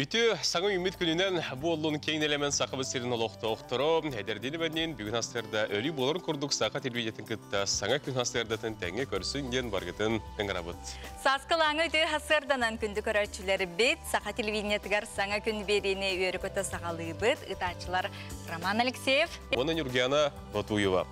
Үті саңы үміт күнінен болуын кейін элемент сақыбы сирин олоқты әдердені бәдінен бүгін астырда өлі боларын көрдік сақа телевизиятын күтті саңа күн астырдатын тәңе көрсін ден барғытын өңірабыд. Сасқылаңы үті астырданан күнді көрәтшілері бет, сақа телевизиятығар саңа күн беріне өрі көті сақалы бұд, ұтачылар Роман Алексеев. Оны Нюргияна Батуева.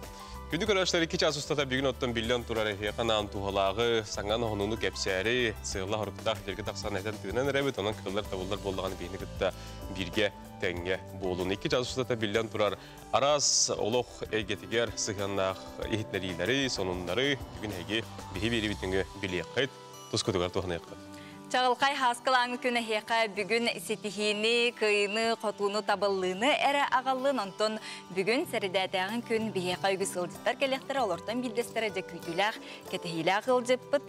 Күнді көрәштері кеч асустата бүгін оттан биллион турары хеқана антуғалағы саңан оғынуны кәпсәрі сығыла ғырқыдақ жерге тақсан әтен түйінен әрәбет, онан кылдар табылдар болдаған бейіні күтті бірге тәңге болуын. Кеч асустата биллион турар арас олық әйгетігер сығаннақ ехетнәрилері, сонунлары бүгін әйге бейі бітіңі білек қайт, тұскөтігар туғын әйқы. Чағылқай хаскылаңы күні хеқа бүгін сетихini, кыйны, қотуыны табылыны әрі ағалын онтон бүгін сәрідәдәғын күн бейеқа үгі сылдыттар кәлектері олортан білдестері де күйтіләқ, кәтігілі ағыл жеппіт,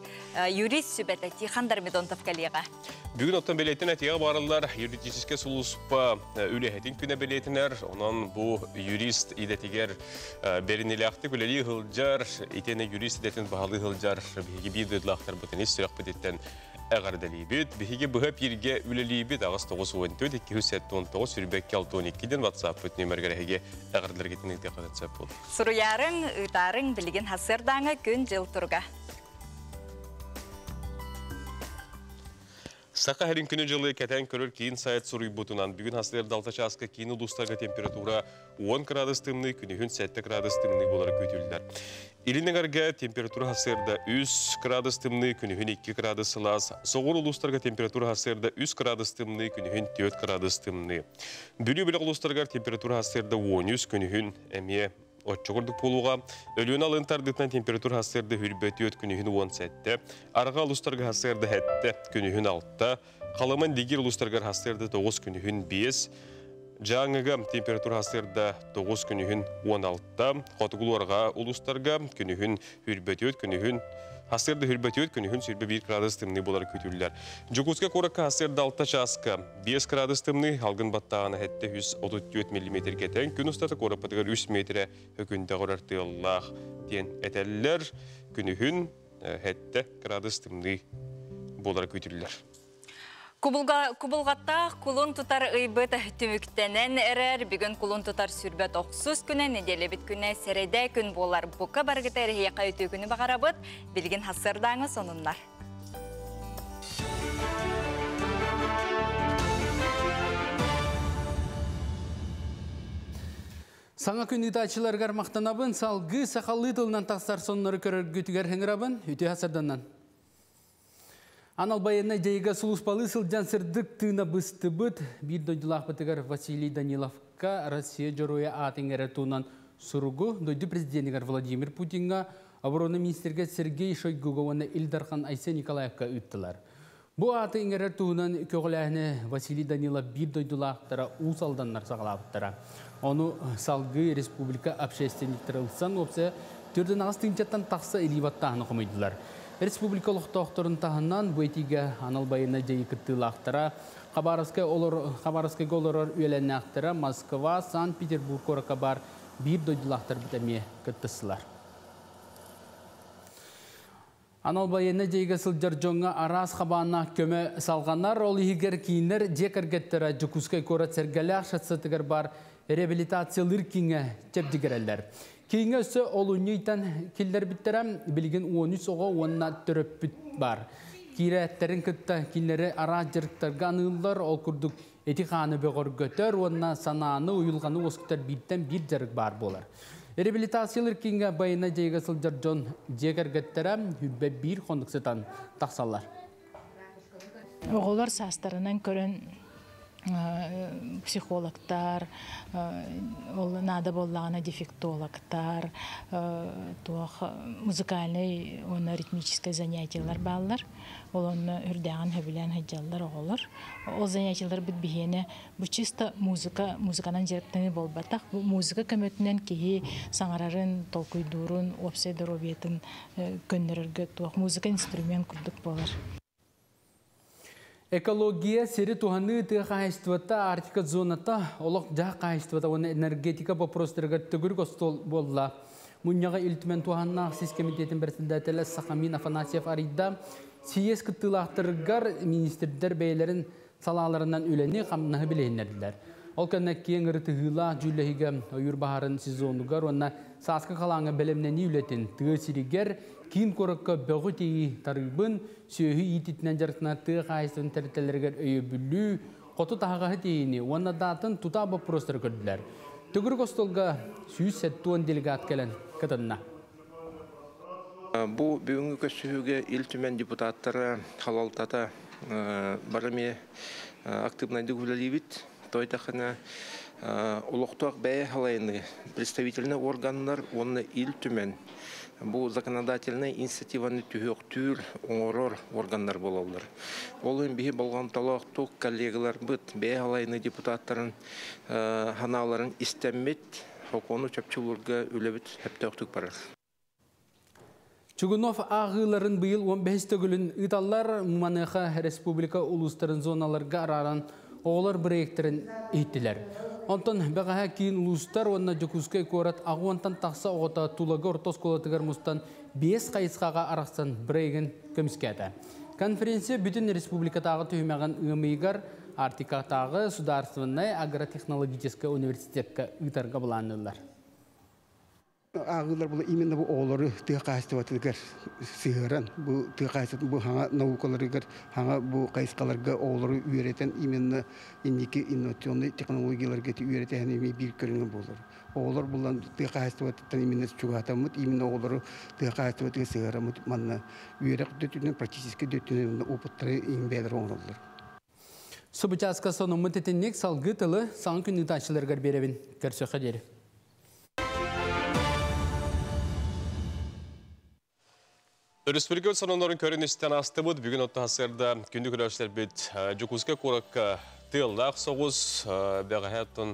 юрист сүбәтәті қандар медонтов кәлеға. Бүгін оттан белетін әтеға барылар, юридическе сұлыспа үләхетін күні белетінер, онан бұл юрист идетігер берінеліақты күлелі ғылжар, етені юрист идетін бағалы ғылжар, бейге бейдудлақтар бұтын ес Әғардалибет, бігеге бұғып ерге үлелейбет ағыз 9-14, 2-7-19, сүрбәкке 6-12-ден WhatsApp өт нөміргәріге әғардалергетін үгде қадатсап болды. Сұруярың, ұтарың білген хасырдаңы күн жыл тұрға. Сақа әрін күні жылы кәтән көрір кейін сайт сұруй бұтынан. Бүгін хасылерді алта часқа кейін ұлыстағы температура 10 градус тымны, күні 7 градус тымны болары көтілдер. Илинегарға температура хасырда 3 градус тымны, күні 2 градус лаз. Соғыр ұлыстарға температура хасырда 3 градус тымны, күні 4 градус тымны. Бүлі білік ұлыстарға температура хасырда 13, күні әме Отчоғырдық болуға, өліен алын тардықтан температура хасырды хүрбәті өт күні 17, арға ұлыстарға хасырды 7, күні 6, қаламан дегер ұлыстарға хасырды 9 күні 5, жаңыға температура хасырды 9 күні 16, қотығылуарға ұлыстарға күні хүрбәті өт күні Хасырды хүрбәті өт күні сүрбе 1 градус тымны болар көтілілер. Жүкізге қораққа хасырды 6 часқа 5 градус тымны, алғын баттағаны әтті 134 мм кетен, күн ұстаты қораппатығыр 3 метрі өкінді қорарты Аллах ден әтәлілер, күні әтті градус тымны болар көтілілер. Кубылғатта кулун тутар ыйбыт түміктенен әрәр, бүгін кулун тутар сүрбет оқсыз күні, неделі бит күні сәрейді күн болар. Бұқа барғыта әріяқа өті күні бағарабыт, білген хасырдаңы сонынлар. Саңа күн итачыларғар мақтанабын, салғы сақалы тылынан тақсар сонлары көрір күтігер хеңірабын, өте хасырданнан. Аналбайына жайға сұлыспалы сылжан сырдық тына бұсты бұд, бір дойдылақ бұтығар Василий Даниловқа Россия жоруя атын әрі туынан сұрығы дойды президентігар Владимир Путинға обороны министерге Сергей Шойгугованы Илдархан Айсе Николаевқа үттілер. Бұл атын әрі туынан көғіләхіне Василий Данилов бір дойдылақтара ұсалданлар сағалапыттара. Оны салғы республика общественниктері ұлсан опсы түрдің ағыстың тақса еліваттағыны қымайдылар. Республикалық тоқтырын тағынан бұйтіге аналбайына жайы күттілақтыра, Хабаровскай олар үйелене ақтыра, Москва, Санкт-Петербург қораққа бар бір дойдылақтыр бітәме күттісілер. Аналбайына жайға сылжар жоңға арас қабанына көмі салғанар, ол егер кейінлер жекергеттері жүкізкай көрат сәргәлі ақшатсатығыр бар реабилитациялыр кейінге чепдігерелер. Кейінгі өсі ол үнейтен келдер біттірім, білген 13 оға онына түріп бүт бар. Кейрі әттерін күтті кейінлері ара жырықтарға анылар, ол күрдік еті қаны бөғір көтір, онына сананы ұйылғаны осқыттар бірден бір жарық бар болар. Реабилитациялар кейінгі байына жайға сылжар жон жекергеттірім, хүббе бір қондықсытан тақсалар. Оғылар састарынан көрін психологтар, нада боллағына дефектологтар, музыкальный, ритмический занятиялар баллар. Оны үрдәғын хөбілен хаджалар оғылар. Ол занятиялар бітбігені бұл чисто музыканан жеріптіні болбатақ. Музыка көмөтінен кейі саңарарын, толкуйдурын, опсайдоробетін көннеріргі туақ музыка инструмент күрдік болар. Экология сері туғаны тұға қайыстывата артика зоната, олық жақ қайыстывата оны энергетика вопростырға түгір қостол болла. Мұнyaga iltimen tuhanna Aksis Komitetin Bersindatele Sakamin Afanasyev Arida Siyes kıtılahtargar ministerler beylerin салаларынан үлені қамнағы білейінерділер. Ол кәннәк кейін ұрыты ғыла жүлләхіге ойыр бағарын сезонығар, онна сасқы қалаңы бәлемнені үлетін тұғы сиригер, кейін көріккі бөғі тейі тарғыбын, сөйі ететінен жарқына тұғы қайсын тәртелергер өйі бүлі, қоты тағағы тейіні, онна датын тұта бұп простыр көрділер. Түгір қостолға сүйіз сәттуан делегат кәлін кітінна. Бу бүгүнкү көсүүгө ил түмен депутаттары халалтата барами активный дегулалибит тойтахана улуктуак бәе халайны представительный органнар онны ил түмен бу законодательный инициативаны түһөктүүр оңорор органнар бололдор. Ол биһи болгон талактук коллегалар быт бәе халайны депутаттарын ханаларын истеммит хокону чапчулурга үлебит хептөктүк барар. Чугунов ағыларын бұйыл 15 төгілін ұталар Муманыға республика улустарын зоналарға араран оғылар проектерін еттілер. Онтан бәғаға кейін улустар онына жүкізгей көрат ағуантан тақса оғыта тулығы ортос колатығар мұстан 5 қайысқаға арақсан проегін көміскәді. Конференция бүтін республикатағы түймеген ұмейгар артикатағы сударствынай агротехнологический университетке ұйтарға бұланылар. Ağırlar bu imенно bu oğulları tıqaystıvatılgar sığıran bu tıqaystıvat bu hanga naukalarıgar hanga bu kayıskalarga oğulları öğreten imенно indiki innovasyonlu teknolojiyalarga öğreten bir körünü bulur. Oğullar bulan tıqaystıvattan imенно çugatamut imенно oğulları tıqaystıvatı sığıramut manna öğrek dötünün praktически dötünün oputları inbeler oğullar. Subıçaska sonu mütetinlik salgı tılı sanki nütaşçılargar berevin görsöke deri. Республика сонунların көріністен асты бұд, бүгін отты асырда күнді күләшілер бет жүкізге көрік тылдақ соғыз бәғаяттың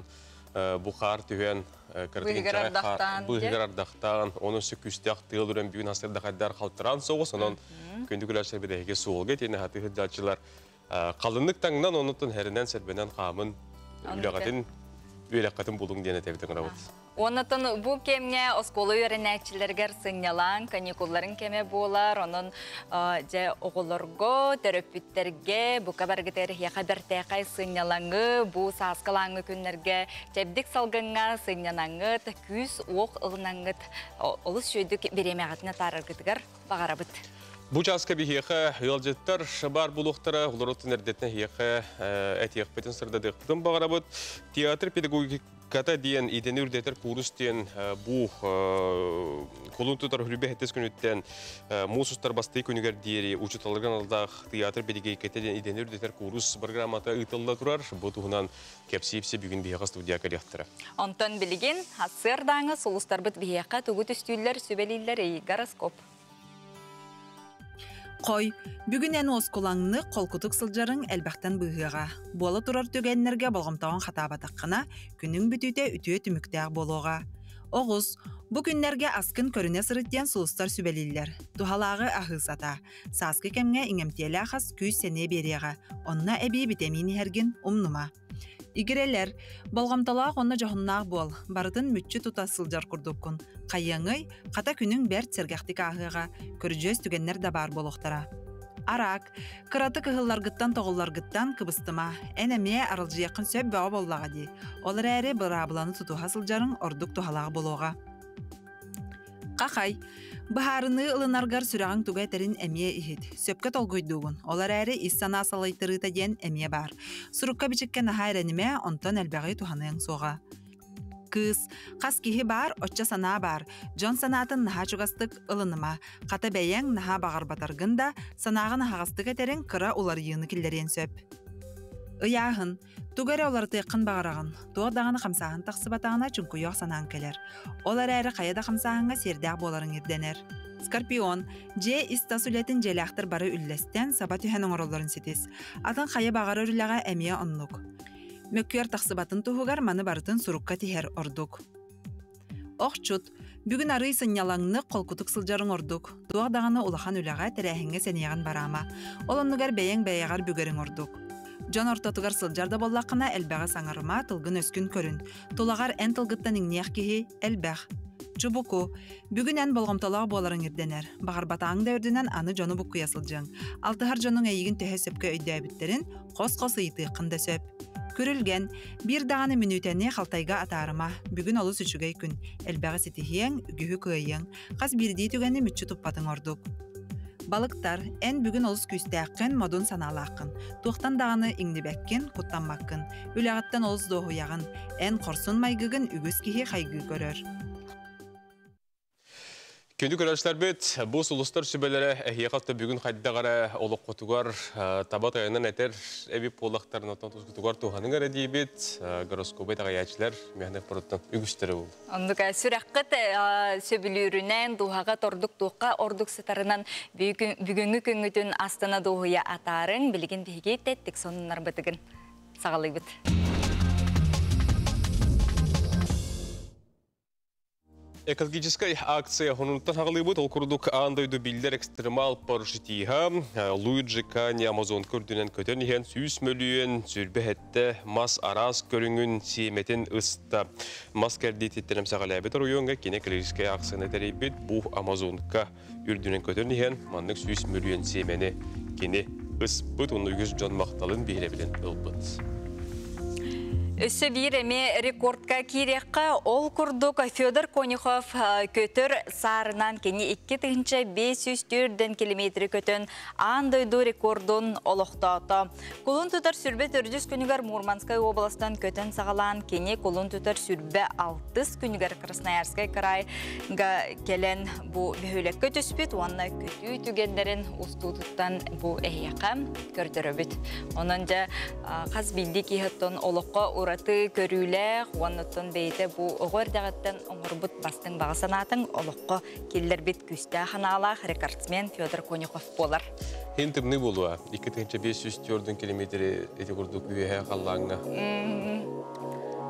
бұқар түйен бұйығар ардақтан, оның сүкістіяқ тыл үрен бүгін асырда қайдар қалтыран соғыз, оның күнді күләшілер бет әйге суылғы, тені хаты хыджатшылар қалынлық таңынан онытын әрінен сәрбенен қамын үйләқатын болуң дейіне тәбітің рауыд. Онытын бұл кемге осколы өренәкчілергер сыңнялан, каникулларын кеме болар, оның оғылырғы, төрөппіттерге, бұл кабаргетер яқабертәқай сыңнялаңы, бұл сасқылаңы күнлерге, тәбдік салғыңа сыңнялаңы, күз оқ ұғынаңыт, олыс шөйдік беремеғатына тарырғытығар бағарабыт. Бұл жасқа бейхеқі ұялжеттер бар бұлықтары, ұлырыттың әрдетіне хеқі әтеқ бетін сырда дұқтың бағарабыт. Театр педагогиката дейін идені үрдетер курс дейін бұл қолын тұтар хүрбе әттес күніттен мұсыстар басты күнігер дейірі ұчыталырған алдағы театр педагогиката дейін идені үрдетер курс программата ұйтылда тұрар. Бұл тұғынан кәпсейіпсе бүгін бейхеқа студия кәректірі. Онтан білген, хасырдаңы солыстар бұт бейхеқа тұғыт үстүйлер сөбелейлер гороскоп. Қой, бүгін әні осколаңны қолқытық сылжарын әлбәқтен бұғыға. Болы тұрар төгенлерге болғымтауын қатабатаққына күнің бүтіте үтіе түміктәғ болуға. Оғыз, бұ күнлерге аскын көріне сырыттен сұлыстар сүбелейлер. Тухалағы ахысата. Сасқы кәмге иңемтелі ақас күйіз сәне береға. Онна әбей витамини әрген умнума. Игерелер, болғамталақ онна жоғыннақ бол, барытын мүтчі тұтасылжар күрдіккін. Қайяңый, қата күнің бәрт сергақтық ағыға, көріжөз түгенлер да бар болуқтара. Арак, қыраты кығылларгыттан тоғылларгыттан кыбыстыма, әнәме арылжияқын сөп бәу боллаға де. Олар әрі бұрабыланы тұтуға сылжарын ордық тұхалағы болуға. Қақай, бұхарыны ылынарғар сүрағын түгә тәрін әмие ихет. Сөпке толгойдуғын. Олар әрі иссана салайтырыта ден әмие бар. Сұрыққа бичіккен аға әрәніме онтан әлбәғай туханыяң соға. Кыз, қас кихи бар, отча сана бар. Жон санатын наха чугастык ылыныма. Қата бәйең наха бағар батарғында санағын ағастык әтерін қыра олар йыны келдерен сөп. Ыяғын, түгәрі олар тыйқын бағарағын. Туғдағаны қамсағын тақсы батағына чүнкүйоқ санаң келер. Олар әрі қаяда қамсағынға сердәқ боларын ерденер. Скорпион, же истасулетін желяқтыр бары үллестен саба түйәнің ороларын сетес. Атын қая бағар өріліға әмия оннук. Мөккер тақсы батын тұғығар маны барытын сұруққа тихер ордук. Оқчут, бүгін ары сынялаңны қолқутық сылжарын ордук. Туғдағаны улахан үліға тәрәхінге сәнеяған барама. Олоннығар бәйең бәйеғар бүгерін ордук. Жан ортатығар сылжарда боллақына әлбәғі саңарыма тылғын өскін көрін. Толағар ән тылғыттан иңнеяқ кеге әлбәғ. Чубуку, бүгүнен болгомтолоо боларын ирденер. Багар батаң да өрдүнен аны жону букку ясылжың. Алтыхар жонун эйигин төһө сөпкө өйдөбүттерин кос-кос ыйтыыккында сөп. Көрүлген, бир даганы мүнүтәне халтайга атарыма. Бүгүн олус үчүгэй күн. Элбәгы сетихиең, үгүһү кыйыың. Кас бирдии түгәнне мүччү туппатын ордук. Балыктар, эн бүгүн олус күстәккин, модун саналааккын. Туқтан дағаны иңнибәккин, куттанмаккын. Үләғаттан олус доғуяғын. Эн корсун майгыгын үгіз кихи хайгы көрөр. Көндү көрәшләр бит, бу сулустар сүбәләре әһиякатта бүгүн хайдагара олук котугар табат айынан әтер эби полактарын отон тускутугар туганың әреди бит, гороскопы тагаячылар мәхнәт проттан үгүстәре бул. Ондука сүрәккәт сөбүлүрүнән дуһага тордук туқка ордук сытарынан бүгүнгү көңүтүн астына дуһуя атарын билген биге теттик соннар битеген. Сагалый бит. Экологическая акция хонунтан хагылыбыт ол курдук андойду билдер экстремал парашютиха Луиджи Кани Амазон көрдүнен көтөн иген 100 миллион сүрбехетте мас арас көрүнгүн сиеметин ыста. Мас кредитеттерем сагалабет районга кине экологическая акцияны теребит бу Амазонка үрдүнен көтөн иген маннык 100 миллион сиемени кине ыспыт оны үгүз жон макталын биребилен ылбыт. Өссө бир эми рекордка кирекка ол курдук Федор Конюхов көтөр саарынан кени 2,504 километр көтөн андойду рекордун олохтоото. Кулун тутар сүрбе 400 күнүгөр Мурманскай областан көтөн сагалан кени кулун тутар сүрбе 6 күнүгөр Красноярскай крайга келен бу бөһөлеккө төспүт, уанна көтүү түгендерин устуутуттан бу эхияка көрдөрөбүт. Онунда каз билдик ихеттон олокко ураты көрүлэ, уаннуттан бейте бу оғырдағаттан оңырбут бастың бағасанатын олыққа келдер бит күсті ханалақ рекордсмен Федор Конюхов болар. Хентімні болуа, 2,504 километрі эти күрдік үйе қаллаңға.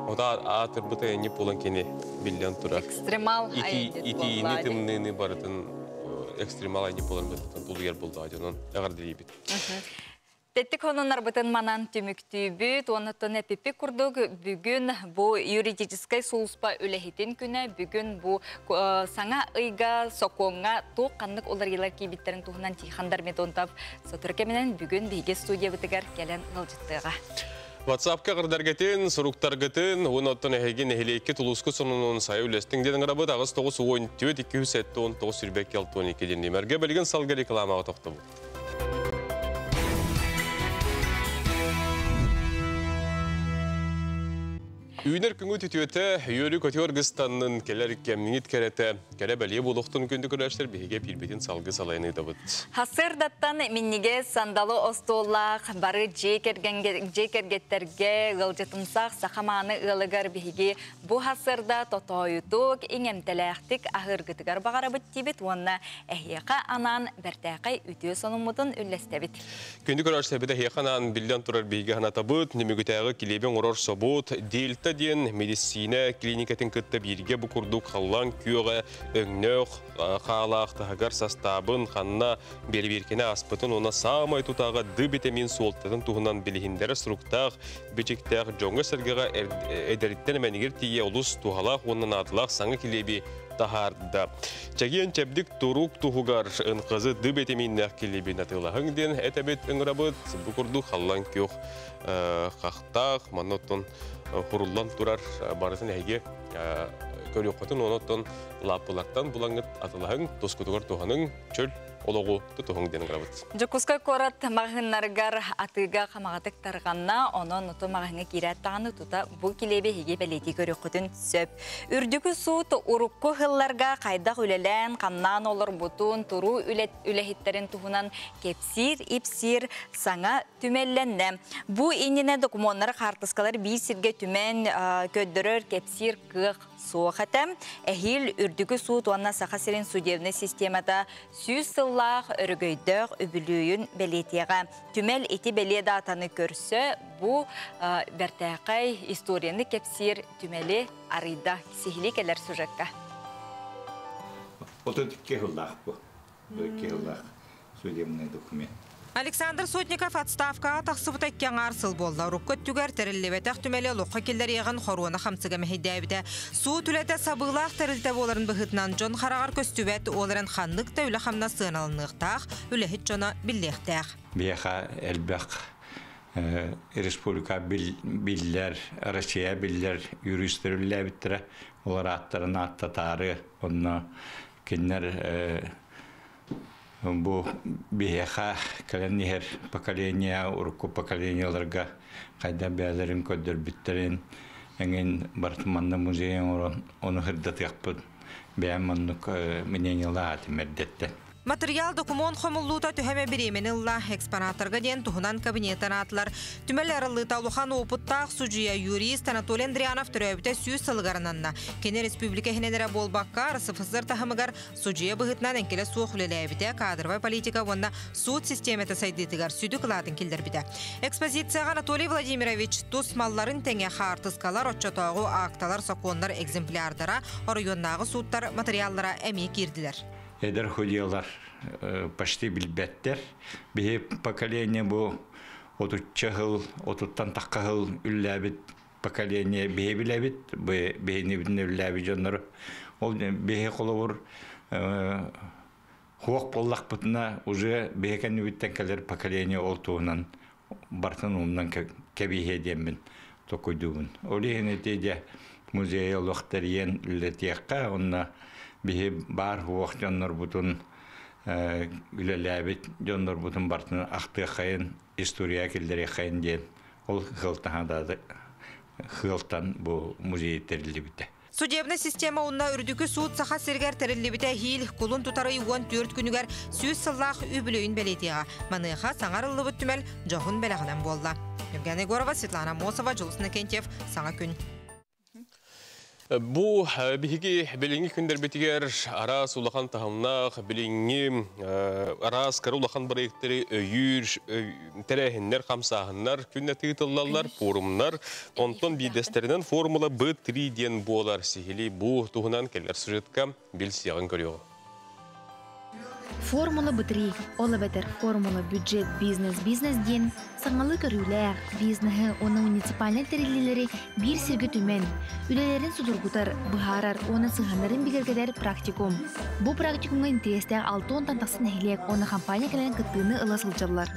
Ота атыр бұта әне болан кені биллян тұра. Экстремал айдет болды. Ити тімнені барытын экстремал айне болан бәттін тұлы ер болды айдынан әғарды ебет. Теттик онунар бытын манан түмүктүүбүт, онуттан эпипи курдук бүгүн бу юридической сулуспа үлехитин күнө бүгүн бу саңа ыйга соконга тук кандык олар кийбиттерин тухунан тихандар метонтап сотурке менен бүгүн биге студия битигер келен ылжыттыга. WhatsApp-ка кырдаргетін, сұруқтаргетін, оныттан әйген әйлекке тұлысқы сонының сайы үлестің дедін ғырабы ағыз 9-10-200-209 сүрбек 6-12 денемерге білген салғы рекламаға тоқты бұл. Үйінер күңі түтіөті, үйері көтер ғыстанның келер кемніңет кәрәті, кәрі бәле болуқтың күнді көрәштер бейге пилбетін салғы салайны дабыд. Хасырдаттан минниге сандалы остоллақ, бары жекергеттерге ғылжытымсақ сақаманы ғылығар бейге бұ хасырда тотойутук, еңемтеләқтік ағырғытығар бағара бүттебет, онына әйеқа анан бәртәқай үтіе сонымыдың үлләстебет. Күнді көрәштер бейді әйеқанан білден тұрар бейге ғана табыд, немігітәғі келебен ұрар собут, делті ден медицина клиникатын кытта бирге бу курдук халлан күйөге өңнөк халак тагар составын ханна белбиркене аспытын она самай тутага д витамин солтатын тугунан билихиндер структаг бичиктаг жоңго сергега эдериттен менигер тие улус тухалак оннан атлак саңы килеби тахарда. Чаген чебдик турук тухугар ынқызы д витаминнер килеби натылагын ден этебет ыңрабыт бу курдук халлан күйөк кахтак манотон Хуруллан турар барысын әйге көріқатын оныттан лапылақтан бұлаңыт атылағын тоскутығар туғаның чөл олығы тұтығың денің ғырабыт. Жокуска корат мағынарғар атыға қамағатық тарғанна, оның ұты мағыңы керет тағаны тұта бұл келебе хеге бәлеті көріқытын сөп. Үрдігі суыт ұрыққы ғылларға қайдақ үлелен, қамнан олар бұтын, тұру үләхеттерін тұғынан кепсир, ипсир, саңа түмелленне. Бұ еніне документары қартысқалар бейсірге түмен көддірір кепсир қық соғатым. Әхил үрдігі суыт онына сақасырын судебні системада сүйіз сыллақ өргөйдөк өбүлүйін бәлетеға. Түмел еті бәледі атаны көрсі, бұ бәртәқай историяны кепсир түмелі арыйда сихили келер сюжетка. Отын кехыллақ бұ. Кехыллақ судебный документ. Александр Сотников отставкаға тақсыбыт әккен арсыл болды. Руккөт түгер тәріллебетәк түмелі лоққа келдер еғін хоруына қамсыға мәхейдәбіді. Су түләті сабылақ тәрілді боларын бұғытынан жон қарағар көстүбәт оларын хандықта үлі қамна сығыналынықтақ, үлі хит жона біллектәқ. Бияқа әлбәқ республика биллер, Россия биллер, юристер үлләбіттірі, олар аттарын аттатары, онына кеннер бу бияқа кәләннер поколения, урку поколенияларға қайда бәлерін көддір біттерін, әңген Бартыманды музейін оны хырдат яқпын, бәйім мұнық мененела атымердетті. Материал документ хомуллута түһәме беременилла экспонаттарга ден туһунан кабинеттан атлар. Түмәл арылыта лухан опыттақ суджия юрист Анатолий Андрианов төрәбіте сүйіз сылғарананна. Кене республика хенедері болбаққа РСФСР тахымыгар суджия бұғытнан әнкелі суық үлеләбіте кадровай политика онна суд системеті сайдетігар сүді қылатын келдер біде. Экспозицияға Анатолий Владимирович тұс малларын тәңе қартысқалар, отчатауғы акталар, сақонлар, экземплярдара, орайоннағы судтар материаллара әме кирділер. Эдер ходиялар почти билбеттер. Бихе поколение бу отучча хыл, отуттан таққа хыл үлләбит поколение бихе биләбит, бихе небінне үлләбит жонлары. Ол бихе қолауыр хуақ боллақ бұтына уже бихе кәнебіттен кәлер поколение ол туғынан бартын умнан кәбихе демін тоқойдуын. Олі хенетеде музей олықтар ен үлләтеққа, онна бихи бар хуақ жонлар бұтын үлеләбит жонлар бұтын бартын ақты қайын история келдері қайын ден. Ол хылтан бұл музей терілі біті. Судебна система онна үрдікі суд сақа сергер терілі біті хил, құлын тұтары уон 4 күнігер сүйіз сыллақ үбілөйін бәлетеға. Маныға саңарылы бұттымәл жоғын бәліғынан болла. Евгения Горова, Светлана Мосова, Жылсына Кентьев, Саңа күн. Бу биһиги билинги күндер битигер арас улахан тахамнах билинги арас кар улахан проекттери өйүр терехиннер камсахыннар күнне тыйтыллалар форумнар онтон бидестеринен формула Б3 ден болар сихили бу тугунан келер сюжетка билсиягын көрөөгө. Формула Б3, олабетер формула бюджет бизнес ден, саңалы көрүлер, бизнесі оның муниципальный терилилери бир сирге түмен, үлелерін судургутар, бұхарар, оның сыңғандарын бігергедер практикум. Бұл практикумға интерестер 6 тантақсын әйлек, оны компания кәлен кыттыны ыласылчалар.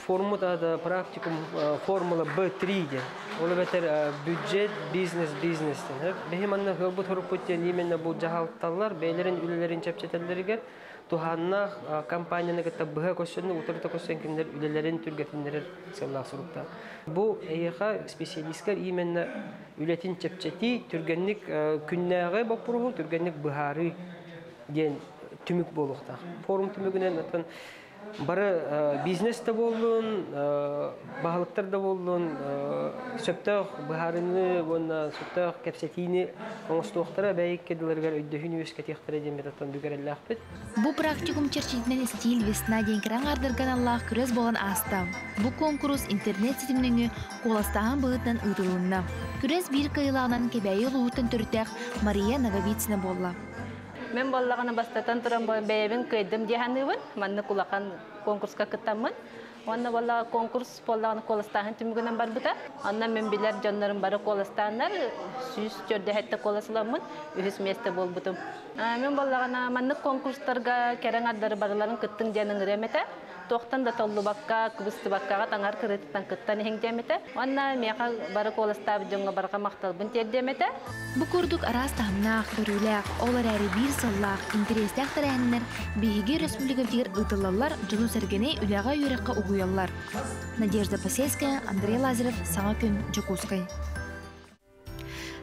Формула практикум формула Б3 ден, олабетер бюджет бизнес ден. Бехиманна хылбут хұруппуттен именно бұл жағалтталар, бейлерін үлелерін чәпчетелдерігер, Туханнах компанияны гыта быга көсөнү утырта көсөн киндер үлелерин түргөтүндөрөр сыллак сурукта. Бу эйха специалисттер именно үлетин чепчети түргөнлүк күннәгы бопуру түргөнлүк быхары ден түмүк болукта. Форум түмүгүнөн атын бары бизнесте болдун, багылыктарда болдун, сөптөк быхарыны, онна сөптөк кепсетини оңостуктара бәйик кедилерге өйдөһүн университеттер деметтен дүгәрелләхпет. Бу практикум черчитнен стиль весна ден краңардырган Аллах күрәс болган астам. Бу конкурс интернет ситимнеңе коластаган быгытнан ытылынна. Күрәс бир кыйлагынан кебәйе луутын төртәк Мария Наговицина болла. Мен баллагана бастатан туран бәйбен көйдем дияһаныбын. Манны кулакан конкурска кыттаммын. Онна балла конкурс боллаган коластаган түмүгүнөн бар бута. Андан мен билер жоннорун бары коластандар. Сүз жөрдө хетте коласыламмын. Үһүс месте болбутум. Мен баллагана манны конкурстарга керең ардары барларын кыттың жанын ремете. Тоқтан да толлу бакка, кубысты баккаға таңар кырыттан кыттан хеңдемете. Онна меха бары коластабы жонга барга макталбын тердемете. Бу курдук арас тамнах көрүләк, олар әри бир саллах, интерестәк тарәһеннәр, биһиге республика тигер ытыллалар, жолу сәргене үләгә юрәккә угуяллар. Надежда Посельская, Андрей Лазарев, Саңа күн, Жокускай.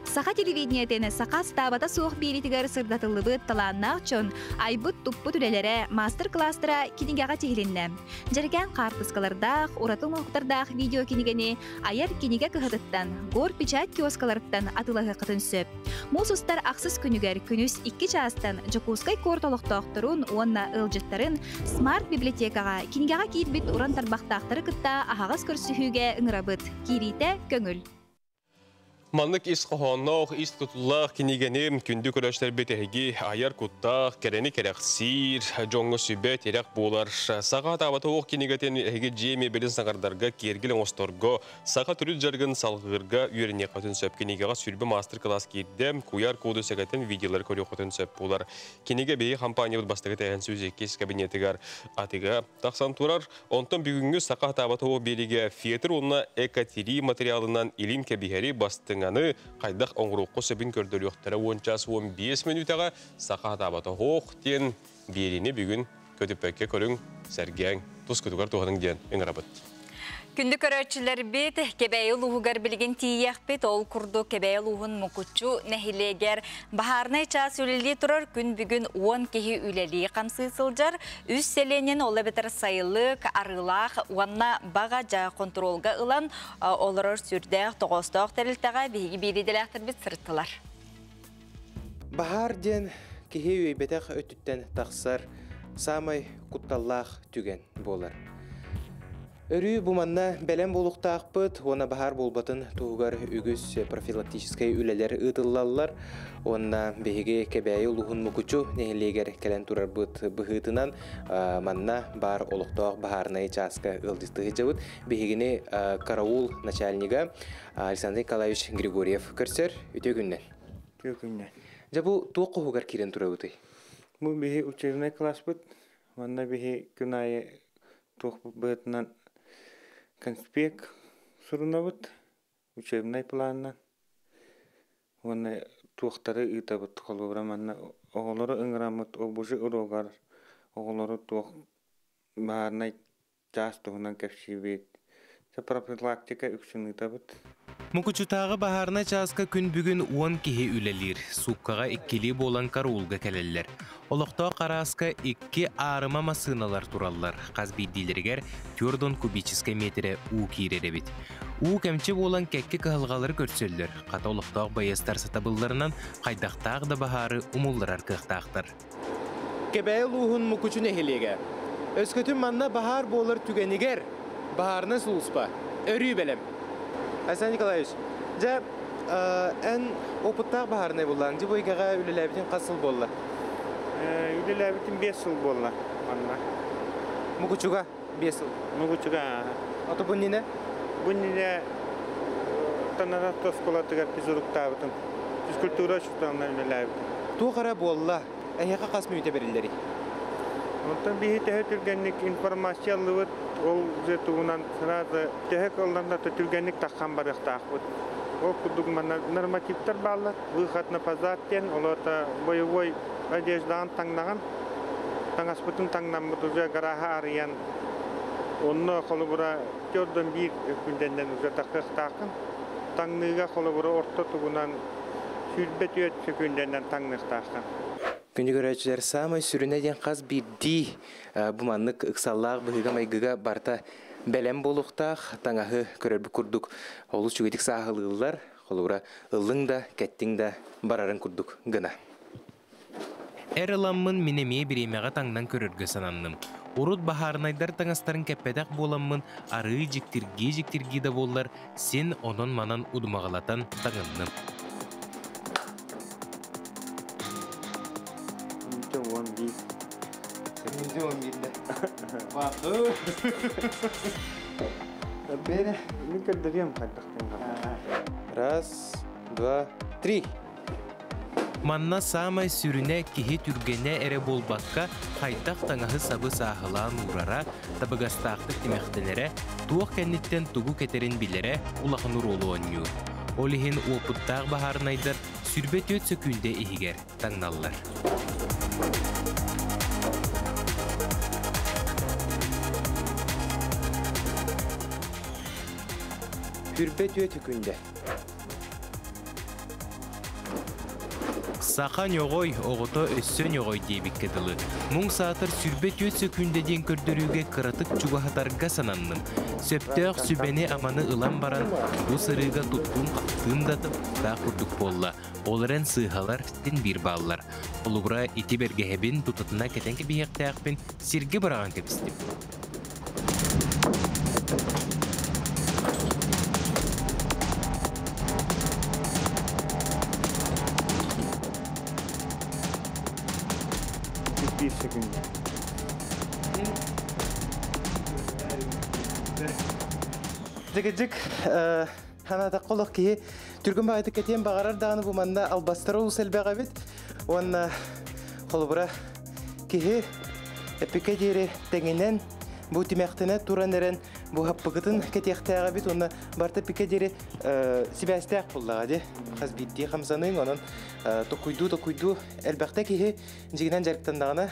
Саха телевидениетene саха стабата суох бийлитигер сырдатылыбыт талааннаах чон айбыт туппут үлелере мастер-класстара кинигага тихилинне. Жерген картыскалардаах, уратыл моқтардаах видео кинигени аяр киниге кыхытыттан, гор печать киоскаларыттан атылығы қытын сөп. Мусустар ақсыз күнігер күнүс 2 частан Жокускай кортолықтоқтырын, онна ылжыттарын смарт библиотекаға кинигага киит бит уран тарбақтақтары кытта ахағыз көрсүхүүге ыңырабыт. Кирите көңүл. Manlık is qohonnoq, is tutulaq, kinigenim, kündü köröşler betehigi, ayar kuttaq, kereni kereksir, jongu sübe terek bolar. Sağa tabata oq kinigeten hegi jemi belin sağardarga, kergilin ostorgo, sağa türül jargın salgırga, üyerine qatın söp kinigaga sürbe masterclass girdem, kuyar kodu segaten videoları körü qatın söp bolar. Kinige beyi kampanya bastığı təyən söz ekes kabinetigar atiga taqsan turar, ondan bugünkü sağa tabata oq belige fiyatır onunla ekatiri materialından ilim kebiheri bastığını qaydak oңруққы сөбін көрділіқтері 10-15 минутаға сақа табаты хоқтен беріне бүгін көтіппәкке көрің сәрген тұз күтігар туғының ден еңірабыт. Күнді көрәтшілер бет, кебәйі луғығар білген тиек бет, ол күрді кебәйі луғын мұқытчу нәхилегер. Бахарнай час үлелі тұрар, күн бүгін 10 кехи үлелі қамсы сылжар, үз селенен олы бетір сайылық, арылақ, уанна баға жа контролға ұлан, олырыр сүрдәқ, тоғыстақ тәрілтіға бейгі бейределәқтір бет сұрттылар. Бахар ден кехи өйбетәқ өттіттен тақсар, самай құтталлақ түген болар. Өрі бұманна бәлем болуқтақпыт, оны бахар болбатын туғығар үгіз профилактическай үлелер ұтылалар, онна бейге кәбәйі ұлығын мұқычу нәхілегер кәлін тұрар бұт бұғытынан манна бар олықтақ бахарнай часка ұлдыстығы жауыт. Бейгіне караул начальнига Александр Николаевич Григорьев көрсер өте күннен. Жабу туық құғығар керен тұра ұты? Бұл бейге учебный класс бұт, манна бейге күнайы туық бұтынан конспект сурунабыт, учебный планна. Оны туақтары итабыт қолыбыра манна оғылары ыңырамыт, обужы ұрығар, оғылары туақ баарнай жас туғынан кәпшебет. Профилактика үкшін итабыт. Мукучутағы бахарна часка күн бүгін 10 кеhe үлелер, суккаға иккели болан карулга кәлелер. Олықта қараска 2 арыма масыналар тураллар. Қазбейдилергер 4 кубический метре у кирері бит. У кәмче болан кәкке кығылғалар көрсөлдер. Қата олықтағы байастар сатабылларынан қайдақтағы да бахары умуллар арқықтақтар. Кебәйі луғын мукучу нехелеге. Өскөтін манна бахар болар түгенігер. Бахарны сұлыспа. Өрі бәлем. Александр Николаевич, жа ән опыттақ бахарнай болан, жа бойгаға үлеләбітін қасыл болла? Үлеләбітін 5 жыл болла. Мұғычуға 5 жыл? Мұғычуға. Аты бұн нені? Бұн нені танара тосколатығар пизуруқтабытын. Физкультура шуқтағына үлеләбітін. Туғара болла, әйеқа қасмы өте берілдері? Онтан бейі тәхі түргенлік информациялығыт, ол жетуынан сразу тәхі қолданда түргенлік таққан барықтақ бұд. Ол күрдік нормативтер бағылар, выхатны пазаттен, оларда боевой одеждағын таңнаған, таңаспытын таңнан бұд уже ғараға ариян. Онны қолы бұра көрден бір күнденден уже тақықтақын, таңныға қолы бұра орта тұғынан сүрбет өтсі күнденден таңнықтақын. Күнді көрәтшілер самай сүрінеден қаз бірді бұманлық ұқсаллағы бұғыға майгыға барта бәлем болуқтақ, таңағы көрербі күрдік олыс жүгедік сағылығылар, қолуыра ұлың да, кәттің да барарын күрдік ғына. Әр ыламмын менеме біремеға таңдан көрергі сананным. Урут бахарнайдар таңастарын кәппәдәк боламмын, ары жіктірге да болар, сен онын манан удымағалатан таңынным. Раз, два, три. Манна самай сүріне кеhe түргене әрі болбатқа қайтақ таңағы сабы сағылан ұрара, табығастақтық демектенері, туық кәнеттен тугу кетерін білері ұлақыныр олу оню. Олихин опыттақ бахарнайдар сүрбет өт сөкілде егер таңналар. Сүрбет өт күнде. Сақан оғой, оғыто өссен оғой дейбік кеділі. Мұң саатыр сүрбет өт сөкінде ден көрдіруге қыратық чуғахатарға сананным. Сөптеғ сүбәне аманы ылан баран, бұл сырыға тұттың қақтыңдатып, да құрдық болла. Оларен сыйхалар тен бір баллар. Олыбыра ити бергехебін тұтытына кетенке бейектәқпен сирге бараған кепістім. bir sekund. Жигежик ханада қолық кейі түргін бағайты кетен бағарар дағаны бұманда албастыры ұл сәлбәға бет. Онна қолыбыра кейі әпіке дейірі тәңінен бұл тимәқтіне туран әрін бұл хаппығытын кетектіға бет. Онна барты піке дейірі себәстәк болдыға де. Қаз бетті қамсаның, онын тоқуйду әлбәқті кейі жігінен жарықтандағына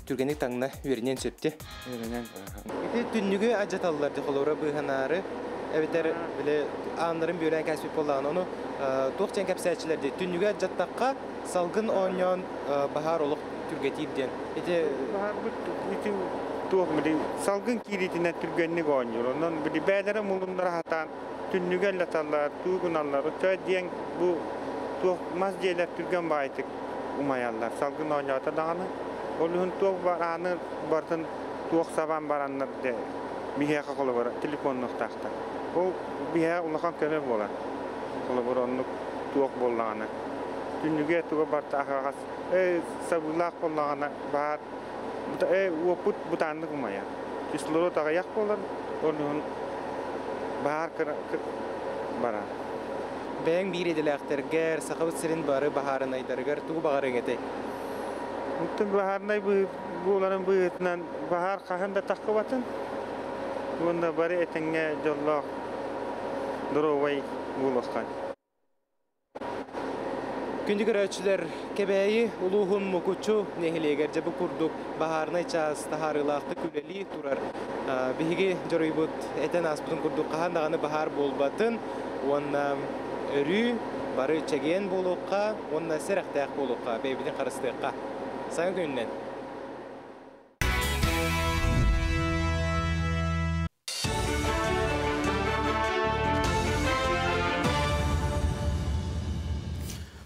түргенік таңына өрінен сөпті. Түннігі ажаталылар де қолыбыра бұйғанары. Әбетер біле анырын бөлән кәсіп болдаған оны тоқчен кәпсәтшілерде түннігі ажаттаққа салғын ойнан бағар олық түргетейден. Бағар бұл тоқ салғын кейретіне түргенік ойныр. Онын біле бәлері мұлымдары хатан түннігі әлаталар, туғын алар. Өтөй дейін бұл тоқ маз дейлер түрген бағайтық ұмаялар. Салғын ойнауыта дағаны. Олығын тоқ бараны бартын тоқ сабан баранлар де бихеқа қолы бар, телефонлық тақта. Ол бихеға ұлақан көмек бола. Қолы бар онлық туық болағаны. Түнніге туға барты ақағас. Сабылақ болағаны бар. Опыт бұтандық ұмая. Үслұру тағаяқ болар. Олығын бағар бара. Бәң бір еділәқтергер, сақабыт сірін бары бағарын айдарығар, туғы бағарын әтей. Мұттың бағарынай бұларын бұйытынан бағар қағында таққы батын. Онда бары әтіңе жоллақ дұровай бұлыққан. Күндігір өтшілер кәбәйі ұлуғын мұқучу нехілегер жабы күрдік бағарынай час тахарылақты күлелі тұрар. Бігі жорой бұд әтен аспытын күрдік қағандағаны бағар болбатын, онна өрі бары чәген болуққа, онна сәріқтәқ болуққа, бәйбіден қарыстыққа. Саңын күнінен.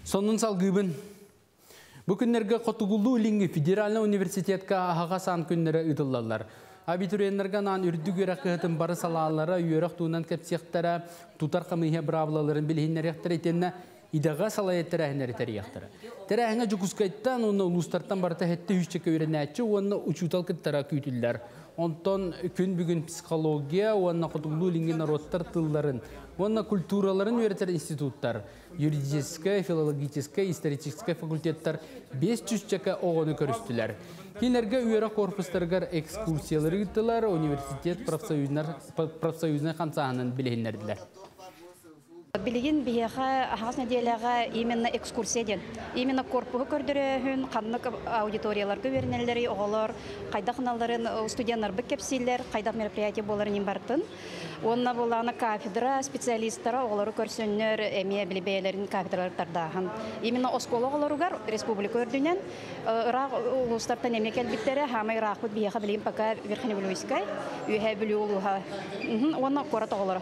Сонун салгыбын. Бу күннерге Котугулу Линги Федеральный университетка аға сан күннері ыдыллалар. Абитуриенлерге нан үрдүк өрәққығытын бары салалары үйерек туынан кәпсияқтара тутар қамыйе бравлаларын білгеннер яқтар етенне идаға салайеттер әхінер етер яқтары. Тәрәхіңе жүкускайттан оны ұлыстартан барыта әтті үшчеке өренәтші, оны учутал кіттара күйтілдер. Онтон күн бүгін психология, оны Котугулу Линги народтар тылларын, оны культураларын өретер институттар, юридическая, филологическая, историческая факультеттар 500 чака оғыны көрістілер. Кейлерге үйері корпустарғар экскурсиялары үттілер, университет профсоюзны қансағының білігіндерділер. Билигин бияха хас неделяга именно экскурсияден. Именно корпуга көрдөрөһүн, каннык аудиторияларга бернелери оголор, кайда кыналларын студенттар бик кепсиллер, кайда мероприятие боларын имбартын. Онна болана кафедра специалисттары оголор көрсөннөр, эме билбейлерин кафедралардан. Именно оскологолоругар республика өрдүнөн Ирак улустардан эме келбиттери хама Ирак бияха билим пока Верхневолойская, үйе билүүлуга. Онна корат оголор.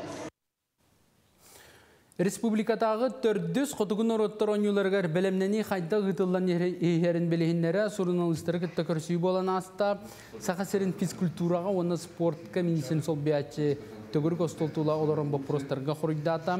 Республикатағы төрдүс қотығын ороттар ойнуларғар бәлемнені қайда ғытылан ехерін білігінлері сұрыналыстары күтті көрсүй болан аста сақасырын физкультураға оны спортқа минисен сол биячы төгір костолтула оларын бопростарға құрыйдата.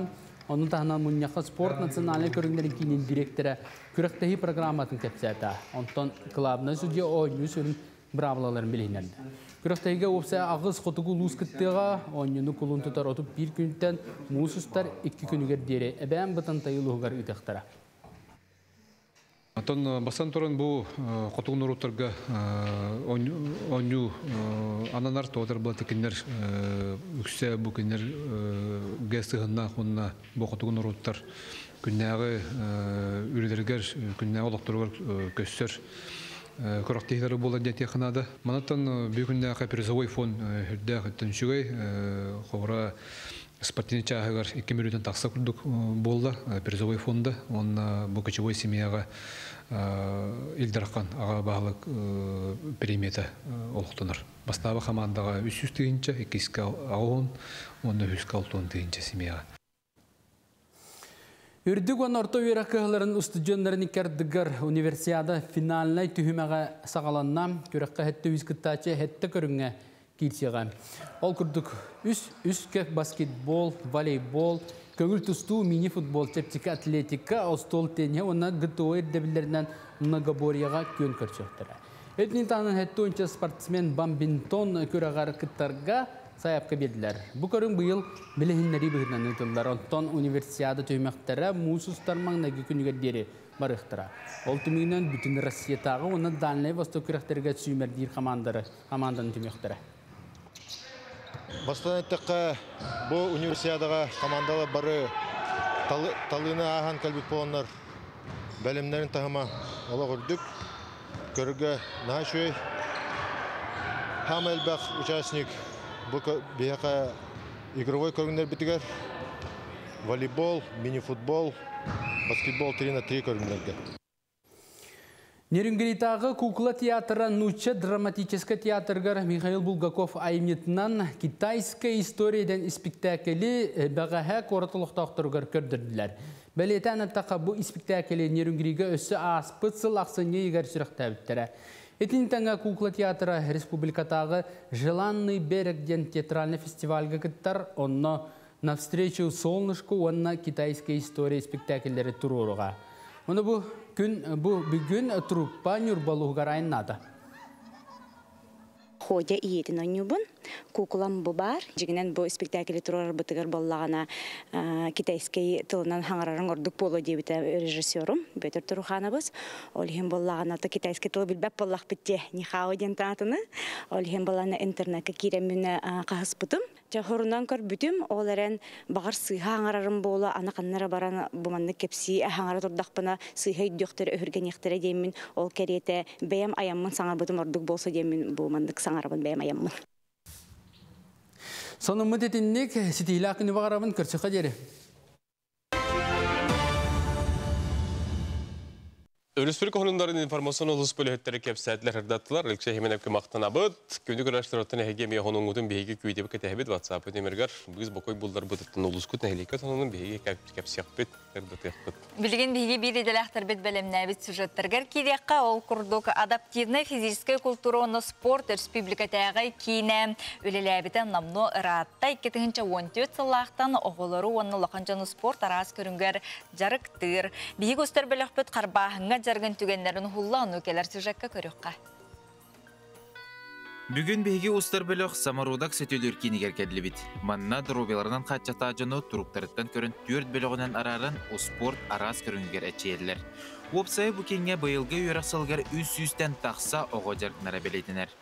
Оның тағынан мұнияқы спорт национальный көріңдерін кейінен директоры күректегі программатын кәпсәті. Онтон клабына судья ойну сүрін бравлаларын білігінлерді. Күректегі опса ағыз қотығы лұз күттіға, ойнуны күлін тұтар отып бір күнттен мұсыстар 2 күнігер дере әбән бұтын тайылығығар үтіқтара. Антон басан тұрын бұл қотығын ұруттарға ойну ананар тоғдар бұл текендер үксе бұл кендер гәстіғынна құнна бұл қотығын ұруттар күннәғы үрелергер, күннәғы олықтырғар көссер Корактихлары болан дәте қынады. Манаттан бүгінде призовой фон хүрдәқ түншігей қоғыра спортивный чағығар 2 миллион тақса күрдік болды призовой фонда. Он бұл кочевой семьяға илдіраққан аға бағылық перемета олықтыныр. Бастағы командаға 300 түйінші, 200 ағуын, оны 100 түйінші семьяға. Үрдік он орта үйрәккіғыларын ұстудионларын икердігір универсиада финалынай түхімеға сағаланна көрәккі әтті үйізкіттачы әтті көріңе кейтсеға. Ол күрдік үскек баскетбол, волейбол, көңіл тұсту мини-футбол, чептікі атлетика, остол тене, оны ғытуы ердебілерінен многоборияға көн көрсөктірі. Этнин танын хетті спортсмен бамбинтон көрағар кыттарға саяпқа берділер. Бұ көрін бұйыл білігінлері бұғынан ұтылдар. Онтон универсиада түймектері мұсыстармаң нәгі күнігердері барықтыра. Ол түмігінен бүтін Россиятағы оны Дальний Восток күректерге сүймердер команданын түймектері. Бастан әттіққа бұл универсиадаға командалы бары талыны аған кәлбет боланлар бәлемдерін тағыма ола көрдік. Көрігі нағашуй хам әлбәқ участник бұл бейақа игровой көргіндер бітігер. Волейбол, мини-футбол, баскетбол 3×3 көргіндерге. Нерингелитағы кукла театры Нуча драматический театргар Михаил Булгаков айымнетінен китайская историяден спектакли бағаға қорытылықтақтырғар көрдірділер. Бәлетен әттіға бұл спектакли Нерингелиге өсі аспытсыл ақсыне егер сүріқті әбіттірі. Этинтаңа кукла театры республикатағы Желанный берегден театральный фестивальға кіттар, онны навстречу солнышку онна китайская история спектакльдері тұруыруға. Оны бүгін труппа Нюрбалуғар айыннады. Ходя иетін ойнюбын, кукулам бұ бар. Жігінен бұл спектакли тұрар бұтығыр боллағына китайскай тылынан хаңарарын ордық болу дебіті режиссерім, бөтір тұруханабыз. Олхен боллағына китайскай тылы білбәп боллақ бітте нихау ден таатыны. Олхен боллағына интернетке кереміне қағыс бұтым. Чахурунан көр бүтім, оларен бағар сыйға аңарарын болу, анақаннары баран бұманны кепсі аңары тұрдақпына сыйға үддіқтері өхірген ектері деймін. Ол кәреті бәйім аямын саңар бұтым ордық болса деймін бұмандық саңарабын бәйім аямын. Сонымы детіннік сетейлі ақыны бағарабын көрсіқа дері. Республика хонундарын информацион олыс бөліхеттері кепсәтлер ырдаттылар. Илкше хемен әпке мақтана бұд. Көнді көрәштір оттан әхеге хонуңудың бейге күйдебі кәтәхебет WhatsApp өтемергер. Біз бақой бұлдар бұдыттың олыс күт нәхелейке хонуның бейге кәпсияқ бет, ырдаттық бет. Билген бейге бір еделәқтір бет бәлемнәбет сюжеттергер кейдеққа ол күрдік адаптивны физическая культура оны спорт республика тәғай кейіне өлеләбетен намну ыратта 2014 сыллақтан оғылары оны лақанжаны спорт арас көрінгер жарықтыр. Бейге өстер бәліқ бет қарбағыңа жарган түгенлерін хуллану келер сюжетка көріққа. Бүгін бейге ұстар бөліқ самарудак сөтелер кейінігер кәділі бит. Манна дұробеларынан қатчата жыны тұруқтарыттан көрін 4 бөліғынан арарын спорт арас көрінгер әтчейерлер. Опсай бүкенге бұйылғы үйрақсылғар үс-үстен тақса оғы жарқынара белейтінер.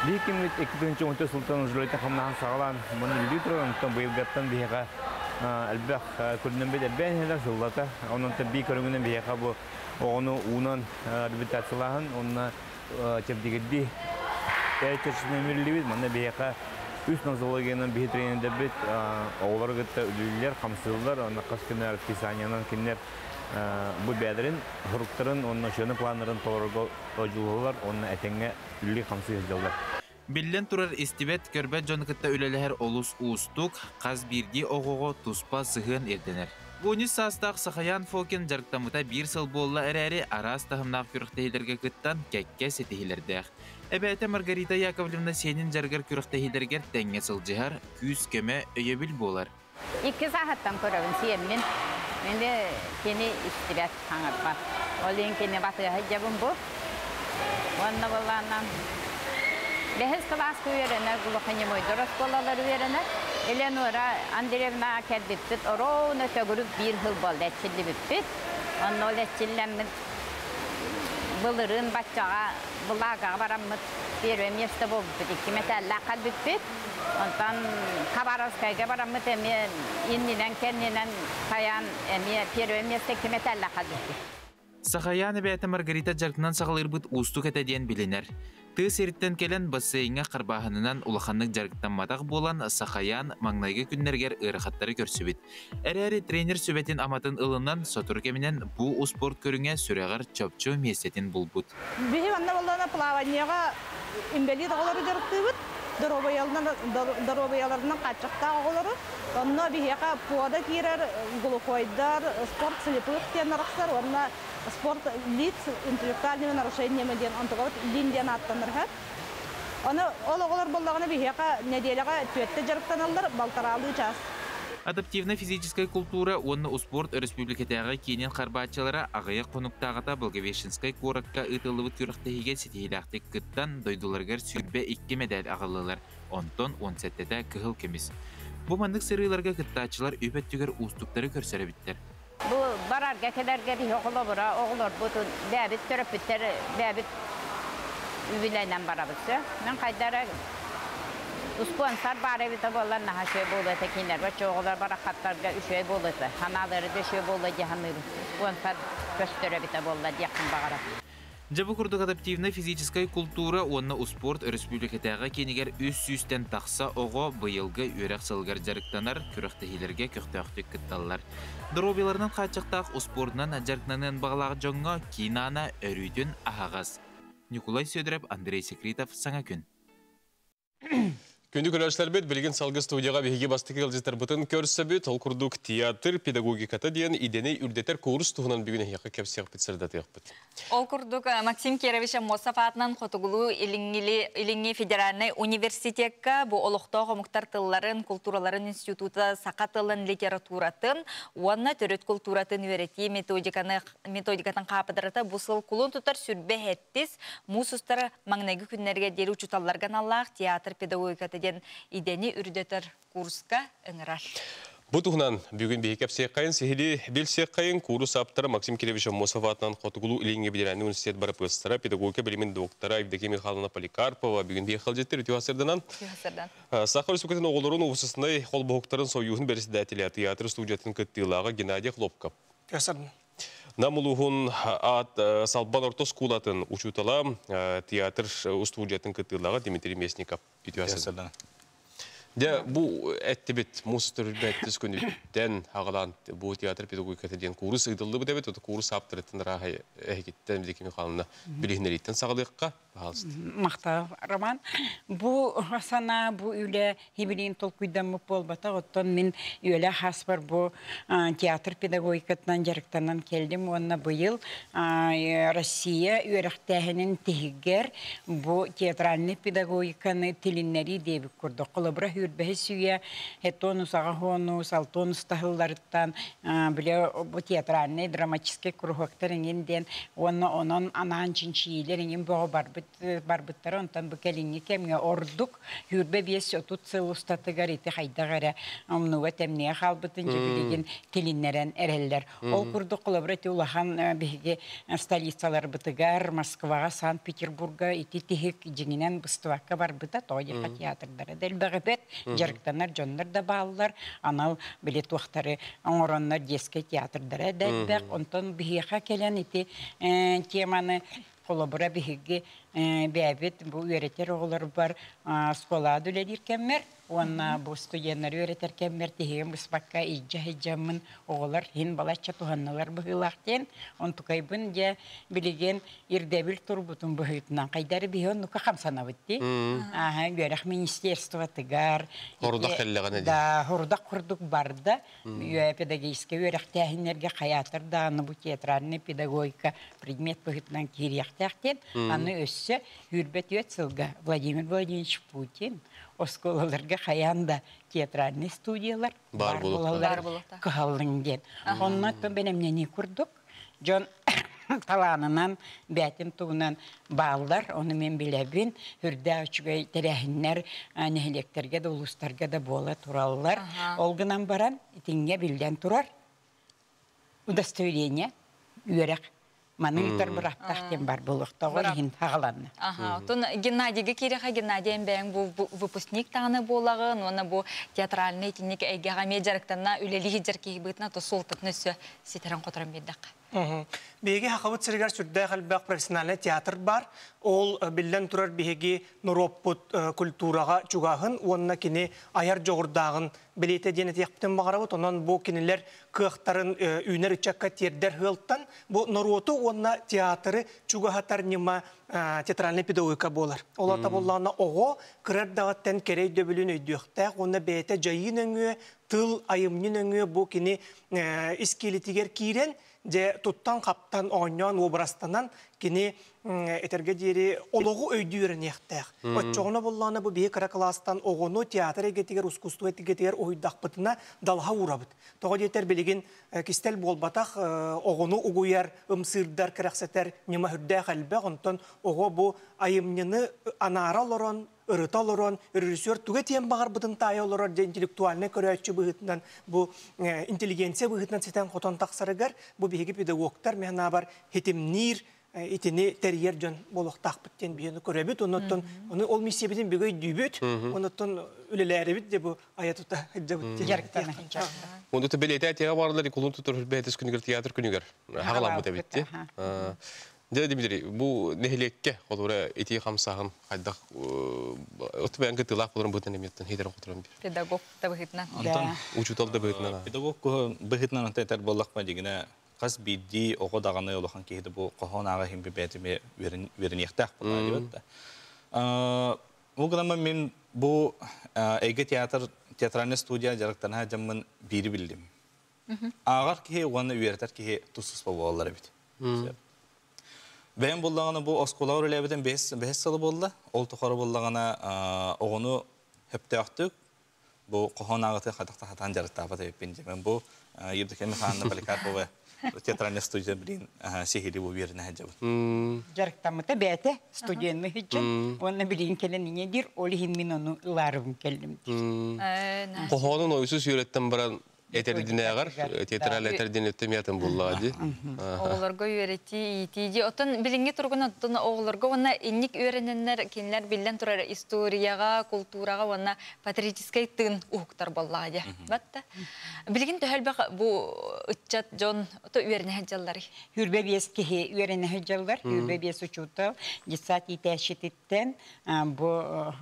Бейкін 2014 сылтан ұжылайты қамнаған сағалан мұны үлі тұрған бұйылғаттан бейға әлбәқ көрінен бет әлбән әлі жылдата. Онын бей көрінгінен бейға бұл оғыны уынан реабилитациялағын, онына чепдегерді Әйкешінің мүрілі мұнда бейқа үс нозологияның бей тренінде бет оғылары күтті үлілер, қамсызылар, оны қаскүні әрписанияның кендер бұл бәдірін, ғұрықтырын, оны шөні планырын толырғы өжілғылар, оны әтенге үлі қамсыз езделдер. Биллен турар истибет көрбәт жоны күтті үлелер олыс уыстук, қаз бірге оғығы тұспа сығын ерденер. Гонис састақ Сахаян Фокен жарықтамыта бір сыл болла әрәрі арас тағымнақ күріқтейдерге күттан кәкке сетейілердіғ. Әбәті Маргарита Яковлевна сенін жарғыр күріқтейдергер тәңе сылжығар күз көмі өйебіл болар. 2 сағаттан көрігін сиеммен. Менде кені істібәт қаңырға. Олың кені батыға жабын бұл. Онна болғаннан. Бәхіз класс көйерінер, бұлықыны мойдырыс болалар өйерінер. Эленора Андреевна кәдбітпіт, ороуны төгіріп бір хыл болды әтчілі бітпіт. Онна ол әтчілләмін бұлырын батчаға, бұлаға барамыз бір өместі болып бітік. Кеметәлі ақал бітпіт. Онтан Кабаровскайға барамыз әме иннінен кәнінен қаян әме бір өместі кеметәлі ақал бітпіт. Сахаян әбәті Маргарита жарқынан сағылыр бұд ұстық әтәден білінер. Тыз ерттен келен бассейінге қарбағынынан ұлақанлық жарықтан матақ болан Сахаян маңнайғы күннергер ұрықаттары көрсібет. Әрі тренер сөбетін аматын ылынан сотыр кемінен бұл спорт көріңе сүрәғар чөпчө местетін бұл бұд. Бейі ванна болдана плаванияға инвалид оғылары жарықты бұд. Дұробаяларынан қатшықта оғылары. Онна бейеға пуада кейрер, глухойдар, спорт слепых тен арықсар. Онна спорт лиц интеллектуальными нарушениями ден антығавыт линден аттанырға. Оны ол оғылар болдағына бейеға неделяға төтті жарықтан алдар балтаралы час. Адаптивна физическая культура онны спорт республикатағы кейнен қарбатчылары ағыя қонуқтағыта Благовещенскай коракка ұтылыбыт көріқтігіге сетейлақтық күттан дойдуларғар сүрбе 2 медаль ағылылар. Онтон 17-де күхіл кеміз. Бұл мандық сырыларға күттачылар өбет түгер ұстықтары көрсері біттер. Бұл барарға кәдерге де оғылы бұра, оғылыр бұтын бәбіт түріп біттер, бәбіт үбілайнан барабытсы. Мен қайдары спонсор бары біті болар, наға шөй болды тәкендер, бәтші оғылар бара қаттарға үшөй болды. Ханалары да шөй болды дегенлер, спонсор көстөрі біті болды деқін бағара. Жабы күрдік адаптивна физическая культура онны спорт республикатағы кенегер үс сүстен тақса оғы бұйылғы өрек сылғар жарықтанар күріқтігілерге көқтіқтік күтталылар. Дробиларынан қачықтақ спортынан жарықтанын бағалағы жоңға кинана өрүйдін ағағыз. Николай Сөдіріп, Андрей Секретов, Саңа күн. Күнді көрәшілер бет, білген салғы студияға бейге басты келжеттер бұтын көрсі бет, ол күрдік театр, педагогиката дейін иденей үрдетер курс тұғынан бүгін еқі кәпсияқ бітсірдәті еқпіт. Ол күрдік Максим Керевич Мосов атынан Хотугулу Илинги Федеральный университетка бұ олықтағы мұқтар тылларын, культураларын институты сақатылын литературатын, уанна төрет культуратын өрети методикатын қапыдырыты бұсыл құлын тұтар сүрбе әттіз, мұсыстары маңнайғы күннерге дері ұчуталарған Аллах театр педагогикаты идени үрдетер курска ыңырар. Бұтығынан бүгін бейкеп сейқайын, сехілі бел сейқайын курс аптары Максим Керевич Мосов атынан Хотугулу Илинги Федеральный университет барып өстіра, педагогика білімін доктора Евдокия Михайловна Поликарпова бүгін бейқал жеттер үті ғасырдынан. Сақыр Республикатын оғылырын ұғысысынай қол бұғықтарын союғын бәрісі дәтілі театр студиятын күттілаға Геннадий Хлопков. Намылуғын салбан ортос кулатын учутала театр студиятын күттілаға Дмитрий Местников үті ғасырдынан. Бұл әтті бет мұстыр бәттіз күніттен ағалан бұл театр педагогикаты ден курс ұйдылды бұд әбет, курс аптырыттын раға әйгеттен Евдокия Михайловна білігінереттен сағылыққа бағалысты. Мақтау, Роман. Бұл ғасана, бұл үйлі хибилин толкуйдан мұп болбата, оттон мен үйлі қас бар бұл театр педагогикатынан жарықтанан келдім. Онна бұйыл Россия үйрақтәхінің тегігер бұл театральный педагогиканы тіліннері дейбік көрді. Қолыбыра үрбәхі сүйе, тонус ағағонус, алтонус тағыларыттан, біле бұл театральный драматический кругоқтарыңын ден, оның анан чинчийлеріңін бұғы барбыттары, онтан бұл кәліңі кәмге ордық, үрбә бес отут сыл ұстатығар еті қайдағары, омнуға тәмнеге қалбытын жебілеген тіліннерен әрелер. Ол күрді қолабыраты улахан бәге столицалар бұтығар, Москваға, Санкт-Петербурга, еті тегік жеңінен бұстываққа барбыта, тоғыға театрдары дәл бәғі бәт, жарықтанар жондар да балылар, анал билет уақтары оңыроннар деске театрдары дәлбәк, онтан бігеға келен еті теманы қолабыра бігеге бәбет бұл өретер оғылар бар сколады өлелер кәммер, онна бұл студенттар өретер кәммер тегеген бұспаққа ижа-хиджамын оғылар хин балача туғанналар бұғылақтен, он тұқайбын де білеген ирдебіл тұрбутын бұғытынан қайдары біген нұқа қамсана бұтты. Гөрек министерство тығар. Хорудақ әліған әді? Да, хорудақ құрдық барды. Педагогический өрек тәхінерге қаятыр да, аны бұл театральный педагогика предмет бұғытынан керияқтақтен, аны өсі үрбет өтсілгі Владимир Владимирович Путин осколаларға қаянда театральный студиялар бар болалар қығалыңден. Онна бәнемне не күрдік? Жон таланынан, бәтін туғынан балдар, оны мен біләбін, үрді өчігай тәрәхінлер нәхелектерге де, ұлыстарға да бола туралылар. Олғынан баран, итінге білден турар. Удостоверение, үйерек. Маның үтір бір аптақтен бар болуқта ғой, ең тағыланны. Геннадийге кереға Геннадийен бәң бұл выпускник тағыны болағын, оны бұл театральный тінік әйгеға меджарықтанна үлелігі жаркеге бұйтына то сол тұтны сө сетерін қотырын беддақ. Беге хақабыт сіргер сүрді қалбақ профессиональный театр бар. Ол білден тұрар беге нұроппыт культураға чуғағын, онына кені аяр жоғырдағын білеті дене тияқтен бағарабыт. Онан бұл кенелер қықтарын үйнер үтчаққа тердер ғылттан. Бұл нұроты онына театры чуғағатар нема театральный педагогика болар. Олата болағына оғы қырардағаттен керей дөбілін өйдіқтәқ, онына бәйті жайын өңі тыл айымнын өңі бұл кені искелетігер кирен, же туттан қаптан оңнан обрастанан кені этерге дери олоғу өйдүйерін ектәқ. Отчоғына болланы бұл бей кара кластан оғыну театр егетігер, искусство егетігер ойдақпытына далға урабыт. Тоға детер білеген кистел болбатақ оғыну угуяр, ымсырдар, кірақсетер, нема хүрдәқ әлбә, онтан оғы бұл айымныны анара лорон, ырыта лорон, режиссер түге тем бағар бұдын тайы лорон, интеллектуальны көрәтші бұғытынан, бұл интеллигенция бұғытынан сетен қотан тақсарыгар, бұл бейгі педагогтар, мехна бар хетимнир, итini teriyar jon boluqtaq bitten biyeni köröbüt onotton onu ol misebiden bigöy dübüt onotton üleleri bit bu ayatuta hıcabıt Jarktana. Onu da belediye tiyatro varlar kulun tutur hürbetes günüger tiyatro günüger. Hağalan bu da bitti. Dedi bilir bu nehlekke olura eti hamsağın haydaq otben gıtılaq bulurun bıtın emetten heder oturan bir. Pedagog da bıhıtnan. Uçutal da bıhıtnan. Pedagog bıhıtnan teter bollaq ma digine qas biddi oqo dağana yolaxan ki bu qohon ağa him betime verin yaxtaq bu albatta. O qadamda men bu ege teatralne studiya jaraqtana jamman biri bildim. Ağar ki onu üyeter ki tusus babalar bit. Ben bollağana bu oskola öylebeden 5 salı bolda. Ol toxara bollağana oğunu hepte axtık. Bu qohon ağa xataqta xatan jaraqta bata bence ben bu yibdike mekanında Polikarpova teatralne studiya bilin sihiri bu yerine hacab. Jarıktamıta bete studiyanı hicin. Onu bilin kelen nedir? Olihin min onu larım keldim. Qohonun oysuz yöretten baran eterdiğine ağır, teatral eterdiğine ötemiyatın bulladı. Oğullarga öğreti, itici. Otan bilingi turguna otan oğullarga ona innik öğrenenler, kendiler bilen turar historiyaga, kulturaga, ona patriotiskay tığın uhuktar bulladı. Batta. Bilgin töhelbek bu ıçat John, oto öğrene hacalları. Hürbe biyes ki öğrene hacallar, hürbe biyes uçutal, cisat iteşititten bu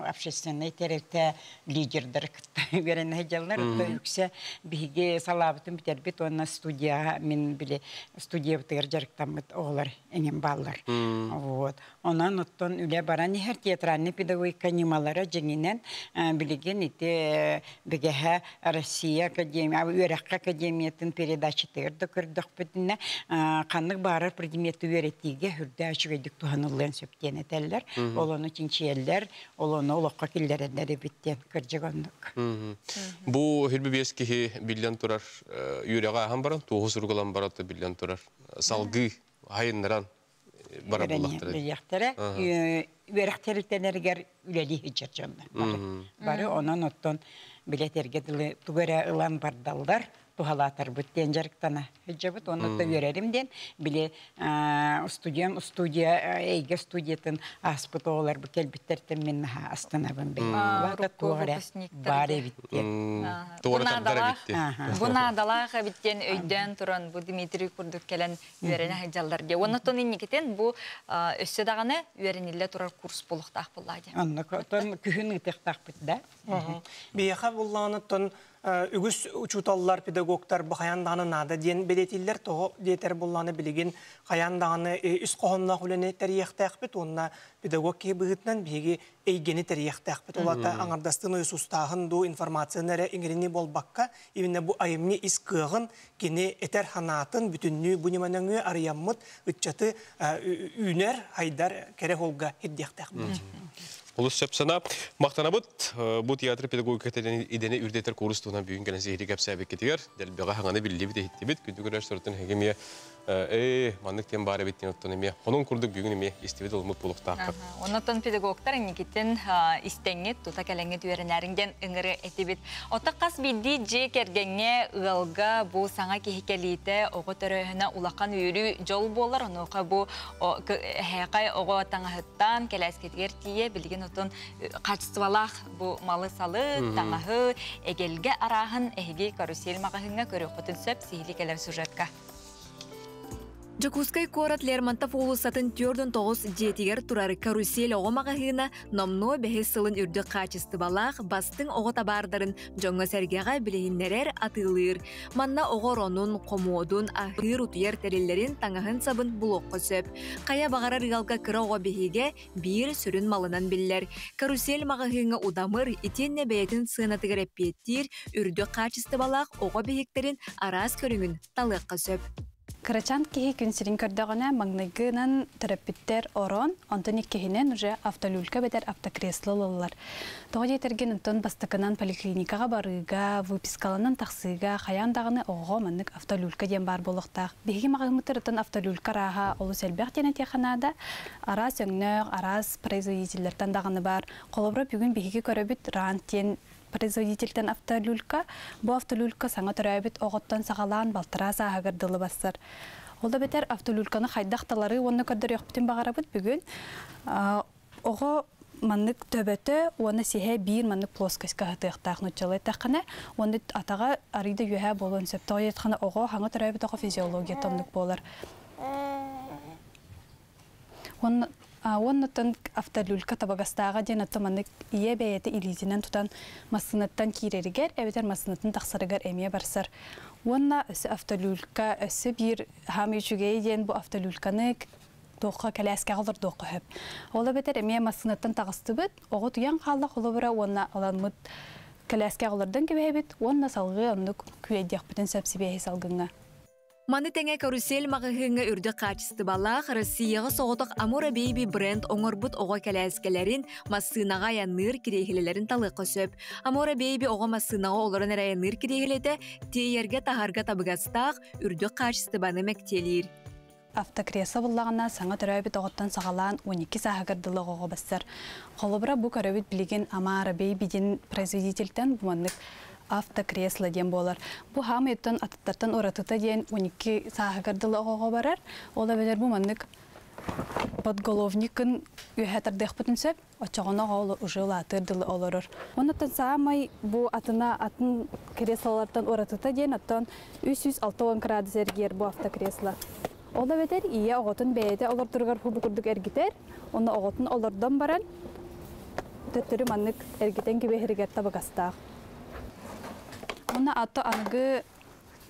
afşesenay terefte liderdir öğrene hacallar, oto yükse bihge salabıtım biter bit ona studiya min bile studiya biter jarıktamıt oğlar enem ballar. Вот. Ondan otton üle baran her teatralne pedagogika nimalara jenginen bilegen ite begeha Россия академия, Öğretmen Akademiyatın передачалары көрдік бітіне қанық барар предметті öğrettiğe hürde açıvedik tuhanılığın söpten eteller. Olonu tinçiyeller, olonu olaqqa kellerleri bitten kırcıganlık. Bu hürbi beski bilden turar yüreğe aham baran, tuğu sürgülen baratı bilden turar. Salgı hayınlaran bara bullaktırı. Öğretmenlerger üleli hicir canlar. Barı onun otton bileterge dili tugara ılan bardallar. Tuhalatar bitten jarıktana hicabıt onu da öğrerimden bile studiya ege studiyatın aspıt oğlar bu kelbitlerden min astanabın bey. Vakat tuğara bari bitten. Buna dalağa bitten öyden turan bu Dimitri Kurduk kelen öğrene hacallar diye. Onu ton inniketen bu össe dağını öğrenille turar kurs buluqtaq bulladı. Onu ton kühün ıtıqtaq bitda. Biyaqa bullağını ton ügüs uçutallar, pedagoglar bu hayandağını nada diyen beletiller toğu diyeter bullağını bilgin hayandağını üst qohonla hulene teriyaqtaq bit, onunla pedagog ki bıgıtnan bigi eygeni teriyaqtaq bit. Olata anardastığın öysustağın du informasyonları ingrini bol bakka, evine bu ayımni is kığın kini eter hanatın bütünlüğü bu nimanangı arayammıt ıtçatı üner haydar kere holga hiddiyaqtaq bit. Ulus sepsana maqtanabıt bu tiyatro pedagogikateden idene ürdeter kurustuğuna büyün gelen zehri kapsabek ketiger. Del beğa hangana bildi bide hittibit. Gündü görüş sortun hegemiye manlık tem bari bittin otton emiye. Onun kurduk büyün emiye istibit olmut buluqta. Ondan pedagoglar nikitten istenget tuta kelenget öğrenerinden ıngırı etibit. Ota qas bildi je kergenge ılga bu sana kehikelite oğu töröhüne ulaqan yürü jol bolar. Onu bu heqay oğu tangahıttan kelesketiger tiye bilgin otun kaçtıvalaq bu malı salı tangahı egelge arahın ehgi karusel mağahınga körü qutun söp sihli keler sujetka. Жокускай корат Лермонтов улусатын 4-9 жетигер турары карусель оғымағығына номно бәхес сылын үрді қачысты балақ бастың оғы табардарын жоңға сәргеға білейіннерер атылыр. Манна оғыр onun комодун ахыр утуер тәрелерін таңағын сабын бұлоққа сөп. Қая бағарар ғалға кыра оға бәхеге бір сүрін малынан білер. Карусель мағығына удамыр итенне бәйетін сынатығыр әппеттір үрді қачысты балақ оға бәхектерін арас көріңін талыққа сөп. Карачан кихи күнсерин көрдөгөнө магнайгынан терапевттер орон, онтон иккехинен уже автолюлька бетер автокреслололар. Тога жетерген онтон бастыкынан поликлиникага барыга, выпискаланан таксыга, хаяндагыны ого маннык автолюлька ден бар болуктак. Биги магымытырытын автолюлька рага олу селбек дене теханада арас өңнөк, арас производительдерден дагыны бар. Колобро бүгүн биги көрөбүт рантен производительтен автолюлька, бу автолюлька саңа төрөбүт оготтон сагалаан балтыра саагырдылы бассар. Олда бетер автолюльканы хайдакталары онны көрдөр өкпүтүн багарабыт бүгүн. Ого маннык төбөтө, оны сихе бир маннык плоскоська хатыктак нучалай такана, оны атага арыйда юха болон септога жеткана ого хаңа төрөбүт ого физиология томдук болар. Оннотон автолюлька табагастаға ден атыманнык ие бәйеті илизінен тұтан масынаттан кирерігер, әбетер масынаттан тақсарығар әме барсар. Онна өсі автолюлька, өсі бір хамы жүгей ден бұл автолюльканы доққа кәләске қалыр доққа хөп. Ола бәтер әме масынаттан тағысты бұд, оғы тұян қалды қолы бұра онна аланмыд кәләске қалырдан кебәйбіт, онна салғы онны күйедек бүтін сөпсібейі салғыңа. Маны тәңе карусель мағығыңа үрді қачысты балақ, Россияға соғытық Амура Бейби бренд оңырбыт оға кәләскелерін, массынаға яныр керегілерін талыққа сөп. Амура Бейби оға массынаға оларын әрәйяныр керегілеті, тейерге тағарға табығастақ үрді қачысты баны мәктелер. Автокреса бұллағына саңа төрәбіт оғыттан сағалан 12 сағығырдылы оға бассар. Қолыбыра бұл көрәбіт білеген Амура Бейбиден производительтен бұманлық автокресло ден болар. Бу хамыттан аттартан оратыта ден 12 сағығырдылы оға барар. Ола бәдер бу маннык подголовникын үйәтірдек бүтін сөп, очағына оғылы ұжы ұлатырдылы оларыр. Онаттан сағамай бу атын креслалардан оратыта ден аттан 360 градус әргер бу автокресло. Ола бәдер ие оғытын бәйеті олар тұрғар хубы күрдік әргітер, оны оғытын олардан баран, төттірі маннык әргітен кебехіргер табығастақ. Оны аты аңғы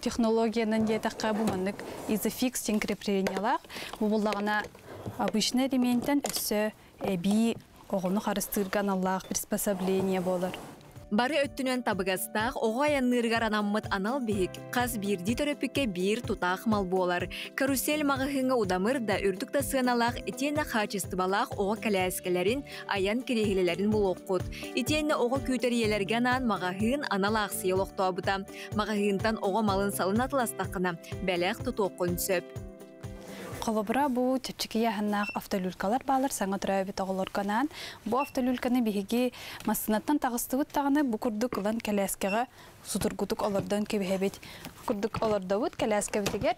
технологияның детаққа бұманық изофикс тен креплениялақ. Бұл болағына обычный рементен өсі әбі оғыны қарыстырған Аллах приспособление болар. Бары өттінен табығастақ, оға яннырғар анаммыт анал бейік, қаз бірді төрөпіке бір тұтақ мал болар. Карусель мағығыңа удамыр да үрдік та сығаналақ, етені қачысты балақ оға кәләскелерін, аян керегілерін бұл оққыд. Етені оға күйтериелерген ан мағығын аналақ сиел оқты абыта. Мағығынтан оға малын салын атыластақына, бәләқ тұт оқын сөп. Қолыбыра бұл тепчеке яғыннақ автолюлькалар балыр саңа тұрайбет оғылыр қанан. Бұл автолюльканы бігеге масынаттан тағыстығыт тағыны бұл күрдік ұлан кәләскеға сұтырғыдық олардан кебехебет. Күрдік олардауыт кәләске бітегер.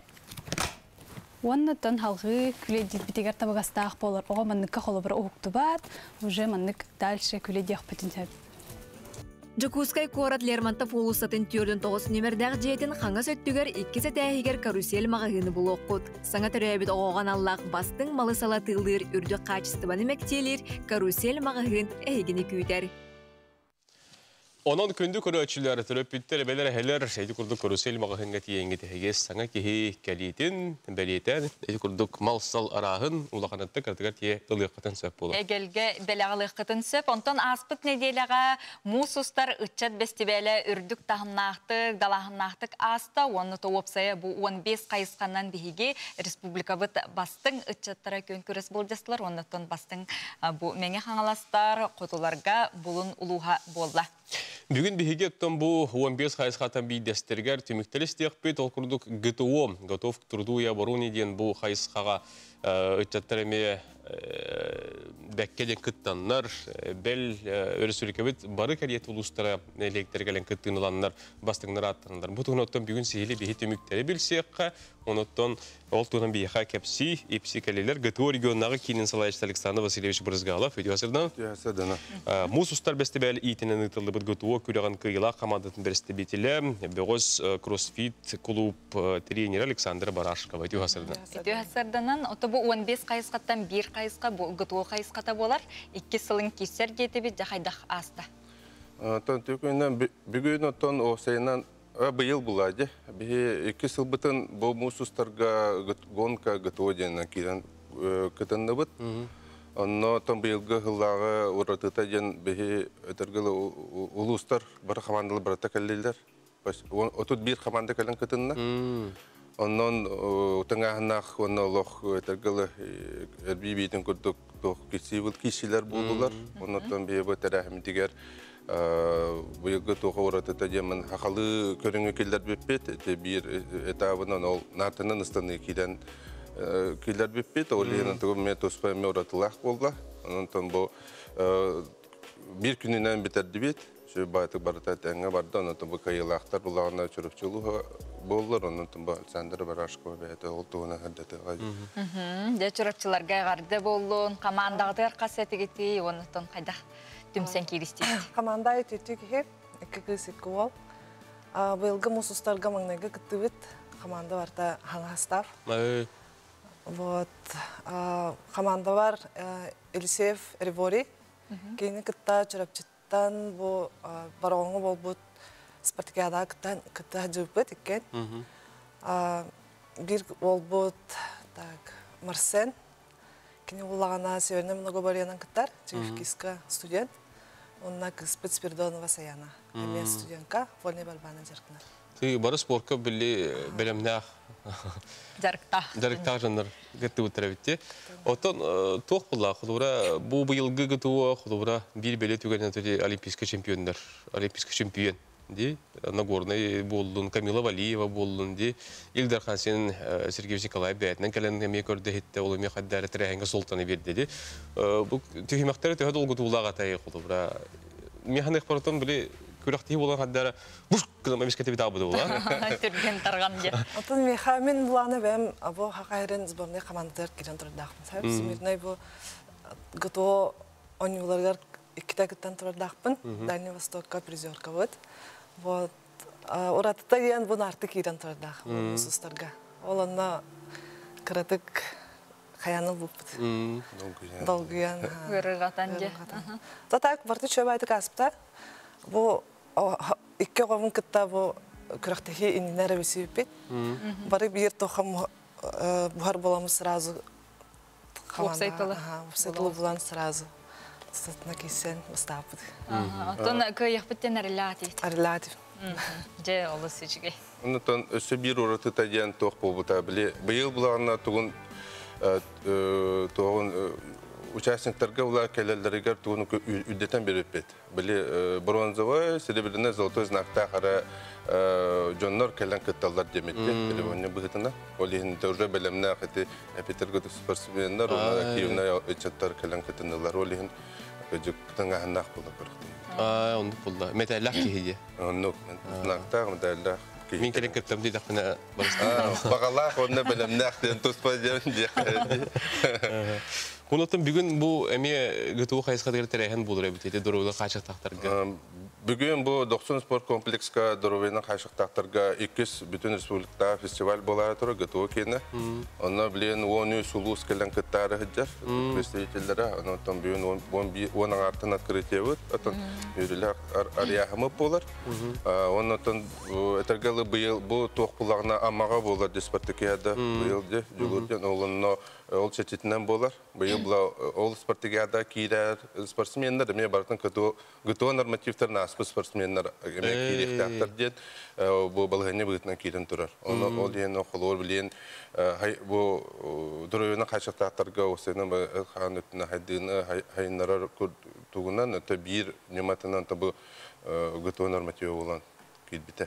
Оннаттан халғы күледет бітегер табығастақ болыр. Оға манныққа қолыбыра ұғықты бат, уже маннық дальше күледек бүтін сөп. Жокускай корат Лермонтов улусатын 4-9 нөмірдәғ жетін қаңыз өттігер 2 сәтәйгер карусель мағығыны бұл оқыд. Саңа түрәбіт оған Аллах бастың малы салатылыр үрді қачыстыбаны мәктелер карусель мағығын әйгіні күйдер. Onun kündü köröçüler töröp bitter beler heler şeydi kurduk karusel mağahınga tiyenge tehes sana ki kaliyetin beliyeten şeydi kurduk malsal arahın ulaqanatta kartıgar tiye ılıqatan söp olur. Egelge belağılıqatan söp ondan aspıt nedelaga musustar ıçat bestibele ürdük tahımnaqtık dalahımnaqtık asta onu topsaya bu 15 qayısqandan bihige respublikabıt bastın ıçattara könkürüs bolcaslar ondan bastın bu menge xangalastar qotularga bulun uluha bolla. Bugün bihige tutun bu 15 qayısqatan bir desterger tümüktelis diyekbet ol kurduk GTO, Готов к труду и обороне ден bu qayısqağa ıçattara me бәккеден кыттаннар, бәл өрісүрекебет бары кәриет улустара электер кәлен кыттыныланнар, бастыңнар аттырындар. Бұтығын оттан бүгін сейілі бейхет өміктері білсеққа, оныттан ол туғынан бейха кәпси, епси кәлелер, ГТО регионнағы кейінен салайшты Александр Васильевич Брызгалов, өте асырдан. Мұз ұстар бәсті бәлі итінен ұтылды бұд ГТО көріған күйіла қамандатын бәрісті бетілі, бәғыз кроссфит клуб тренер Александр Барашкова, өте асырдан. Өте асырданан, оты бұл 15 қайысқаттан 1 қайысқа, ГТО қайысқата болар, 2 сылың кесер кетебет жақайдақ аста. Бүгін оттан осайынан быйыл болады. Бі 2 сыл бұтын бұл мұсыстарға гонка ГТО денен кейден күтінді бұд. Онно оттан быйылғы ғылағы ұратыта ден бі өтіргілі ұлыстар бір қамандылы бірата кәлелер. Отут бір қаманды кәлін күтінді. Оннан тыңағынақ оны олық өтіргілі әрбей бейтін күрдік кесейбіл кешелер болдылар. Оннан бейбі тәрәхімдігер бұйылғы тоға ұратыта демін хақалы көріңі келдер беппет. Бір этабынан ол нартынан ұстаны кейден келдер беппет. Ол еңін тұғым мен тоспайме ұратылақ болға. Оннан бұл бір күнінен бітерді бет. Байтық барыта тәңі барды, оннан бұл қайылақтар бұлағына чүрікчілуға болылар, оннан бұл Александр Барашкова бәйті ол туғына әдеті ғайды. Де чүрікчілерге ғарды болуын, қамандағытығыр қасеті кетті, оннан қайда түмсен керістейді. Қаманда өтеті кеп, екі күйсеткі ол. Бұйылғы мұсыстарға маңнайғы күтті бүт, қаманда барда хаңастав. Қаманда бар Елисеев Ревори, кейіні күтті чүрікчіт. Бұл бароңы бол бұд спартакиада күтті жүп бұд екен. Бір ол бұд Марсен. Кені олағана Северный многобарияның күттар, Чевкийска студент. Онына Спецпердонова Саяна. Әме студентка, вольный барбаны жарқынар. Ты бары спортқа білімнәқ жарықтақ жандар күтті өттірәбетте. Оттан тоқ бұлла, құлуыра бұл бұйылғы күтуі құлуыра бір бәлі түгенен төте олимпийский чемпиондар, олимпийский чемпион. Нагорный болдың, Камила Валиева болдың, Илдар Хансен Сергей Николаев бәйтінен кәлін әме көрді хетті, ол әме қаддары тірәңгі солтаны берді. Түйімақтары түйі долғы туылаға тайы құлуыра. Механик паратон білі көріқтей болған қаддары бұш күнім әмес кәтебет абыды ола. Түрген тарған де. Отын меха мен бұланы бәм бұл хақайрын сборный командадар келен тұрдақпын. Сәбі Смирной бұл ГТО ойнуларғар ikide gitten turdakpın. Dani Vostok'a prizyorka vod. Вот. Оратыта ен bunu artık iden turdak. Musustarga. Olanna kıratık kayanı bulup. Dolguyan. Hırıgatanca. Zatak vardı çöbaydık aspta. Bu iki qovun kıtta bu kıraktaki inilere vesipet. Barı bir tohum buhar bulamız sразу. Веб-сайтылы. Веб-сайтылы bulan sразу. Статна кисен устапыд. Тон кыяхпыттен релатив. Релатив. Же олысы жиге. Онтон өсө бир уратыта ден тох болбута биле. Быйыл буларына тугун участниктарга улар келелерге тугун үддетен берип бет. Биле бронзовый, серебряный, золотой знакта кара жоннор келен кытталдар деметти. Биле оны быгытына. Олин тоже белемне хати Петербург спортсмендар, ona Киевна чаттар келен кыттындылар. Олин жуктанга ханак болуп көрдү. Онды булда. Металлах киһиде. Онды знакта металлах. Мин келен кыттым дейт акына барыста. Багалах онны белемнах ден туспа ден. Онотон бүгүн бу эме ГТО кайсыга деген терехен болур эбите дөрөөлө качактактарга. Бүгін бұл 90 спорт комплексқа дұрувайның қайшықтақтарға 2 бүтін республикта фестиваль болары тұры ГТО кені. Оны білен 10 сұлуыз келен күттары ғыджар, представителері. Онын бүгін 10 артын открытие өт, отын үйрілі арияғымы болар. Онын әтіргілі бұл тоқпылағына амаға болар спартакиада бұйылды, жүгірден олынны ол чәтетінен болар. Бұйыл ол спартакиада кейдер спортсмендер, мен бартын ГТО нормативтерін аспы спортсмендар кейдектақтар дед, бұл балғаны бұғытынан кейден тұрар. Ол дейін оқылуыр білейін, бұл дұройына қайшықтақтарға осының қан өттіні хайдығыны хайынларар тұғынан өті бір нематынан бұл ГТО нормативі болан килбите.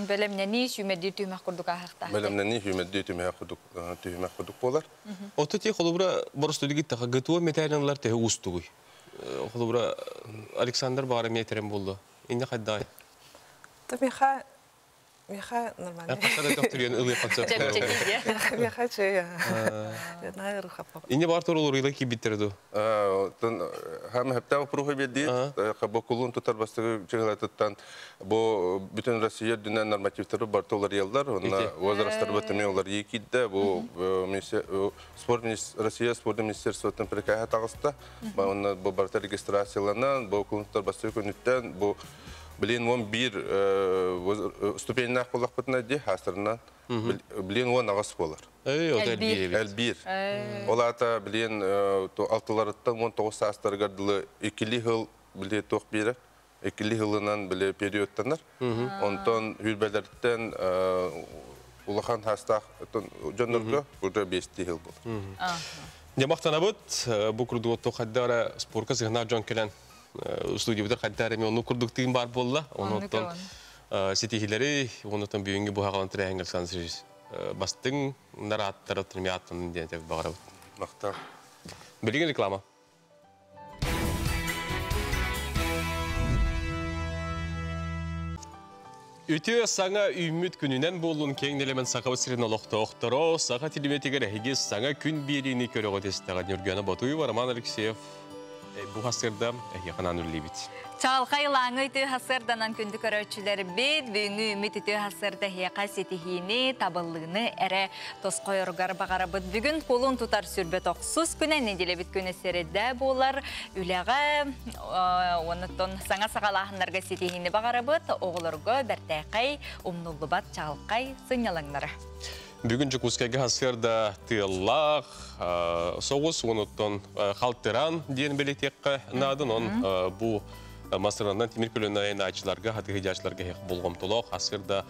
Белемне ни сүмедди түймәк курдук ахта. Белемнәни хүмәдди түймәк кудук болар. Оты те холобра борстудыгы тага гытуа металлар те устугуй. Холобра Александр бары метрем булды. Инде кайдай. Меха нормально. Апасада доктор ылы концепт. Меха чая. Наир хапа. Инде бар турулur ылы ки битерду. Хам хапта прухы бедди. Кабокулун тутар бастыгы жыгылатыттан бу бүтүн Россия дүнө нормативтери бар толар елдар. Онда возрасттар бөтөмө олар екидде. Бу Россия спорт министерствотун прикаят агыста. Онда бу барта регистрацияланан, бу кулунтар бастыгы күнүттен бу Блин, он бир ступень колак бутна ди хасырнан. Блин, он агас болар. Элбир. Олата блин алтыларыттан 19 састарга дылы 2 жыл биле ток бире. 2 жылынан биле периодтанар. Онтон хүлбелерден улахан хастах жонорго уже 5 жыл болду. Демактанабыт бу курдуотто хаддара спортка сыгна жон келен студиябыдар хаддары мен onu курдуктыгын бар болла. Онуттан сетихилери, онуттан бүйүнгө бу хаган треңгел сансыз. Бастың нараттары тирмияттын дентек багарабыт. Макта. Билген реклама. Үтө саңа үмүт күнүнен болун кеңнелемен сакабы сирин олокто окторо, сага телеметигер хигиз саңа күн берини көрөгө тестеген Юргена Батуева, Роман Алексеев bu hasırda yakınan ürlübit. Çalkay lаңы үті hasırdanan күнді көрөчілер бет, бүйіңі үміт үті hasırda хияқа сетихini, табылығыны әрі тосқой ұрғар бағары бұд. Бүгін қолын тұтар сүрбет оқсыз күні, неделе біт күні середі болар. Үліға, оныттон саңа сағалағынларға сетихini бағары бұд, оғылырғы бәртәқай, умнулы бат çalkay сыңялаңлары. Бүгін жүкускәге hasırda тыыллақ, соғыз, оныттон қалтыран дейін белетекқа надын, он бұл Масырандан темір көліні айначыларға, хатығы жашыларға хек болғым толық. Асырда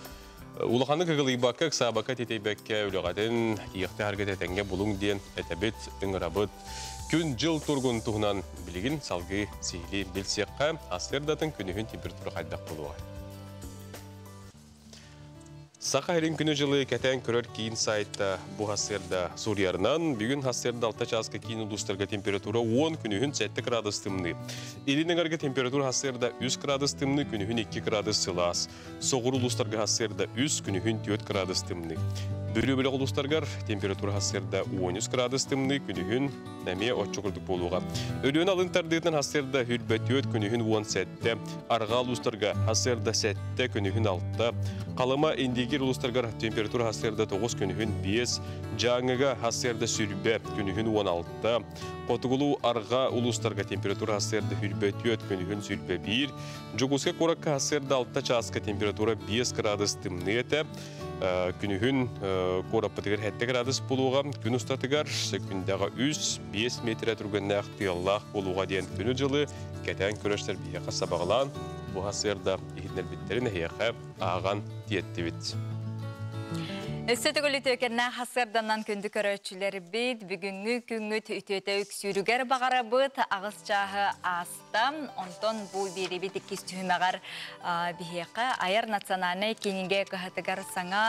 улағаны кығылы бақы, сабақа тетейбәкке өліғадың, еқті әргет әтенге болуң дейін әтәбет, үңірабыт. Күн жыл тұрғын тұғынан білігін салғы сейлі білсеққа, асырдатын күнігін температура қайдақ болуға. Сақа әрін күні жылы кәтен көрер кейін сайтта бұл хасырда Сурьярынан, бүгін хасырда 6 часқа кейін ұлыстарға температура 10 күнігін 7 градус тымны. Илініңерге температура хасырда 3 градус тымны, күнігін 2 градус сылас. Соғыр ұлыстарға хасырда 3 күнігін 4 градус тымны. Бүрі бөлі ұлыстарғар температура хасырда 13 градус тымны, күнігін нәме отчықырдық болуға. Өліген алынтардығынан хасырда хүрбәт 4 күнігін 17, арға ұлыстарға хасырда 7 күнігін 6, қалыма индегер ұлыстарғар температура хасырда 9 күнігін 5, жаңыға хасырда сүрбе күнігін 16, қотығылу арға ұлыстарға температура хасырда хүрбәт 4 күнігін сүрбе 1, жүгізге қораққа хасырда 6 часқа температура 5 градус тымны еті, күнігін қораппытығыр 7 градус болуға, күн ұстатығар күндағы 3-5 метр әтіргенне ақтияллақ болуға дейін күні жылы кәтен көріштер бейеқа сабағылан, бұл ғасырда ехіднер біттерін әйеқі аған тиетті бет. Сөтігілі төкеріне хасырданан күнді көрөчілері бейд, бүгінгі күнгі үтеті үксүрігер бағара бұд, ағыз жағы астам, онтон бұл бері бет еккіз түймеғар бейеқі, айар национальный кенінге қығытығар саңа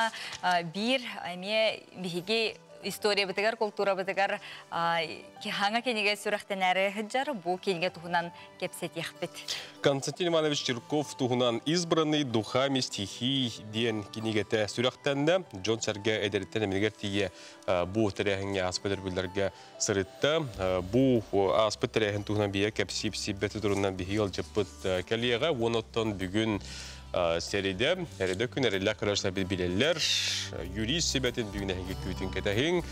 бір әме бейге история бітігер, культура бітігер хаңа кенеге сүріқтен әрі хыджар, бұл кенеге тұғынан кепсет еқпет. Константин Иванович Черков тұғынан избранный духами стихи дейін кенегеті сүріқтенді. Джон Сәрге әдеріттен әміргер тие бұл тәрәхіңе аспыдыр білдерге сырытты. Бұл аспыд тәрәхін тұғынан бейе кәпсіп бәті тұрынан бейі алжыппыт кәлеға. Оныттан бүгін середе, әреді күн әрелі көрерсі білелер, юрист себетін бүгін әйге көйтін кәтәхін,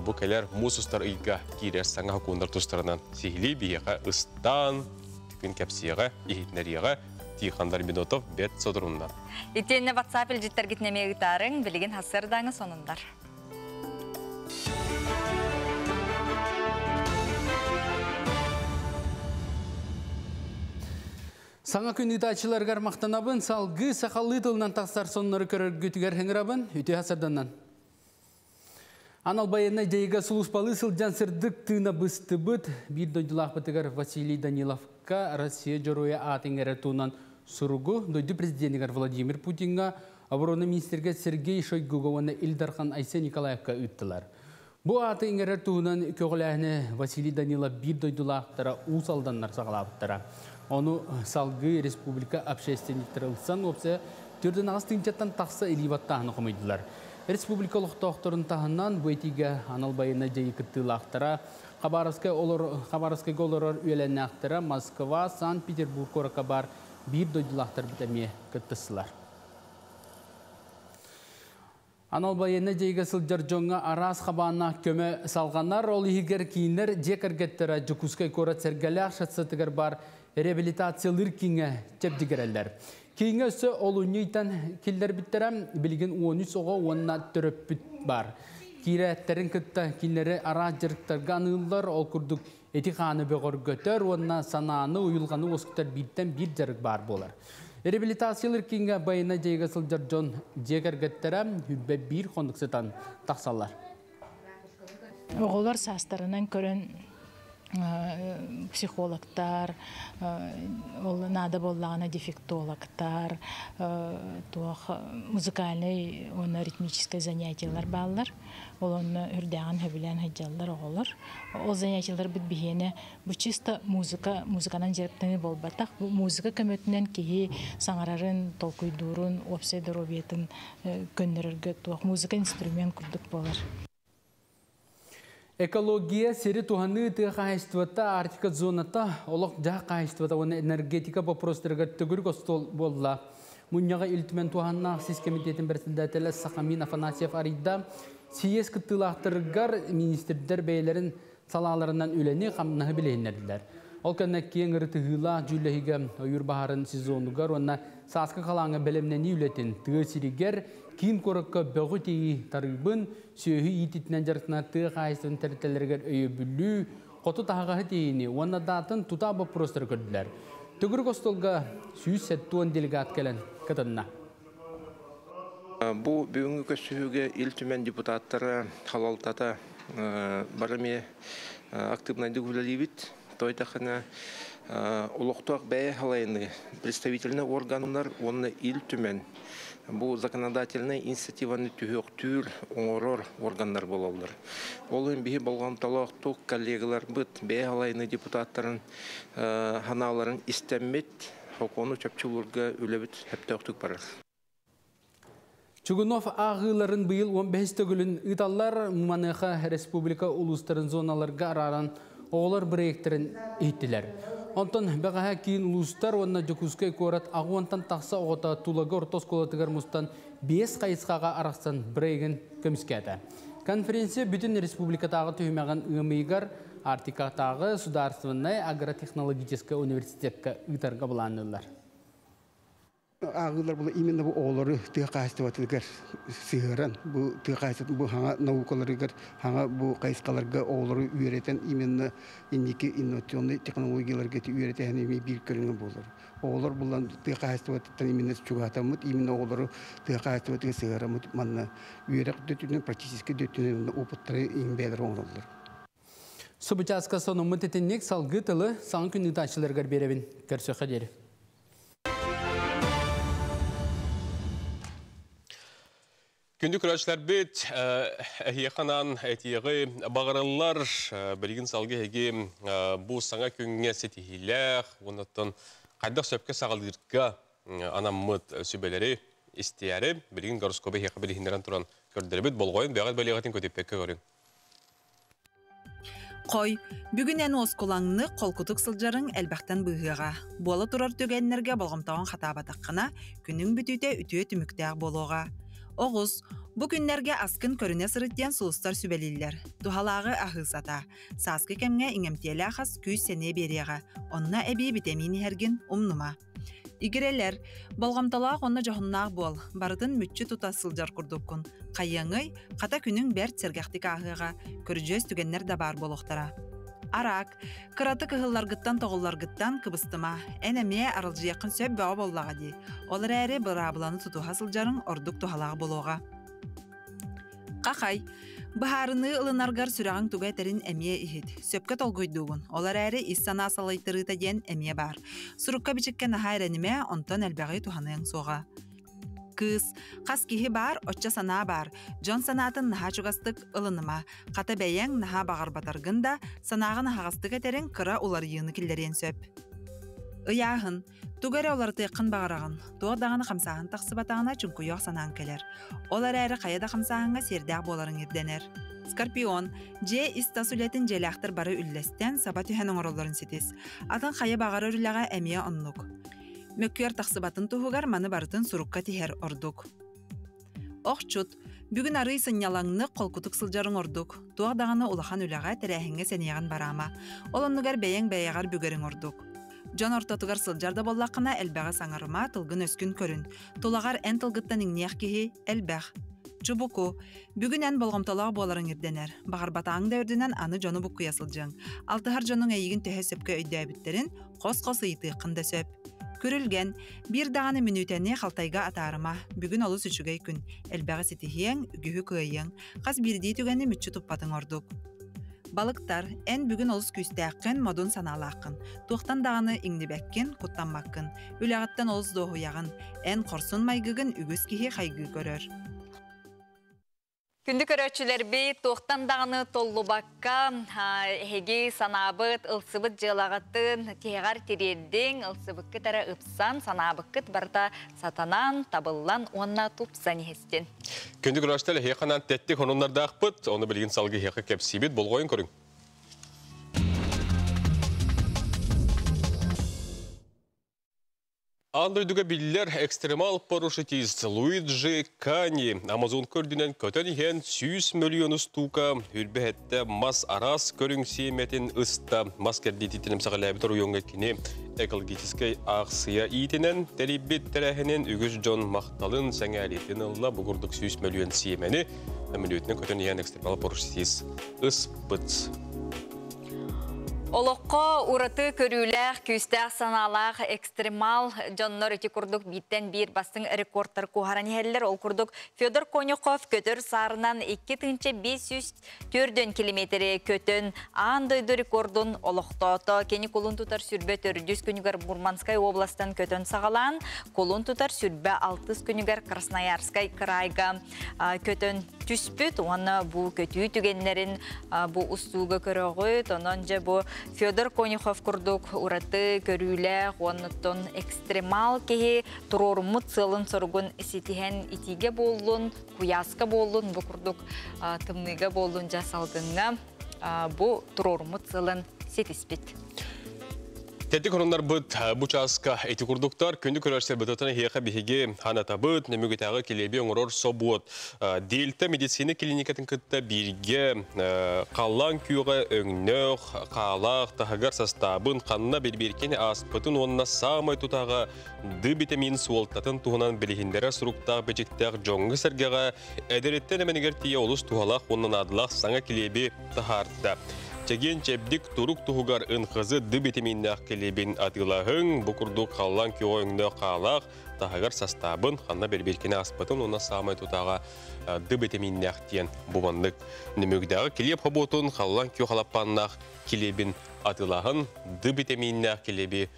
бұл кәлер мұсыстар ұйға кейрер саңа хақуындар тұстарынан сейлі бейеға ұстан, күн кәпсияға, ехетнәрияға, Тихандар Минотов бет содырындан. Итенне WhatsApp елжеттер кетнеме ұйтарын, білген хасырдаңы сонындар. Саңа күн итачыларғар мақтанабын, салғы сақалы тылынан тақсар сонлары көрергітігер хеңірабын, үте хасырданнан. Анал байына дейіға сұлыспалы сылжан сырдық тыына бұсты бұд, бір дойдылақ бұтығар Василий Даниловка Россия жоруя атын әрі туынан суругу дойду президентигар Владимир Путинга обороны министрге Сергей Шойгугованы Илдархан Айсе Николаевка ыттылар. Бу аты иңерер туһунан көғіләһіне Василий Данилов бир дойдулақтара усалданнар сағалабыттара. Оны салгы республика общественниктері ылсан опсы түрдің астынчаттан тақса иливаттағыны қымайдылар. Республика лұқтақтырын тағынан бұйтиге аналбайына жайы кіттілақтара Хабаровскай голорор үйелене ақтыра Москва, Санкт-Петербург ораққа бар бир дойдулақтар бітәме кіттісілар. Аналбайына жайға сылжар жоңға арас қабана көмі салғанар, ол егер кейінлер жекергеттері жүкускай көрат сәргәлі ақшатсатығыр бар реабилитациялыр кейінге чепдігерелер. Кейінге өсі ол ұнейтен келдер біттерем білген 13 оға онына түріп бүт бар. Кире әттерін күтті кейінлері ара жырықтарға анылар, ол күрдік еті қаны бөғір көтер, онына сананы ұйылғаны осқытар биттен бір жырық бар болар. Реабилитациялар кейінге байына жайға сылжар жон жекергеттерем хүббе бір қондықсытан тақсалар. Оғылар састарынан көрін психологтар, нада боллағына дефектологтар, музыкальный, ритмический занятиялар баллар. Оны үрдәғін хөбілен хаджалар оғылар. Ол занятиялар бүт бігені бұл чисто музыканан жеріптіні болбатақ. Музыка көмөтінен кейі саңарарын, толкуйдурын, опсайдар обетін көннеріргі туақ музыка инструмент күрдік болар. Экология сері туғаны тұға қайыстыватта артика зоната, олық жақ қайыстыватта оны энергетика вопростырға түгір қостол болла. Мұнyaға үлтімен туғанна Ақсис комитетін бірсілдәтелі Сақамин Афанасьев аридда сиес күттілақтырғар министрдер бәйлерін салаларынан үләне қамнағы білейінерділер. Ол кәнна кейін ұрытығыла жүлігі ойыр бағарын сезонуғар, онна сасқы қалаңы бәлемнен үлетін тұғы сирігер, кейін көріккі бөғі тейі тарғыбын, сөйі ететінен жарқына тұғы қайыстың тәртелергер өйі бүлі, қоты тағағы тейіні, онна датын тұта бөпростыр көрділер. Түгір қостолға сүйіз сәттуан делегат кәлін кітінна. Бұл бүгінгі көсіуге үлтімен депутаттары халалтата барыме активнайды күлелейбіт. Тойтақына ұлықтуақ бәе халайыны представительный органдар оны үлтімен. Бұл законодательный инициативаны түйіқ түйіл оңырор органдар болалар. Олың бігі болған талақ тоқ коллегалар бұд бәе халайыны депутаттарын ханаларын істеммет, хокону чапчылырға өлебіт әпті оқтық барыр. Чугунов ағыларын бұйыл 15 төгілін ұталар Муманыға республика ұлыстарын зоналарға араран оғылар біректерін еттілер. Онтан бәғаға кейін ұлыстар онына жүкізгей көрат ағуантан тақса оғыта тулығы ортос қолатығар мұстан 5 қайысқаға арақсан бірегін көміскәді. Конференция бүтін республикатағы түймеген ұмейгар артикатағы сударственный агротехнологический университетке ұтарға бұланылар. Ağırlar bu imенно bu oğulları tüy kayıstı sığıran bu tüy kayıstı bu hanga naukaları hanga bu kayıskalarga oğulları üreten imенно indiki inovasyonlu teknolojiler geti üreten bir körünü bulur. Oğullar bulan tüy kayıstı imенно çugatamut imенно oğulları tüy kayıstı sığıramut manna ürek dötünün praktически dötünün oputları imbeler oğullar. Subchaska sonumu tetinlik salgı tılı sanki nütaşçılargar berevin körsöke deri. Күнді күрәшілер бет, әйеқанан әйтеғі бағаралар білген салғы әге бұл саңа көнге сетихиләқ, онаттан қайдақ сөпке сағалдырға анаммыд сөбелері істияры, білген ғарыскобы әйеқі білігіндерін тұран көрдері бет болғойын, бәғат бәлеғатын көтеппекке көрін. Қой, бүгінен осқолаңны қолқытық сылжарын әлбәқтен бұғыға. Болы тұрар төгенлерге болғымтауын қатабатаққына күнің бүтіте үтіе түміктәғ болуға. Оғыз, bu günlerge askın körüne sırıtyan soğustar sübeliller. Duhalağı ahısata. Saskı kemge inemtiyeli ahas küy seneye beriyağa. Onna ebi vitamini hergin umnuma. İgireler, bolgamtalaq onna johunnağı bol. Barıdın mütçü tutasılcar kurdukun. Qayyangıy, qata günün bert sergaqtik ahıға. Körücöz tügenler de bar boluqtara. Arak, kıratı kıhıllargıttan toğullargıttan kıbıstıma, enemiye arılcı yakın söp bağı bollağa di. Olar əri bırabılanı tutu hasılcarın orduk tuhalağı boluğa. Qaqay, Бахарыны ылынаргар сүрағың тугай тәрін әмие ихид. Сөпкет олгойдуғын. Олар әрі иссана салайтырыта ден әмие бар. Сурукка бичеккен аха әрәніме онтон әлбәғай туханыяң соға. Кыз, қас кихи бар, отча сана бар. Жон санатын наха чугастык ылыныма. Қата бәйең наха бағар батаргында, санағын хағастык әтерін кыра олар йыны кілдерен сөп. Ыяғын, тугары олар тыйқын бағарағын. Туғдағаны қамсағын тақсы батағына чүнкуйоқ санаң келер. Олар әрі қаяда қамсағынға сердәқ боларын ерденер. Скорпион, же истасулетін желяқтыр бары үллестен саба түйен оңыроларын сетес. Атын қая бағар өріліға әмия онлук. Мөккер тақсыбатын туғығар маны бартын сурукка тихер ордук. Оқчут, бүгін ары сынялаңны қолкутук сылжарын ордук. Туғдағаны улахан үліға тәрәхінге сәнияған барама. Олоннығар бәйең бәйяғар бүгерін ордук. Жон ортатыгар сылжарда боллақына әлбәғы саңарыма тылгын өскін көрін. Толағар ән тылгыттан иңнеяқ кихи әлбәғ. Чубуку, бүгін ән болғымталағы боларын ерденер. Бағар батаңда өрдінен аны жоны бұққы ясылжың. Алтығар жонын әйігін төһе сөпке өйді әбіттерін қос-қосы итыққында сөп. Көрілген, бір дағаны минутәне қалтайға атарыма. Бүгін олыс үшігей күн. Әлбәғы сетихиен, үгіхі көйен. Қас бірдей түгені мүтчі тұппатын ордук. Балықтар, ән бүгін олыс күстәқін, модун саналақын. Туқтан дағаны иңдібәккен, құттанмаққын. Үләғіттен олыс доғуяғын. Ән қорсын майгығын үгіз кихи қайғы көрір. Күнді көрөтчілер бей тоқтан дағыны толлу баққа, хеге санабыт, ылсыбыт жылағатын, теғар терердің, ылсыбыққы тәрі ұпсан, санабыққыт барда сатанан, табыллан, онна тұпсан ехестен. Күнді көрөтчілер хеқанан тәттік онынларды ақпыт, оны білген салғы хеқы кәпсибет болғойын көрің. Андойдуга биллер экстремал порушитист Луиджи Кани Амазон көрдінен көтен ехен 100 миллион стука үрбәхетті мас арас көрің сейметін ұста мас кәрдейтетінім сағалайбытыр уйонға кіне экологическай ақсыя итінен тәрібет тәрәхінен үгіз жон мақталын сәңәлетін ұлла бұғырдық 100 миллион сеймені әмілетінің көтен ехен экстремал порушитист ұспыт. Олыққа ұраты көрілер, күстәқ саналақ, экстремал жоннор өте күрдік биттен бір бастың рекордтар қуғаран елілер. Ол күрдік Федор Конюхов көтір сарынан 2,504 километрі көтін андойды рекордын олықтауты. Кені қолын тұтар сүрбе 400 күнігер Мурманскай областан көтін сағалан, қолын тұтар сүрбе 600 күнігер Красноярскай крайға көтін түспіт. Оны бұл көтүй түгенлерін бұл ұстуға көріғыт. Онын же бұл Федор Конюхов күрдік ұраты көрілі, ғуанныттың экстремал кеге тұрорымыт сылын сұрғын сетіген итиге болуын, куяска болуын, бұл күрдік тымныға болуын жасалдыңға бұл тұрорымыт сылын сетіспет. Тәттік онынлар бұд бұчасқа әйті күрдіктар, күнді көрәштер бұдатына хеқа бігеге ханата бұд, нәмігітағы келебе оңырор собуот. Делті медицина клиникатын күтті бірге қалан күйіға өңнөк, қалақ, тағығар састабын, қанына берберкені аспытын онына сағымай тұтаға ды витамин суолтатын туғынан білігіндері сұруқтақ бәжіктәқ жоңғы сәргеға әдереттен әмәнігер тие олыс туғалақ онын адылақ саңа келебе тахарда. Чеген чепдик турук тугар ынхызы ды витаминнах келебин атылахың, букурдук халлан күйөңнө қалақ, тахагар састабын, ханна берберкене аспытын, ona самай тутаға ды витаминнах тиен бумандык. Немөгдәғы келеп хоботун, халлан күй халаппаннах келебин атылахын, ды витаминнах келеби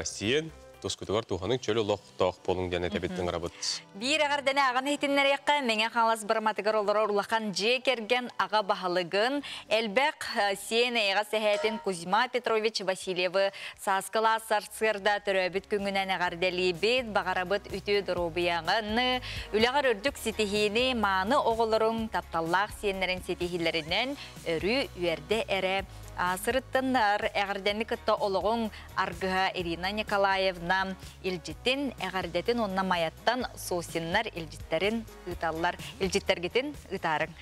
сиен, Тоскутугар туханың чөлі лоқтақ болың дәне тәбеттің ғарабыт. Бір ағардәне ағаны хетінлер еққа, мәңе қалас бірматығар олары ұрлақан же керген аға бағалығын, әлбәқ сен әйға сәхәтін Кузьма Петрович Васильевы сасқыла сарсырда түрәбіт күңінен ағардәлі бет бағарабыт үті дұробияғыны, үліғар үрдік сетихini маны оғылырың тапталлақ сенлерін сетихилерінен үрі үйерді әрі. Сырыттындар әғардәні күтті олығың арғыға Ирина Николаевна илжеттен, әғардәтін онна майаттан сосиннар илжеттерін ұталар, илжеттергетін ұтарың.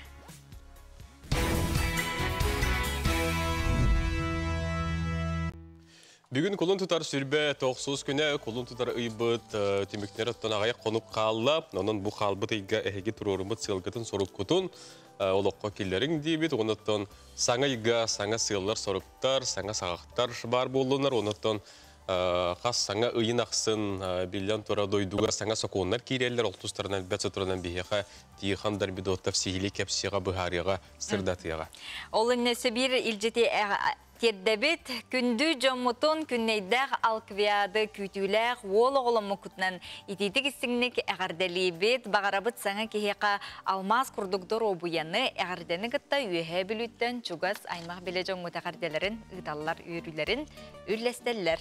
Бүгін қолын тұтар сүрбе 90 күні қолын тұтар ұйбыт түміктері тұтан ағайық қонып қалла. Онын бұл қалбыт үйге әйге тұрорымыт сылғытын сорып күтін олыққа келерің дейбет. Оныттан саңа үйге саңа сыллар сорыптар, саңа сағақтар бар болынар. Оныттан Қас саңа ұйын ақсын, білден тұра дойдуға саңа соқуынлар кейрелер олтустарынан бәтсі тұрынан бейеға тиіқандар бідоттав сихили кәпсиға бұхарыға сырдатыға. Ол үннесі бір илжеті тердебет күнді жомутун күннейдәк алквиады күтүләк ол оғылымы күтінен итетік ісіңнік әғарделейбет бағарабыт саңа кехеқа алмаз күрдікдор обуяны әғардені күтті үйе білуттен чугас аймақ біле жоңмыт әғарделерін ұйталылар үйрілерін үрлестелер.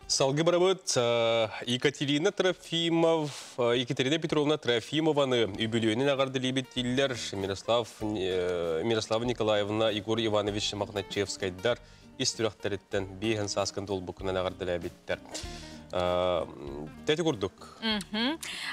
Салғы барабыт Екатерина Петровна Трофимованы үбілуінен ағарделейбет тиллер Мирослава Николаевна Игорь Иванович Махначевскайдар истіріқтареттен бейхін сасқын толбықынан ағарделейбеттер. Тәті күрдік.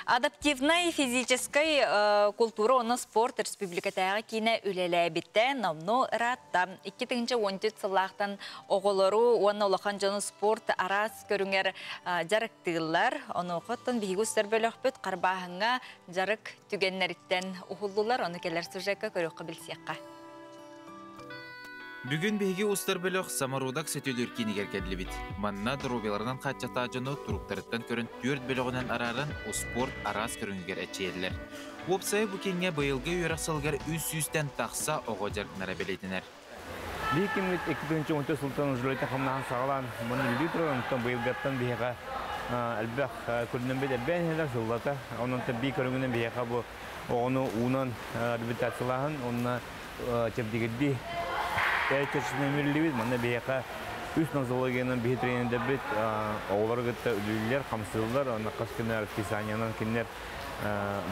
Адаптивная физическая культура, оны спорт республикатағы кейіне үлеләбетті намну ратта. 2-10 сылақтан оғылыру, оны олақан жоны спорт арас көріңер жарықтығылар. Оны оқыттың бейгістер бөлік бүт қарбағыңа жарық түгеннеріттен ұғылылар. Оны келер сүржекке көріқі білсеққа. Бүгін бейге ұстар бөлік самарудақ сетөлер кенегер кәділі бит. Манна дұрубеларынан қатчата жоны тұруқтарыттан көрін 4 бөлігінен арарын спорт арас көрінгер әчейелер. Опсай бұкенге байылғы үйрақ салғар үс-үстен тақса оғы жарқынара белетінер. Бейкемет 2-10 сылтан жүрлейтін қамнаған сағалан мұны үлі тұрғанықтан байылғаттан бейға әлбәқ көрінен бейді бән елер жыллата. Онын бей көрінгінен бейға бұл оғыны уынан реабилитациялағын, онына тепдегедді Тәйкершісіне мөрлебет, мұнда бейеқа үс нозологияның бейі тренінде бет оғылар ғытта үлілер, қамсызылар, оны қас күні расписаниянан кенлер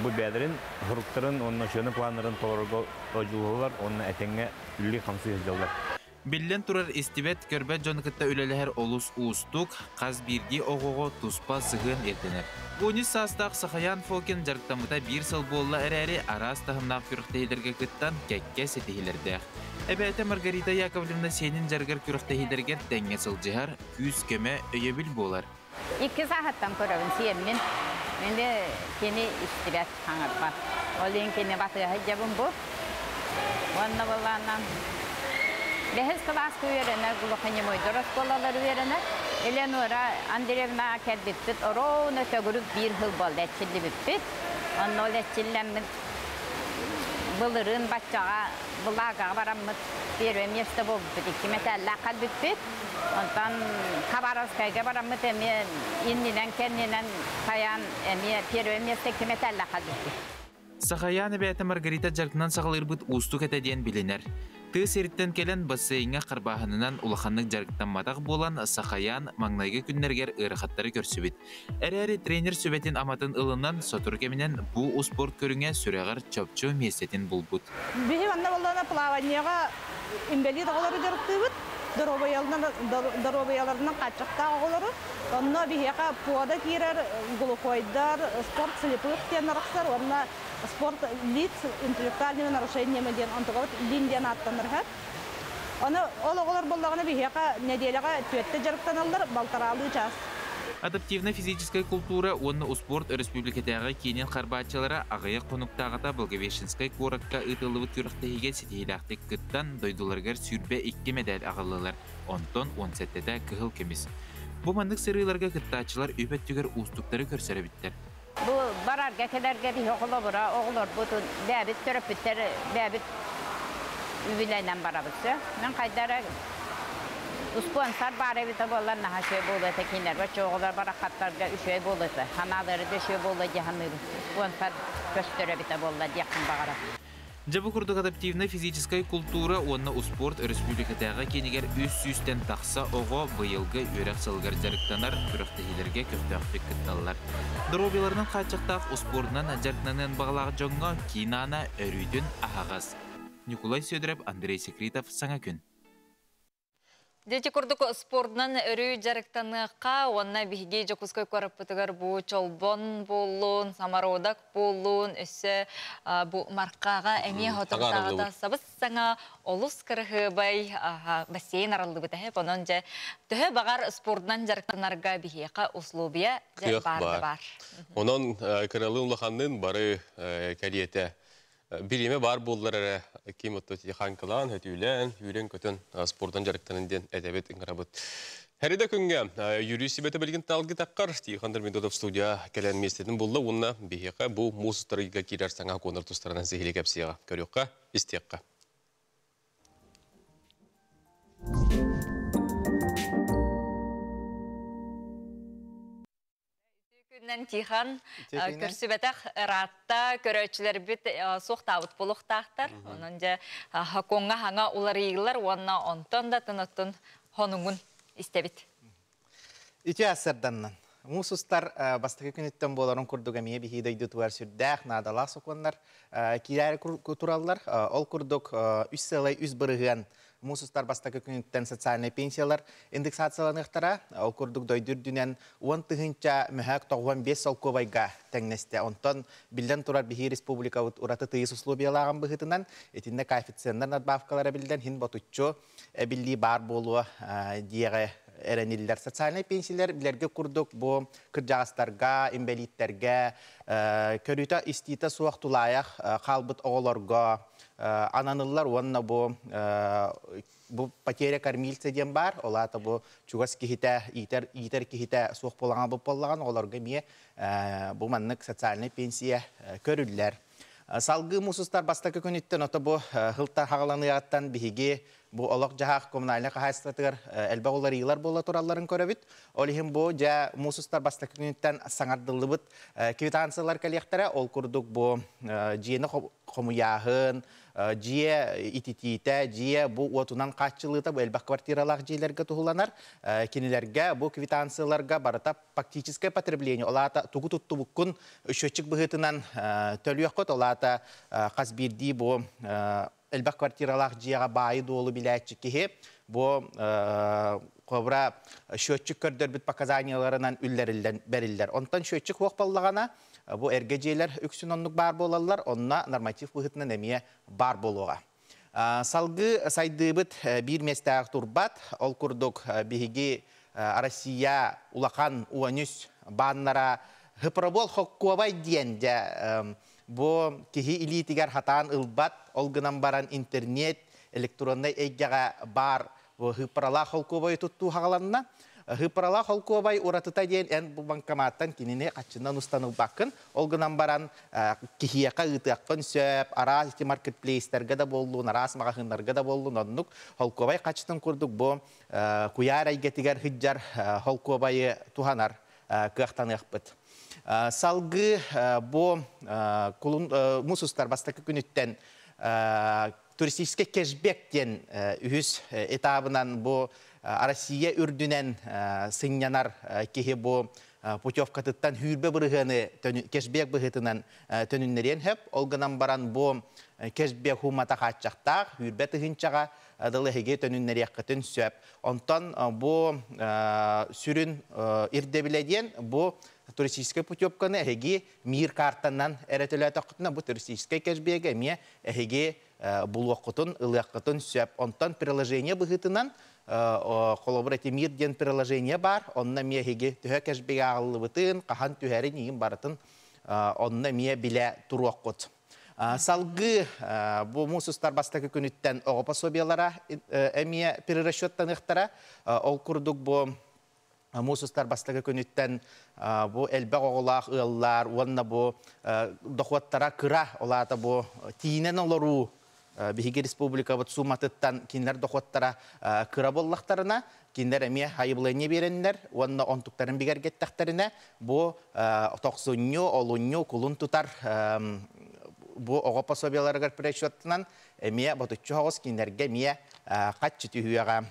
бұл бәдірін, ғұрықтырын, оны шөні планырын толырғы өжілғылар, оны әтенге үлі қамсыз езделдер. Биллен турар истибет көрбәт жоныкытта үлеләһәр олус уустук, қаз бирди оғоғо туспа сығын ертенер. Бұны састақ Сахаян Фокин жарықтамыта бір сыл болла әрәрі арас тағымнақ күріқтейдерге күттан кәкке сетихилерді. Әбәті Маргарита Яковлевна сенін жарғыр күріқтейдерге тәңе сылжығар, күз көмі өйебіл болар. 2 сағаттан көрігін сиеммен, менде кені истибет қаңыр бар. Олен кені батыға жабым бұл. Онна болғаннан Бехес класс үйеріне, ғылықыне мойдырыс болалар үйеріне. Эленора Андреевна кәдбітпіт, ороны төгіріп бір ғыл болды әтчілі бітпіт. Оны ол әтчілләмін бұлырын батчаға, бұлаға барамыз беруі месті болып бітті. Кеметәлі қал бітпіт. Онтан Қабаровскайға барамыз әме иннінен кәнінен қаян әме беруі месті кеметәлі қал бітпіт. Сахаян әбәті Маргарита жарқынан сағылыр бұд ұстық әтәден білінер. Тыз еріттен келен бассейінге қарбағынынан улаханның жарықтан матақ болан Сахаян маңнайғы күннергер ұрықаттары көрсібет. Әрі тренер сөбетін аматын ылынан сотыр кемінен бұл спорт көріңе сүрәғар чөпчө местетін бұл бұд. Бейі ванна болдана плаванияға инвалид оғылары жарықты бұд. Дробояларынан қатшықта оғылары. Онына бейеға пуада кейрер, глухойдар, спорт слепых тен арақсар, онына спорт лиц интеллектуальными нарушениями ден антығылып линден аттанырғат. Оны ол оғылар болдағына бейеға неделяға төтті жарықтан алылар, балтаралы час. Адаптивна физическая культура онны спорт республикатағы кейінен қарбатчылары ағыя қонуқтағыта Благовещенскай қораққа ұтылывыт күріқтігіге сетейлақтық күттан дойдыларғар сүрбе 2 медаль ағылылар, онтон 17-де күхіл кеміз. Бұл мандық сырыларға күттачылар өпет түгер ұстықтары көрсері біттер. Бұл барарға кәдерге бей оғылы бұра, оғылар бұтын бәбіт түріп біттер, бәбіт үбілейнен барабытсы. Мен қайдары спонсор бар evde bollar naha şey boldu tekinler ve çoğular barakatlarga üçey boldu. Hanaları da şey boldu jahanır. Sponsor gösterebite boldu yakın bagara. Жабы күрдік адаптивна физическая культура онна спорт республикатағы кенегер үс-үстен тақса оғы бұйылғы өрек сылғар жарықтанар күріқтігілерге көқтіғфік күтталылар. Дробеларының қатшықтақ спортынан жарқнанын бағылағы жоңға кинана өрүйдін ағағыз. Николай Сөдіріп, Андрей Секретов, Саңа күн. Дети күрдік спортынан өрі жарықтаныққа, онна бігге жокускай көріп бұтығар бұл чолбон болуын, самародак болуын, өсі бұл марқаға әме ғотыртағыда сабыз саңа олыс кірігі бай бассейн аралды бұты әп, онын жа түхі бағар спортынан жарықтанарға бігеға услубия барды бар. Онын кіралы ұлықанның бары кәлиеті Birime var bollara kim ototik hankalan, hütülen, yüren kötün sportdan jarıktanından edebet ingrabıt. Heride күнге юриси бете білген талғы таққар Тихан Дермендотов студия кәлен местетін болды. Онна бейеқа бұл музыстарыға керер саңа коныр тұстарынан зехілі кәпсияға. Көріққа, істеққа. Күннен Тихан көрсі бәтәқ ратта көрәтшілер біт соқтауыт болуқтақтар. Оның же қонға хаңа олар егілер, онна онтон да тыныттын хоныңын істебіт. Үті әсірданнан. Мусустар бастықы күніттен боларын күрдігі мие бейді үйдітуар сүрдәқ, надала соқонлар, кейләрі туралар. Ол күрдік үс сылай үс біріған Мусустар бастықы күніттен социальный пенсиялар индексацияланықтара. Ол күрдік дойдыр дүнен 10 тұғынша мүхәк 95 сол көбайға тәңнесте. Онтан білден тұрар бейі республика ұраты тыйыс условиялаған бұғытынан, етінде коэффициенттер надбавкалары білден хин ботуччо білі бар болуы диеғі әрәнелілер. Социальный пенсиялар білерге күрдік бұл кіржағыстарға, инвалидтерге, көріті істейті суақ тулаяқ, қалбыт оғыларға, ананылар онна бұл потеря кормильца ден бар, олата бұл чугас кихите, итер кихите суық болған бұл болған, оларға ме бұл маннық социальный пенсия көрілілер. Салғы мұсыстар бастақы күніттен ота бұл ғылттар хағаланығаттан бігі бұл олық жағақ коммунальны қағайсылатығыр әлбә олар иылар бола тұраларын көрәбіт. Олығын бұл жа мұсыстар бастақы күніттен саңардылы бұд квитанциялар кәлектері. Ол күрдік бұл жиені қомуяғын, жие итититі, жие бұл отынан қатшылыта бұл әлбәқ квартиралақ жиелерге тұғыланар. Кенелерге бұл квитанцияларға барыта фактическое потребление. Олата тұғы тұтты бұққын үшөтчік бұғытынан төлі өққыт. Олата қазберді бұл әлбәқ квартиралақ жиеға байы долы біләтчі кеге. Бұл қобыра шөтчік көрдер бүт показанияларынан үллерілден бәрілдер. Онтан шөтчік оқпалығана бұл әргежейлер үксін онлық бар болалар, онына норматив бұғытынан әмие бар болуға. Салғы сайды бұт бір местәғ тұрбат, ол күрдік бігіге Россия улақан уанүс баннара ғыпырабол хоққуабай дейенде бұл кеге илетігер хатан ұлбат, олғынан баран интернет, электрондай әйгеға бар ғыпырала хоққуабай тұтту хағаланына. Ғыпырала холкуабай уратыта дейін ән бұл банкоматтан кеніне қатшынан ұстаныл бақын. Олғынан баран кехияқа ұтықпын сөп, арас маркетплейстерге да болуын, арас мағақынларға да болуын. Оннық холкуабай қатшынан күрдік бұл күйар әйгетігер хүджар холкуабайы туғанар қықтан еқпіт. Салғы бұл мұсыстар бастықы күніттен туристический кешбектен үхіс этабынан бұл Россия үрдінен сыңнянар кеге бұл путевкатыттан хүрбе бұрығыны кешбек бұғытынан төніннерен хеп. Олғынан баран бұл кешбек хумата қатшақтақ, хүрбе тұғыншаға дылығыге төніннерек қытын сөп. Онтан бұл сүрін ирдебіледен бұл туристический путевканы әйге мир картаннан әрәтілі атақытына бұл туристический кешбеге әме әйге бұл оқытын, ылықытын сөп. Онтан приложение бұғытынан коллаборатив мир ден приложение бар, онна мие хеге түхө кәшбеге ағылы бұтын, қахан түхәрін ең барытын, онна мие біле тұру оқыт. Салғы бұл мұсыстар бастақы күніттен оғы пособиялара әмие перерасчеттан ұқтара, ол күрдік бұл мұсыстар бастақы күніттен бұл әлбәқ оғылақ ұллар, онна бұл доқуаттара кыра, олата бұл тиінен олару, Бихиги республика бұт суматыттан кинлер доқуаттара кыра боллақтарына, кинлер әме хайыблайне беренлер, онна онтуктарын бігергеттақтарына, бұ тоқсыню, олыню, кулын тұтар бұ оға пособияларығар пресчеттінан әме бұтытчу хоғыз кинлерге ме қатчы түйіға.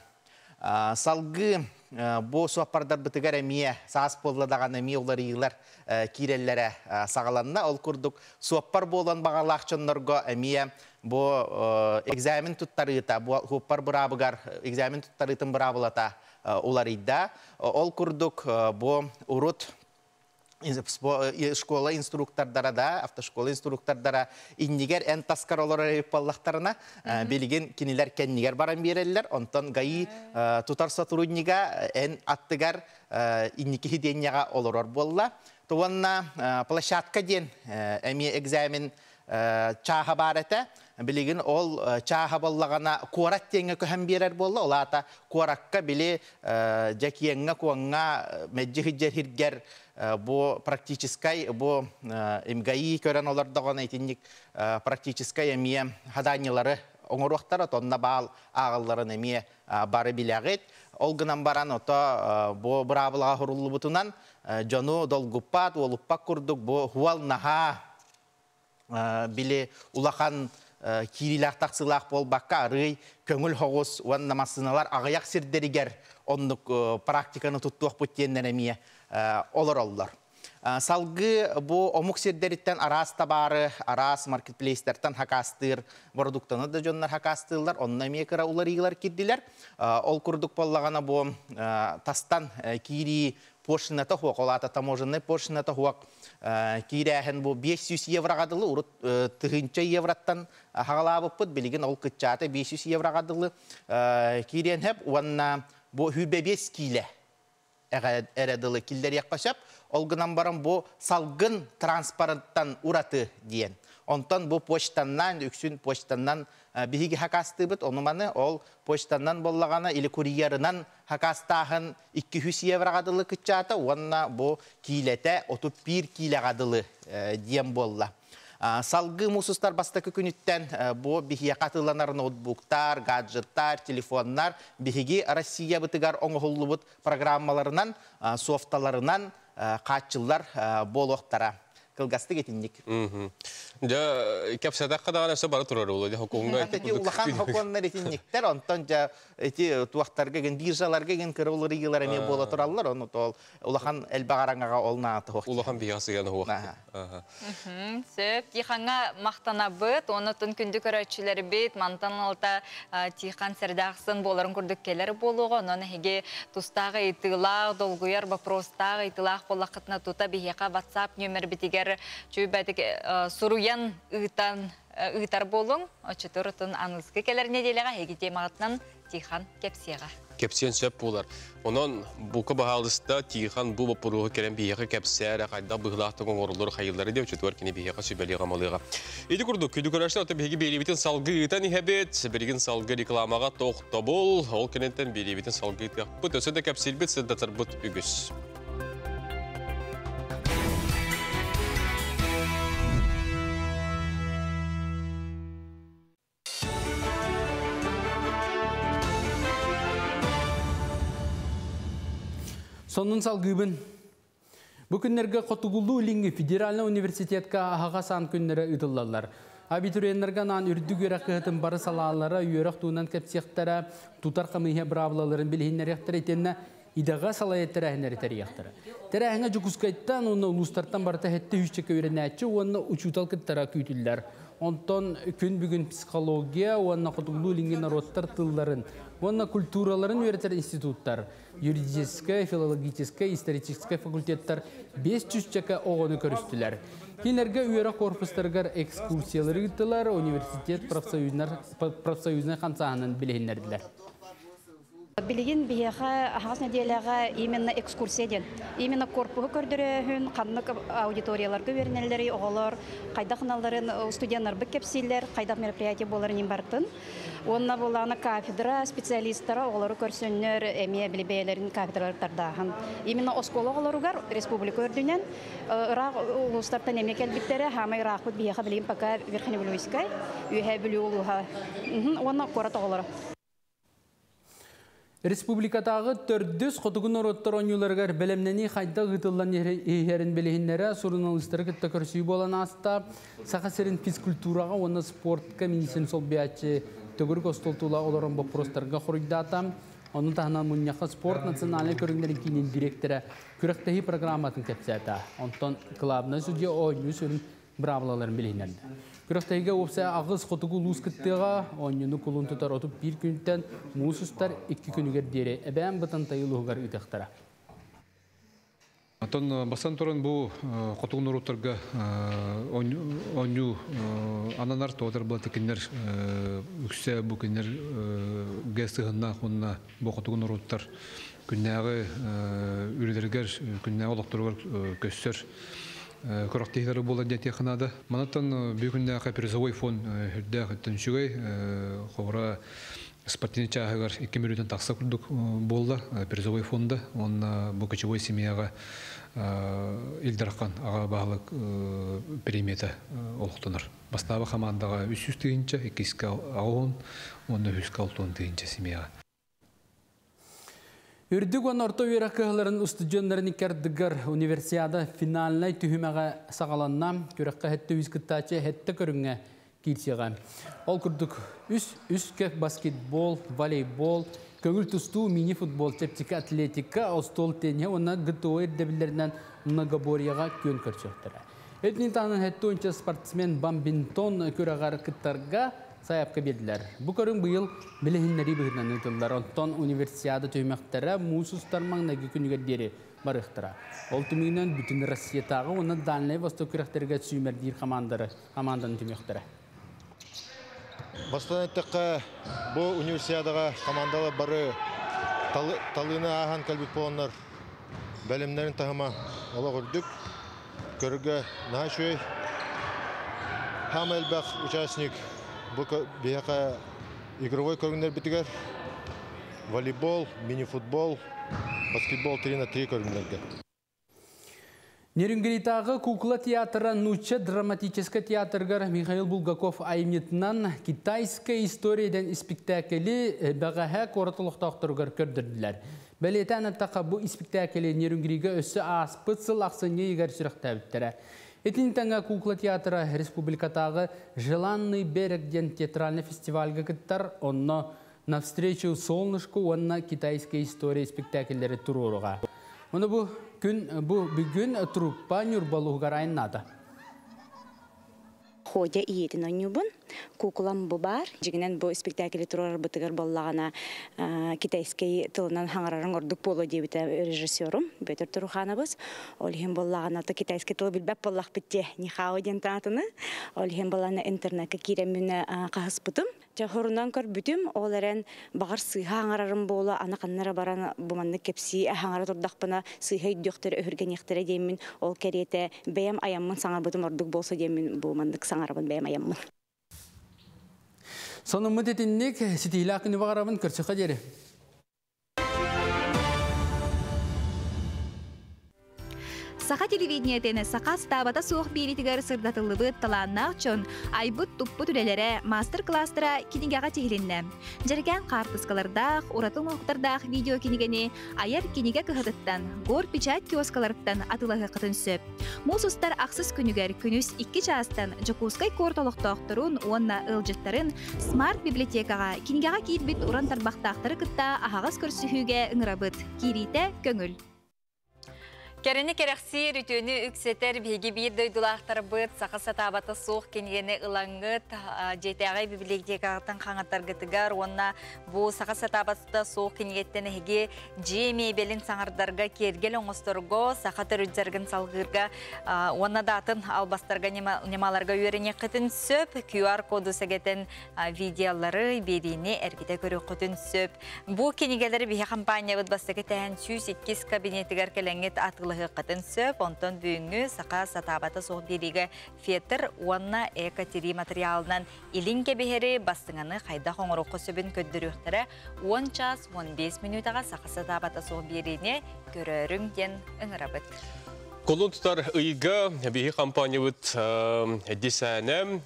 Салғы бұ суаппардар бұтығар әме саас болладаған әме олар иғылар киреллері сағаланына. Ол күрдік суаппар болан бағалақчынларға әме бұ экзамен тұттарыта, бұ хуаппар бұрабығар экзамен тұттарытын бұрабылата олар ида. Ол күрдік бұ ұрыт школа инструктордара да, автошкола инструктордара иннигер ән таскар олар әйіппаллақтарына белеген кенелер кәннигер баран берелілер. Онтан ғайы тұтар сотруднига ән аттығар инники денеға олар болла. Туанна площадка ден әме экзамен чаға бар әті. билигин ол чаха боллагана куарат теңе көһәм берер болла. Олата куаракка били жакиеңга куаңга мәҗҗи хиргер бу практическай бу имгаи көрән олардаган әйтинник практическай эмие хаданилары оңоруактар тонна бал агылларын эмие бары билягет. Ол гынан баран ото бу брабылга хуруллубутунан жону долгуппат олуппак курдук бу хуал наха биле улахан кирилах таксылах болбакка арый көңүл хогус уан намасыналар агаяк сирдеригер оннук практиканы туттуак буттиенден эмие олар оллар. Салгы бу омук сирдериттен арас табары, арас маркетплейстерден хакастыр продуктаны да жоннар хакастылар, онна мекера уларыгылар кирдилер. Ол курдук боллагана бу тастан кири поршыната хуак, олата таможенный поршыната хуак киряхен бу 500 евроға дылы, урут 300 евроттан хагалабыппыт, билигин ол кытчаты 500 евроға дылы кирен хеп, уанна бу хүбе 5 киле эредылы килдер якпашап, олгынан баран бу салгын транспаранттан ураты диен. Онтан бу почтаннан, үксүн почтаннан биһиги хакастыбыт, онуманы ол почтаннан боллагана или курьерынан хакастахын 200 евроға дылы кытчаты, уанна бу килете 31 килеға дылы диен болла. Салгы мусустар бастакы күнүттен бу биһие катыланар ноутбуктар, гаджеттар, телефоннар биһиги Россия бытыгар оңохуллубут программаларынан, софталарынан катчылар болохтара. Кылгасты кетинник. Ja кепсәтәк кадаган эсе бары турар ул. Хокуңга улахан хокуңнар этинниктер, онтон жа эти туактарга ген биржаларга ген кырылыр игелер эме бола тураллар, оны тол улахан элбагараңага олна атык. Улахан биясы ганы хуак. Сөп тиханга мактанабыт, оны тун күндү көрөчүлөр бит, мантан алта тихан сердаксын боларын күрдүк келер болуга, оны хеге тустагы итылак, долгуяр вопростагы итылак болакытна тута бияка WhatsApp номер битигер чөйбәтик суруян ыйтар болуң, очытырытын анызгы келер неделеға хеги темағытынан Тихан кепсияға. Кепсиен сөп болар. Онан бука бағалыста Тихан бұл бұпыруғы керен бейеқі кепсияра қайда бұғылақтың оңырылыр қайылары деп өчетуар кені бейеқі сөбелеға малыға. Еді күрді, күді көрәшті аты бейгі бейлебетін салғы ұйтан ехебет, берген салғы рекламаға тоқта бол, ол кенеттен бейлебетін салғы ұйтақ бұт, өсі де кепсилбет сіздатыр бұт үгіс. Сонун салгыбын. Бу күннерге Котугулу Линги федеральный университетка аға сан күннері ыдыллалар. Абитуриенлерге нан үрдү көрәккетін бары салалары үйерек туынан кәпсияқтара тутар қамыйе бравлаларын білгеннеректер етенне идаға салайеттер әхінер етер Тәрәхіңе жүкускайттан оны ұлыстартан барта хетті үшчеке өренәтші, оны учутал кіттара күйтілдер. Онтон күн бүгін психология, оны Котугулу Линги народтар тылларын, оны культураларын өретер институттар, юридическая, филологическая, историческая факультеттар 500 чака оғыны көрістілер. Кинерге үйері корпустарғар экскурсиялары үттілер, университет профсоюзный қансағының білгендерділер. Билигин бияха хас неделяга именно экскурсияден. Именно корпуга көрдөрөһүн, каннык аудиторияларга бернелери оголор, кайда каналларын студенттар бик кепсиллер, кайда мероприятие боларын имбартын. Онна буланы кафедра специалисттары оголор көрсөннөр, эме билбейлерин кафедралардан. Именно оскологолоругар республика өрдүнөн Ирак улустардан эме келбиттери хамай Ирак бияха билим пока Верхнебилуйскай, үйе билүүлуга. Онна корат оголор. Республикатағы төрдүс қотығын ороттар оңюларғар бәлемнені қайда ғытылан ехерін білігінлері сұрыналыстары күтті көрсүй болан аста сақасырын физкультураға оны спортқа медицин сол биячы төгірік остолтула оларын бопростарға құрыйдатам. Оның тағынан мұнияқы спорт национальный көріңдерін кейінен директоры күректегі программатын кәпсәті. Онтан клабына сүде ойны сүрін бравлаларын білігінлерді. Күректегі опса ағыз қотығы лұз күттіға ойныны күлін тұтар отып бір күнттен мұсыстар 2 күнігер дере әбән бұтын тайылығығар үтіқтіра. Атын басан тұрын бұл қотығын ұруттарға ойны ананар тоғдар бұл текендер үксе бұл кендер гәстіғынна қонына бұл қотығын ұруттар күннәғы үрелергер күннәғы олықтырғар көстер көрөктейлері болар ден текінады. Манаттан бүгінде призовой фон хүрдәқ түншігей қобыра спортивный чағығар 2 миллион тақса күрдік болды призовой фонда. Оны бұл кочевой семьяға илдарқан аға бағылық премията олықтыныр. Бастағы командаға 300 тыгынча, 200 ауын, оны 100 тыгынча семьяға. Үрдік он орта үйраққығыларын ұстыдионларын икердігір универсиада финалынай түхімеға сағаланна көріққа хетті үзгіттачы хетті көріңе кейтсеға. Ол күрдік үскек баскетбол, волейбол, көңіл тұсту мини-футбол, чептікі атлетика, остол тене, оны ғыттуы ердебілерінен многоборияға көн көрсөктірі. Өтінен таңын хетті ойынша спортсмен бамбинтон көріғары кіттарға саяпқа берділер. Бұл көрің бұйыл білігінлері бұғынан ұтылдар. Онтон универсиада түймектері мұсыстар маңнағы күнігердері барықтыра. Ол түмігінен бүтін Россиятағы оны Данлай Восток күректерге сүймердейір команданын түймектері. Бастан әттіққа бұл универсиадаға командалы бары талыны аған кәлбет боланлар бәлімлерін тағыма ола көрдік. Көрігі нағашөй хам әлбәқ участник бұл бияқа игровой көргіндер бітігер. Волейбол, мини-футбол, баскетбол 3×3 көргіндерге. Нерюнгелитағы кукла театра Нуча драматический театргар Михаил Булгаков айымнетінен китайская историядан спектакли бағаға қоратылықтақтырғар көрдірділер. Бәлетән әттіға бұл спектакли Нерюнгелиге өсі аспытсыл ақсыне егер сүріқті әбіттірі. Этинтанга кукла театра республикатағы «Желанный берег» ден театральный фестивальга кыттар, онно «Навстречу солнышку» онна китайская история спектакльдері тұруыруға. Оны бүгін труппа Нюрбалуғар айыннады. Ходя иетін ойнюбын, кукулам бұ бар. Жігінен бұл спектакли тұрар бұтығыр боллағана китайскай тылынан хаңарарын ордық болу дейбіті режиссерім, бөтір тұруханабыз. Олхен боллағана китайскай тылы білбәп боллақ бітте нихау ден таатыны. Олхен боллағана интернетке кереміне қағыс бұтым. Чахорунан көр бүтім, оларен бағар сыйға аңарарын болу, анақаннара баран бұманны кепсі аңара тұрдақпына сыйға үйдіқтері өрген ектері деймін, ол кәреті бәйім аямын саңар бұтым ордық болса деймін бұмандық саңарабын бәйім аямын. Соның мұтетіннік сетейлі ақыны бағарабын көрсіқа дері. Сақа телевидениетені сақа стабата соқ беретігер сырдатылыбы таланнақ чон айбыт туппы түлелері мастер-кластыра кинегаға тегілінні. Жерген қартыскалардақ, уратыл мұқтардақ видео кинегені аяр кинеге кығыдыттан, гор печат киоскаларыттан атылығы қытын сөп. Мұсыстар ақсыз күнігер күнүс 2 частан жокускай кортолықтақтырын, онна ылжыттарын смарт библиотекаға кинегаға кейт бит уран тарбақтақтыры кытта ағағыз көрсіхуге ыңырабыт. Кирите көңіл. Кәріні керекси рүтөні үксетер беге бір дөйдулақтар бұд, сақысы табаты соқ кенгені ұлаңғыт, жетеғай библиотекағытын қаңаттар ғытығар, онна бұл сақысы табаты соқ кенгеттен әге жеме белін саңардарға кергел оңыстырғы, сақатыр үдзәргін салғырға, онна датын албастарға немаларға өріне қытын сөп, QR коду сәгетін видеолары беріне әргеті көрі қытын сөп. Бұл кенегелері бейе компания бұд бастығы тән 102 кабинетігер кәләңет атылы қытын сөп, онтон бүйіңі сақа сатабаты соқ береге фетір онна экатери материалынан илинке бехері бастыңаны қайда қоңырықы сөбін көддіріқтірі 10 час 15 минутаға сақа сатабаты соқ беріне көрерің ден ұңырабыт. Колун тұтар ұйға бейі компания бұд десәні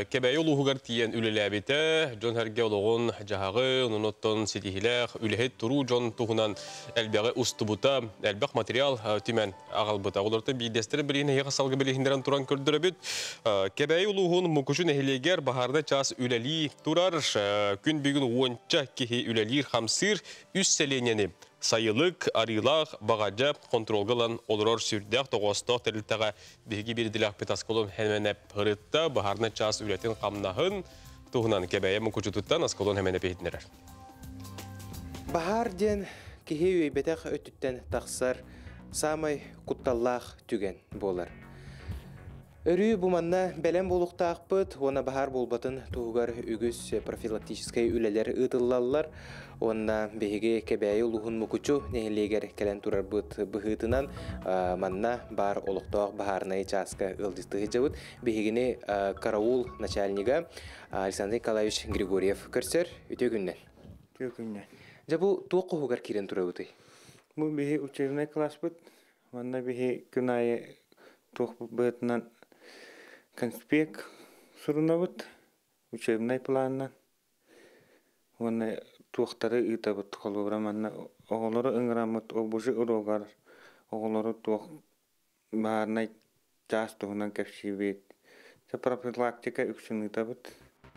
кәбәйі ұлығығар тиен үліләбеті, жон әрге олығын жағағы, ұныноттон сетихіләқ, үліхет тұру жон тұғынан әлбәғі ұсты бұта, әлбәқ материал түмен ағал бұта. Оларты бейдестері бірігін еға салғы білігіндерін тұран көрдірі бүд. Кәбәйі ұлығын мұқышын әхілегер бағарда час үләлі тұрар, күн бүгін 10 кехе үләлі қамсыр үс сәленені. Sayılık, arılaq, bağaca, kontrolgılan olurur sürdək, toğustaq təliltəğə bilgi birdiləq petaskolun həmənəp hırıtda, baharına ças ületin qamnağın tuğunan kəbəyə mükucututdan askolun həmənəp ehdinərər. Bahar den kehe üyeybətəq ötüttən taqsar samay kuttallaq tügen bolar. Өрү буманна бәлем болуқтақпыт, она бахар болбатын туғығар үгіз профилактическай үлелер ұтылалар. Онна беге кебәйі лухун мукучу нехилегер кәлен турар бұт бұхытынан манна бар олықтақ бахарнай часка ылдыстығы жауыт. Бегене караул начальнига Александр Николаевич Григорьев көрсер өте күннен. Өте күннен. Жабу туық құғығар керен тура бұты? Бұл беге учебный класс бұт. Манна беге күнайы туық бұтынан конспект суруна бұт. Учебный планынан. Оны туақтары ұйтабыт қолыбыра манна оғылары ұңырамыт, обужы ұроғар, оғылары туақ бағарнай жас туғынан кәпші бейт. Профилактика үксін ұйтабыт.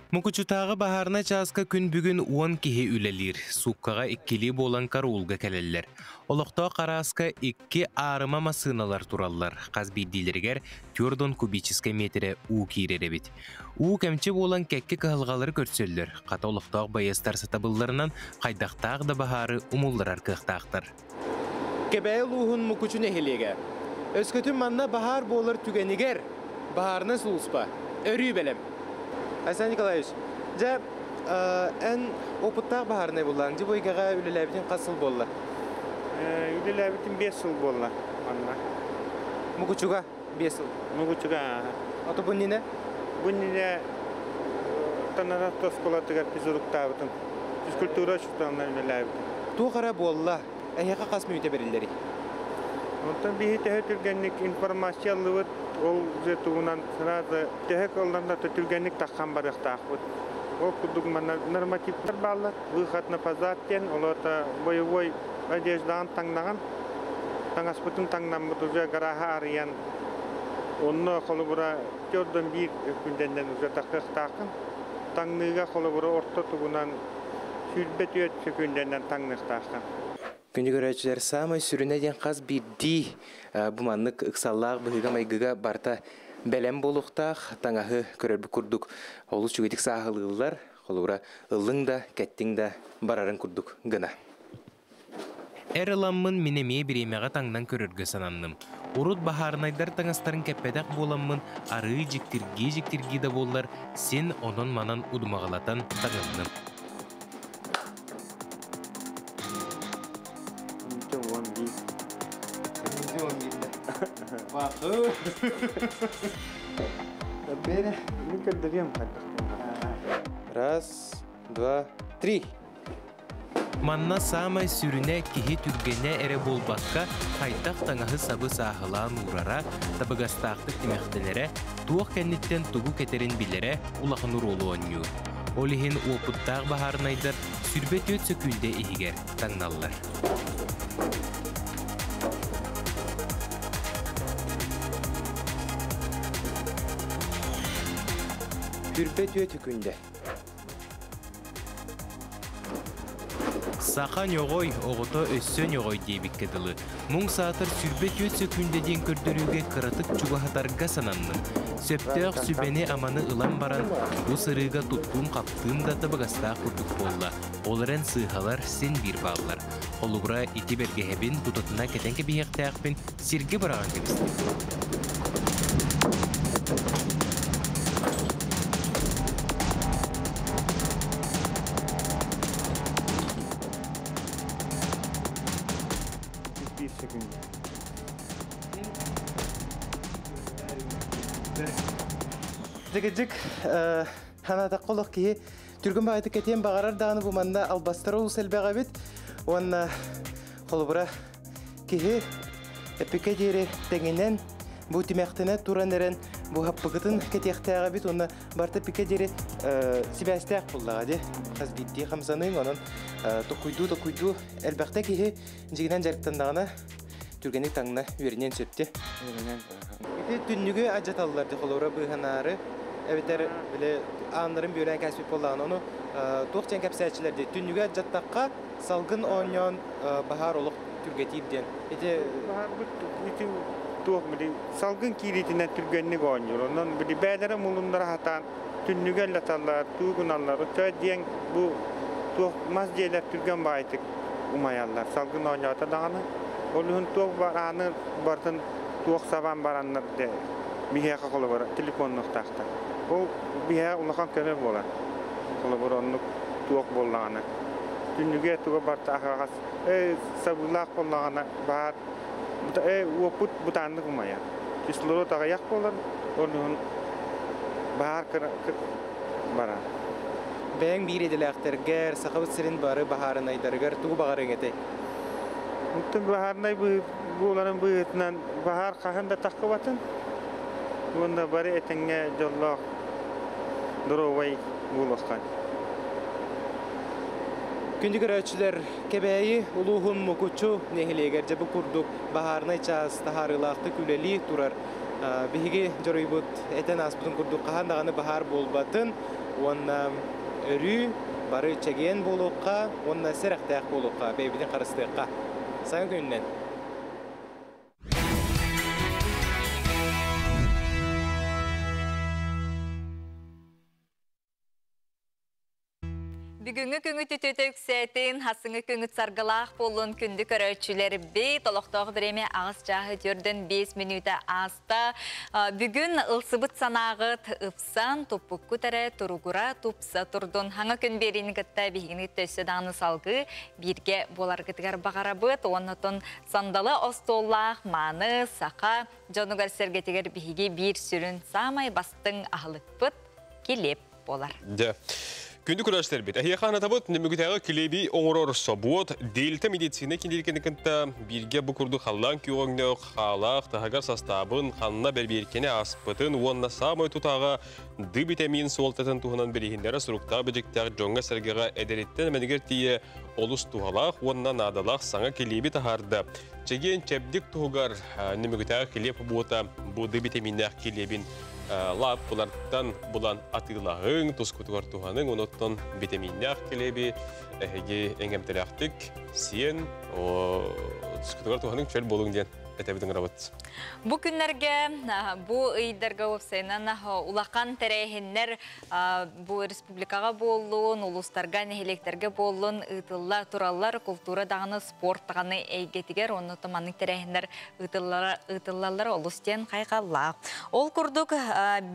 Мукучутағы бахарна часка күн бүгін 10 кихи үлелер, суккаға иккели болан карулга кәлелер. Олықта қараска 2 арыма масыналар тураллар. Қазбейдилергер 4 кубический метре у кирері бит. У кәмче болан кәкке кағылғалары көрсөллер. Қата олықтағы байыстар сатабылларынан қайдақтағы да бахары умулларар кықтақтар. Кебәйі луғын мукучу нехелеге. Өскөтін манна бахар болар түгенігер. Бахарны сұлыспа. Өрүй бәлем. Александр Николаевич, жа ән опыттақ бахарнай болан, жа бойгаға үлеләбітін қасыл болла? Үлеләбітін 5 жыл болла. Мукучуға 5 жыл? Мукучуға. Аты бұн нені? Бұн нені танара тосколатығар пизуруқтабытын. Физкультура шуқтанына үлеләбітін. Туғара болла, әйеқа қасмы өте берілдері? Онтан бейі тәхі түргенлік информациялығыт, ол жетуынан сразу тәхі қолданда түргенлік таққан барықтақ бұд. Ол күрдік мана нормативтер балар, выход на позаттен, олата боевой одеждаан таңнаған, таңаспытын таңнан бұд уже гараға ариян. Онны қолы бұра көрден бір күнденден уже тақықтақын, таңныға қолы бұра орта тұғынан сүрбет өтсі күнденден таңнықтақын. Күнді көрәтшілер самай сүрінеден қаз бірді бұманлық ұқсаллағы бұғыға майгыға барта бәлем болуқтақ таңағы көрербі күрдік. Олы чүгетік сағылығылар, қолуыра ұлың да, кәттің да барарын күрдік ғына. Әр ыламмын менеме біремеға таңдан көрергі сананным. Урут бахарнайдар таңастарын кәппәдәк боламмын, ары жіктірге да болар, сен онын манан удумағалатан таңынным. Раз, два, три. Манна самай сүріне кихи түргене әрі болбаққа қайтақ таңағы сабы сағылан урара, табығастақтық демектелері, туақ кәнеттен тугу кетерін білері улақыныр олу оню. Олихин опыттақ бахарнайдар сүрбет өт сөкілде егер таңналар. Сүрбет өт үкінде. Сақан оғой, оғыта өссен оғой дейбік кеділі. Мұң саатыр сүрбет өт сөкінде ден көрдіруге қыратық чуғахатарға сананны. Сөптеғ сүбені аманы ылан баран, бұл сырыға тұттуым қаптуым да табығастақ күрдік болла. Оларен сыйхалар сен бір бағылар. Олығыра ити бергехебін бұтытына кетенке бейектәқпен серге бараған кебісті. Жігіджік, ханатақ қолық кейі түргін бағайты кетен бағарар дағыны бұманда албастары ұл сәлбәға бет. Онна қолыбыра кейі әпіке дейірі тәңінен бұл тимәқтіне туран әрін бұл хаппығытын кетектіға бет. Онна барты піке дейірі сібәстәқ болдаға де. Қаз бетті қамсаның, онын тоқуйду әлбәқті кейі жігінен жарықтандағына түргенік таңына өрінен сөпті. Түннігі ажаталыларды қолыбыра бұғанары. Әбетер анларын бөлән кәсіп болған оны тоқчен кәпсәтшілерді түннігі ажаттаққа салғын ойнан бағар олық түргетейбден. Салғын кейретінен түргеннік ойныр. Онын бәлері мұлымдары хатан түннігі әлаталар, туғыналар. Өтті дейін бұл тоқ маз дейлер түрген бағайтық ұмаялар. Салғын ойнауыта дағаны. Олығын тоқ бараны бардың тоқ сабан баранлар bihe kolabora telefonluk taxta. O bihe ulakan köne bola. Kolaboranlık tuğuk bollağına. Dünnüge tuğa barta ahağas. Sabulaq bollağına bahar. Oput butanlık maya. Kisloro tağayak bolar. Onun bahar bara. Ben bir edilecekler, sakabı serin barı baharın aydarıgar, tuğu baharın ete. Mutlum baharın ay bu olanın bu etinden bahar kahında takıvatın. Bunda bari etenge jollaq durovay bulaqan. Kündü görücüler kebeyi uluğun mukuçu nehilegerce bu kurduk baharına çağız taharılaktı küleli durar. Bihigi joribut eten asbutun kurduk kahandağını bahar bolbatın. Ona örü barı çegen boluqqa, ona seraqtaq boluqqa, beybidin qarıstıqqa. Sana günden. Бүгүнгү күңү түтөтөк сәтин, хасыңы күңү саргалақ болын күнді көрөчүлер бей, толоқтоғы біреме ағыз жағы жүрден 5 минута аста. Бүгін ылсыбыт санағыт ыпсан, топпук күтәрі, тұруғыра, тупса тұрдын. Хаңа күн беріні кітті бейгіні төсі даңы салғы, бірге болар кітігер бағара бұд, онытын сандалы остоллақ, маны, сақа, жонугар сәргетігер бейге бір сүрін самай бастың ағылық бұд, келеп болар. Күнді күрәштер бет. Әйеқаны табыт, немігітәгі кілеби оңырор собуот, дейлті медицина кендеркенікінті бірге бұкұрды қалан күйоңнеу қалақ, тағығар састабын, қанына бәрберкені аспытын, онына самой тұтаға ды витамин солтатын туғынан берейіндері сұрықта бәжіктәғі жоңға сәргеға әдереттен мәнігер тие олыс туғалақ, онына надалақ саңа кілеби тағарды. Чеген чәбдік туғығар немігітәгі кілеп бұота бұ ды витаминнәқ кілебін лап бұлардан бұлан атылағың, тұскутығар туғаның, оныттан витаминнәқ келеби, әйге әңгемтеләқтік, сен, тұскутығар туғаның чөл болуң ден әтәбідің рабыт. Бұ күнлерге, бұ ұйдарға өпсайнан улақан тәрәйхенлер бұ республикаға болуын, ұлыстарға, нәхелектерге болуын, ұтылла туралар, культура дағаны, спорт дағаны әйгетігер, оны тұманың тәрәйхенлер ұтыллалар ұлыстен қайқалла. Ол күрдік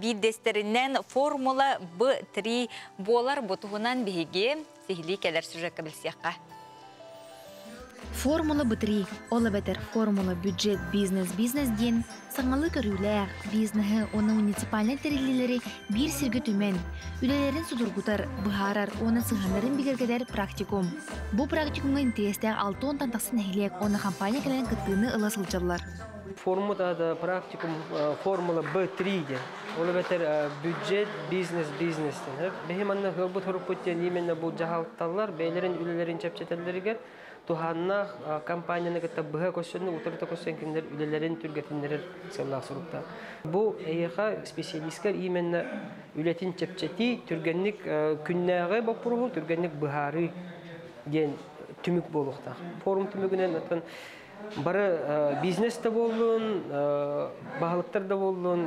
бидестерінен формула B3 болар бұтығынан бейге сихили кәлер сүреккі білсеққа. Формула B3, ола бәтер формула бюджет бизнес ден, саңалы көрілер, бизнесі, оны муниципальный терелелері бір сіргі түмен, үлелерін судыргутар, бұхарар, оны сығанларын білергедер практикум. Бұл практикумға интерестер 6 онтан тақсын әйлек, оны компания кәлін күттіні ыласылчалар. Формула практикум формула B3 де. Ола бәтер бюджет бизнес ден. Бәхем анна ғылбыт ғырыппыттен именно бұл жағалталар, бәйлерін үлелерін чәпчетелдерігер, Туханна компанияны кытта быга көсөнү утырта көсөн киндер үлелерин түргәтиннәр сыллах сурукта. Бу эйха специалисткар именно үлетин чепчети түргәнник күннәгә бапуру түргәнник быгары ген түмүк болукта. Форум түмүгүнен атын бары бизнесте болдун, багылыктарда болдун,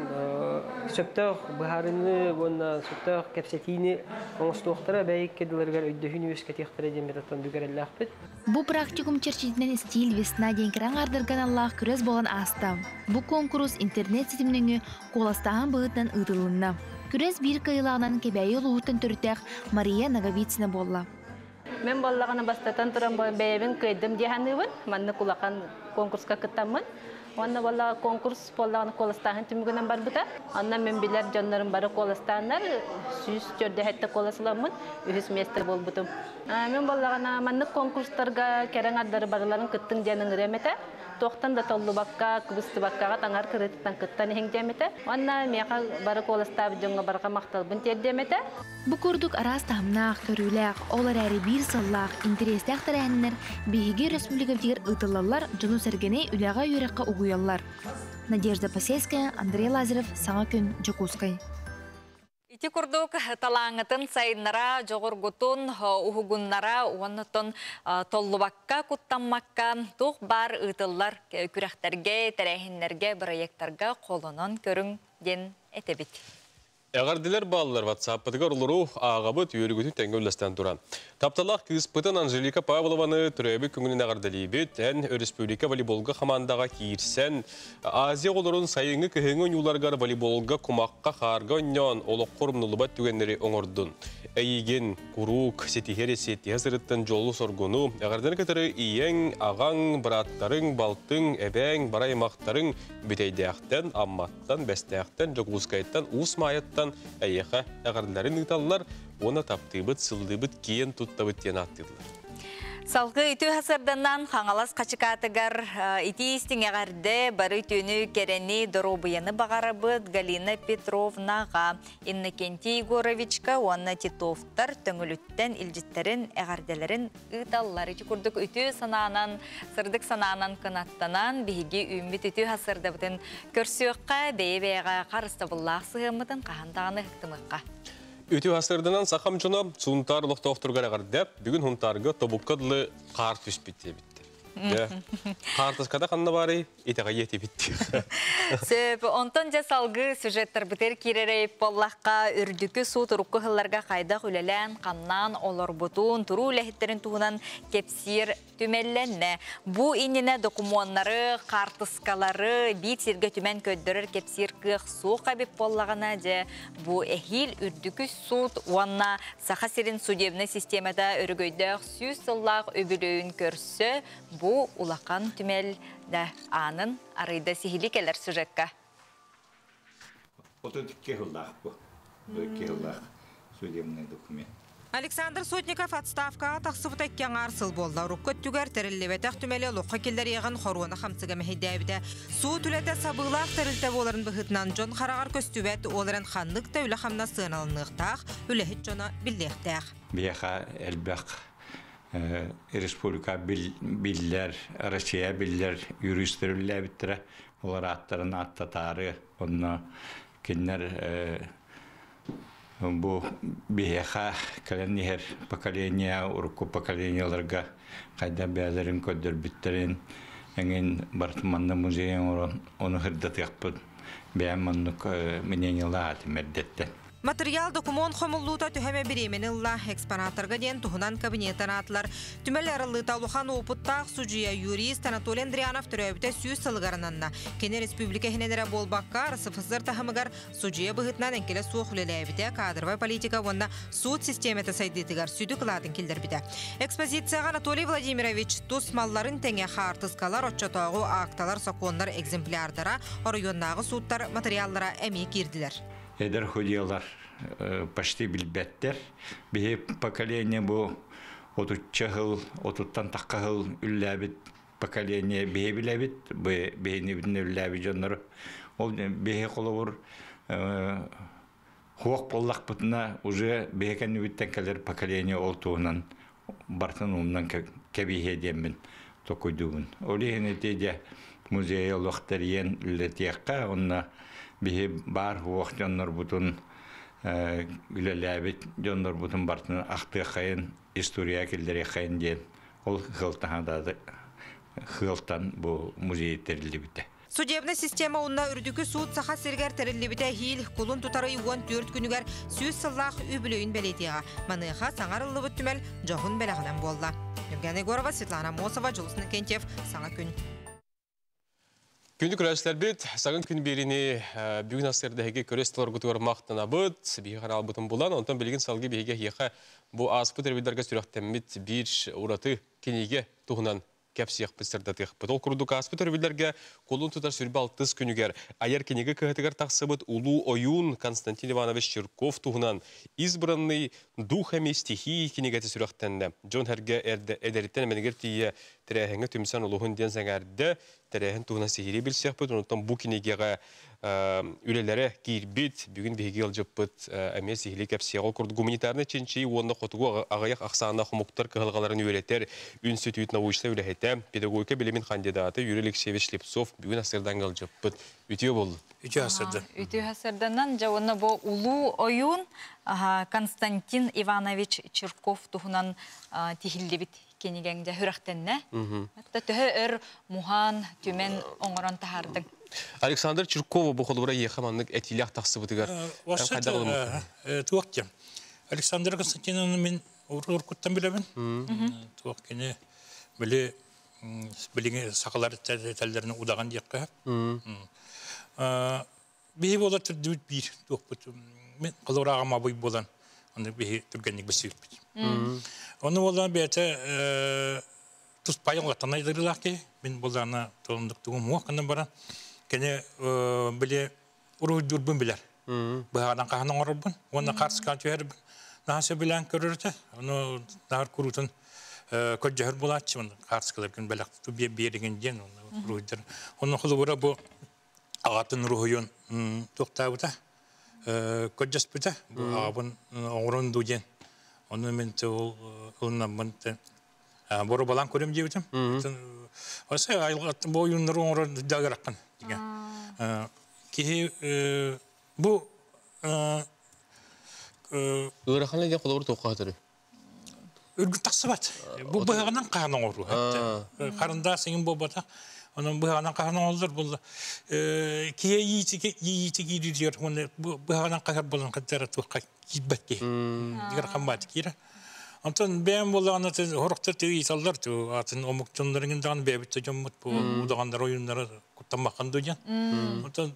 сөптөк быгарыны, онна сөптөк кепсетини оңостуктара бәйик кедилергер өйдөһүн университеттер демираттан дүгәрәлләх бит. Бу практикум черчитинен стиль весна денкраң ардырган Аллах күрәс болан аста. Бу конкурс интернет сетимнеңе коластаган быгытан ытылынна. Күрәс бир кыйлагынан кебәйе луһутан төртәк Мария Наговицина болла. Мен баллаганы бастатан туран бәйбен көйдем дияһаныбын. Манны кулакан конкурска кыттамын. Онна балла конкурс боллаганы коластаган түмүгүнөн бар бута. Анна мен билер жаннарым бары коластандар. Сүз жөрдө хәтта коласыламын. Үһүс местер болбутум. Мен баллаганы манны конкурстарга керең ардары багларын кыттың жанын ремете. Тоқтан да толлубакка, кыбыстыбаккага таңар кырыттан кыттан хеңдемете. Онна мега бары коластап жонга барга макталбын тердемете. Бу курдук арас тамнах көрүләк, олар әри бир сыллах, интерестәк тәрәһеннәр, биһиге республика тигер ытыллар, җылу сәргене үләгә йөрәккә угуяллар. Надежда Посельская, Андрей Лазарев, Саңа күн, Жокускай. Ити курдук талаңытын сайыннара, жоғыргутун, ухугуннара, уанытын толлубакка, куттаммакка, туқ бар ытыллар күрәхтерге, тәрәхиннерге, проекттарға қолынан көрің ден әтебет. Әғардилер балылар WhatsApp-пытыгар олыру ағабыт үйерігітін тәңгөлістен тұран. Тапталақ кызпытын Анжелика Павлованы түрәбі күңінін әғардалейбет, ән республика волейболға қамандаға кейірсен, Азия олырын сайыңы көхеңі ұнюларғар волейболға құмаққа қарға өннен олық қорымнылыбат түгенлері оңырдың. Әйеген, құрук, сетихері сетихе сырыттың жолы соргуну, әғардан кітірі иең, ағаң, браттарың, балтың, әбәң, бараймақтарың бүтейдіяқтан, амматтан, бәстіяқтан, жоғузкайттан, усмайаттан, әйеқа әғардыларын ұйталылар, оны таптыбыт, сылдыбыт, кейін тұттабыт тен аттыдылар. Салғы үті хасырданан қаңалас қачықатығар ити істің әғарды бары түні керені доробыяны бағарабыд Галина Петровнаға, Иннокентий Егоровичка, оны Титовтар төңіліттен илжіттерін әғарделерін ұйталылары күрдік үті сананан, сырдық сананан қынаттанан, бейге үмбет үті хасырдабытын көрсіөққа, бейбеға қарыстабыллақ сығымытын қағандағаны ұқтымыққа. Үті ғасырдынан сақам жона суынтар ұлықта оқтырғар әғардеп, бүгін ғынтарғы тобыққадылы қар түс бітте бітті. Қартысқада қанна бары, етеға еті бітті. Сөп, онтон жа салғы сюжеттер бітер керерей боллаққа үрдікі су тұрыққы ғылларға қайдақ үлелән, қаннан, олар бұтуын, тұру үләхеттерін туғынан кепсир түмелленне. Бұ иніне докумонлары, қартысқалары, бит серге түмен көддірір кепсир қық су қабіп боллағына же, бұ әхил үрдікі суд уанна сақасерін судебні системада үргөйдіқ сүйіз сыллақ өбілөйін көрсі, бұ улақан түмел да анын арыйда сихили келер сюжетка. Отутке хыллах бу. Отутке хыллах судебный документ. Александр Сотников отставкаға тақсыбыт әккен арсыл болды. Руккөт түгер тәріллебетәк түмелі лоққа келдер еғін хоруаны қамсыға мәхейдәбіді. Су түләті сабылақ тәрілті боларын бұхытынан жон қарағар көстүбәт оларын қандық та үлі қамна сығыналынықтақ, үліхет жона білдектәқ. Бияқа әлбәқ республика биллер, Россия биллер, юристер үлләбіттірі. Олар аттарын аттатары, онына кеннер bu biheha kalenihер поколения урку поколенияларга кайда бәләрен көддер биттерин әнген Бартманны музейен оны хырдат яппын бәманнык мененелат мердетте. Материал документ хомуллута түһәме биременилла экспонаттарга ден туһунан кабинеттан атлар түмәл арылы таулухан опыттақ суджия юрист Анатолий Андрианов төрөбүтә сүз сылгарынанна Кене республика хенедере болбакка РСФСР тахымыгар суджия быгытнан энкеле суохлелебите кадровая политика вонна суд системата сайдытыгар сүдү кылатын килдербите. Экспозицияга Анатолий Владимирович тус малларын теңе хартыскалар отчотогу акталар закондар экземплярдара райондагы судтар материаллара эми кирдилер. Эдер ходиялар почти билбеттер. Бихе поколение бу отучча хыл, отуттан такка хыл үлләбит поколение бихе билебит, бихе үлләбит жоннор. Ол бихе коловур хуак боллак бутына уже бихе кеннибиттен келер поколение ол туунан бартын умнан кебихе демин токойдугун. Олихене теде музей лохтериен үллетиякка онна бихи бар хуак жоннор бутун үлеләбит жоннор бутун бартын акты кайын история келдере кайын ден ол хылтан бу музей терилибите. Судебная система унна үрдүкү суд саха сергер терилибите хил кулун тутары юган 4 күнүгер сүз сыллах үбүлөйүн белетига маныха саңарылыбыт түмел жогун белагынан болла. Евгения Егорова, Светлана Мосова, Жолсын Кентьев, Саңа күн. Күнді көрәсілер бет, сағын күн беріне бүгін астырдығы көрестілер күтігір мақтына бұд, бейгі қанал бұтын бұлан, онтан білген салғы бейге еқа бұл аспыт әрбедерге сүріқтеммет бір ұраты кенеге тұғынан кәпсияқ пістірдатық бұд. Ол күрдік аспыт әрбедерге қолын тұтар сүрбі алтыз күнігер. Айар кенеге көхетігер тақсыбыд ұлу ойын Константин Иванович Черков тұғынан избранный духами стихии кенегеті сүріқтенді. Джон Херге әдеріттен мәнігер тие тірәхіңі түмсан ұлығын ден сәңәрді тәрәхін туғына сехире білсек бұд. Онықтан бұл кенегеға үлелері кейірбет, бүгін бейге алжып бұд әме сехилі кәпсияқ. Ол күрді гуманитарны ченчей, онына қотығу ағаяқ ақсағына құмықтар қығылғаларын өретер, үнсүтүйт научта үләхеті, педагогика білімін кандидаты Юрий Алексеевич Лепсов бүгін асырдан алжып бұд. Үтіе болды? Үтіе асырды. Үтіе асырданан жауына бұл ұлу ойын Константин Иванович Черков тұғынан тихілді біт. Кенегенде хүрәқтенне. Әтті түхі өр мұхан түмен оңыран тахардың. Александр Чиркова bu kolubura yıkamanlık etilyaq taqsı bıtıgar. Tuğak Александр Константиновны мен Уркуттан билебин. Туğak kene böyle bilingen sakalar tellerini udağan yakka. Bir bola türdüt bir tuğak men qalorağıma boy bolan. Onu bir türgenlik besiyip. Onu bolan bete tuspayın vatanaydılar ki men bolana tolunduk tuğum muhakkından baran. Kene böyle uruh dürbün biler. Bağdan kahana orabın. Ona karşı kalçı Nasa bilen körürte, onu dar kurutun kocahır bulatçı, karşı kalırken belki bir yerin gen onu ruhdur. Onun kulubura bu ağatın ruhuyun tuhtavda, kocas bita, bu ağabın oğrun duyen. Onu mente onunla mente boru balan körüm diyebilirim. Oysa aylıqatın bu oyunları oğrun dağırakkan. Ki bu Iğrakanlı diye kolubura toqatırı. Örgün taksıbat. Bu bağınan qahanın oru. Qarında senin bu bata. Onun bağınan qahanın olur. Kiye yiyici gidiyor. Bu bağınan qahar bolan qaddara tuqa gitbetki. Diğer qambat kira. Ondan ben bolağına horukta tüysallar tu atın omukçunların dağın bebette jammut bu udağanlar oyunları kutlanmaktan duyan. Ondan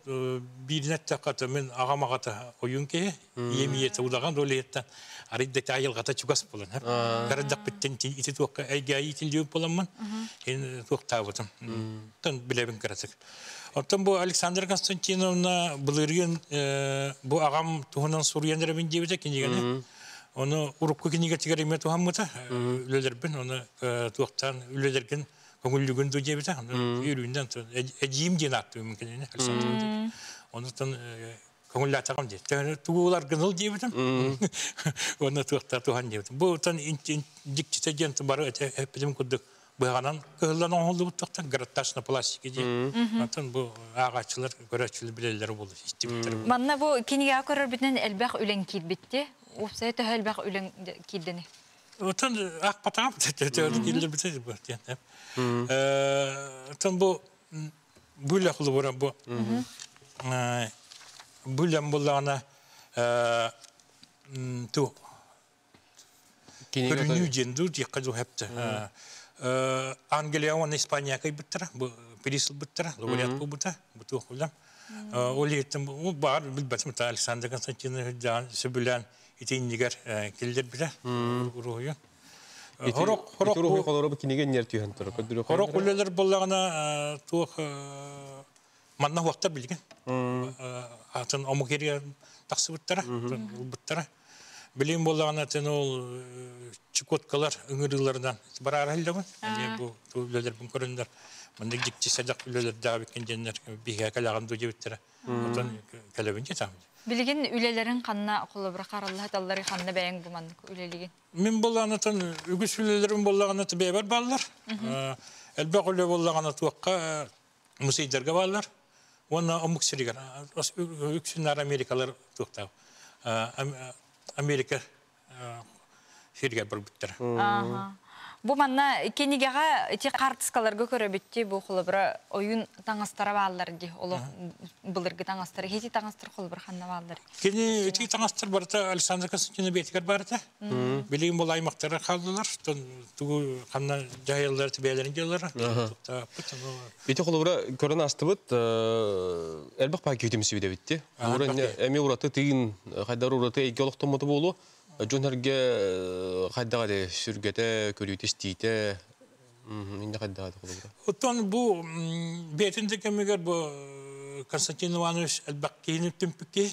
bir net takatı men ağamağata oyun ki yemiyete udağan roleyetten arıdda ayıl gata çıkas bolan. Karadak bitten iti tuqa aygayi itildiği bolanman. En tuqtavutun. Ondan bilebin karatık. Ondan bu Alexander Konstantinovna bulurgen bu ağam tuhunan Suriyanlara bin diyecek kinci onu urukku kiniga tigarime tuhammıta ülelerben onu tuğtan ülelerken konullügün duyebita onu yürüyünden eciyim diye attı mümkün ne ondan konulla takam diye tuğular gınıl diyebitim onu tuğta tuhan diyebitim bu tan dikçite gente barı hep bizim kuduk bağanan kıhılan oldu bu tuğtan garattaşna plastik diye ondan bu ağaçlar göreçli bileleri buldu işte manna bu kiniga korar biten elbaq ülen kid bitti Ofsayt helbaq ülen kideni. Otan akpatam tetörlü gelir bitir bu yani. Otan bu bulaklı bura bu. Bulan bulana tu. Körünü cendu diye kazu hepte. Anglia ve İspanya kay bitir bu Paris bitir. Lobayat bu bitir. Bu tu kulam. Oliyetim bu bar bilbatim ta Alexander Konstantinovna Sübülen İtindigar kildir bile ruhuyu. Horok ruhu kolubura bu kinigen yer tüyen tarı. Horok uleler bolağına tuğ manna vakta bilgin. Atın omukeriye taksı bittara. Bittara. Bileyim bolağına ten ol çikotkalar ıngırılardan. Barar halde mi? Bu uleler bunu körünler. Bende dikçi sadak uleler daha bikin cenler. Bir kalağın doja bittara. Otan kalabince tamam. Bilgin ülelerin kanına kolubura qarallı hatalları kanına beğen bu manlık üleligin. Min bolağınatan ügüs ülelerin bolağınatı beber ballar. Elbaq üle bolağına tuğqa museyderge ballar. Ona omuk sirigar. Üksünler Amerikalar tuğqa. Amerika sirigar bir bitter. Bu manna kenigaga iti kartıskalarga köre bitti bu kolubura oyun tangastara ballar di. Olu bulurgi tangastara heti tangastara kolubura xanna ballar. Keni iti tangastar barata Alexander Konstantinovna betigar barata. Bileyim bol aymaktara kaldılar. Tuğu xanna jayallar tibelerin geldiler. Iti kolubura kören astıbıt elbaq pa kötümüsü bide bitti. Buran emi uratı tigin haydar uratı eki oluqtomatı bolu. Jönherge xaddaga de sürgete körüytes tite indi xaddaga kolubura. Otan bu betinde kemiger bu Konstantin Ivanoviç Elbakki'nin tümpüki.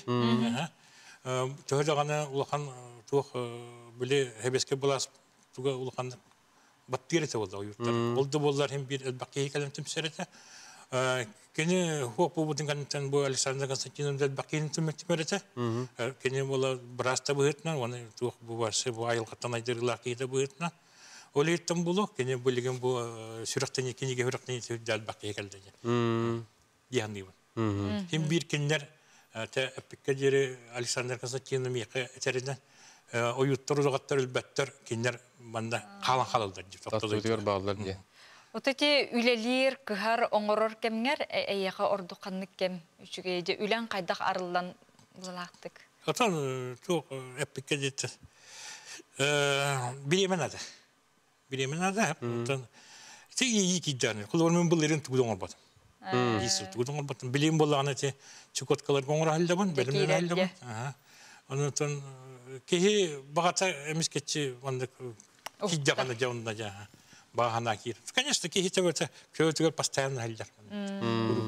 Çoğudağına ulakan tuğ böyle hebeske bulas tuğ ulakan battiyerete oldu o yurtlar. Oldu bollar hem bir Elbakki'yi kalem tümserete. Kene huok bu budin kanten bu Alexander Konstantinovna Elbakki'nin tümmektimerete. Kene bola brasta buhetna, ona tuğ bu varsa bu ayıl katanaydır ki de buhetna. Oleyitten bulu, kene bölgen bu sürekten kene hürekten Elbakki'ye kaldı. Diyanıyım. Hem bir kinler te epikleri Alexander Konstantinovna miyaka eterinden o yurtlar uzagatlar elbetler kinler banda kalan kalırlar. Tatlıdır bağlılar diye. Ототе үлелер, кыхар, оңорор кемгер, эйеға ордуқаннык кем, үшігейде үлен қайдақ арылдан бұлақтық. Отан, туқ, әппікке жетті. Білемен ады. Білемен ады, отан, тек ей кейдеріне, құлғырмен бұл ерін тұғыдың орбатым. Тұғыдың орбатым. Білем болағына те чукоткалар қоңыр әлдебін, бәлімден әлдебін. Онытын, кейі бағата әміз кетші, кейдеғаны жауында жаға. Бағана кир. Конечно, кейте böyle kötüler постоянно halder.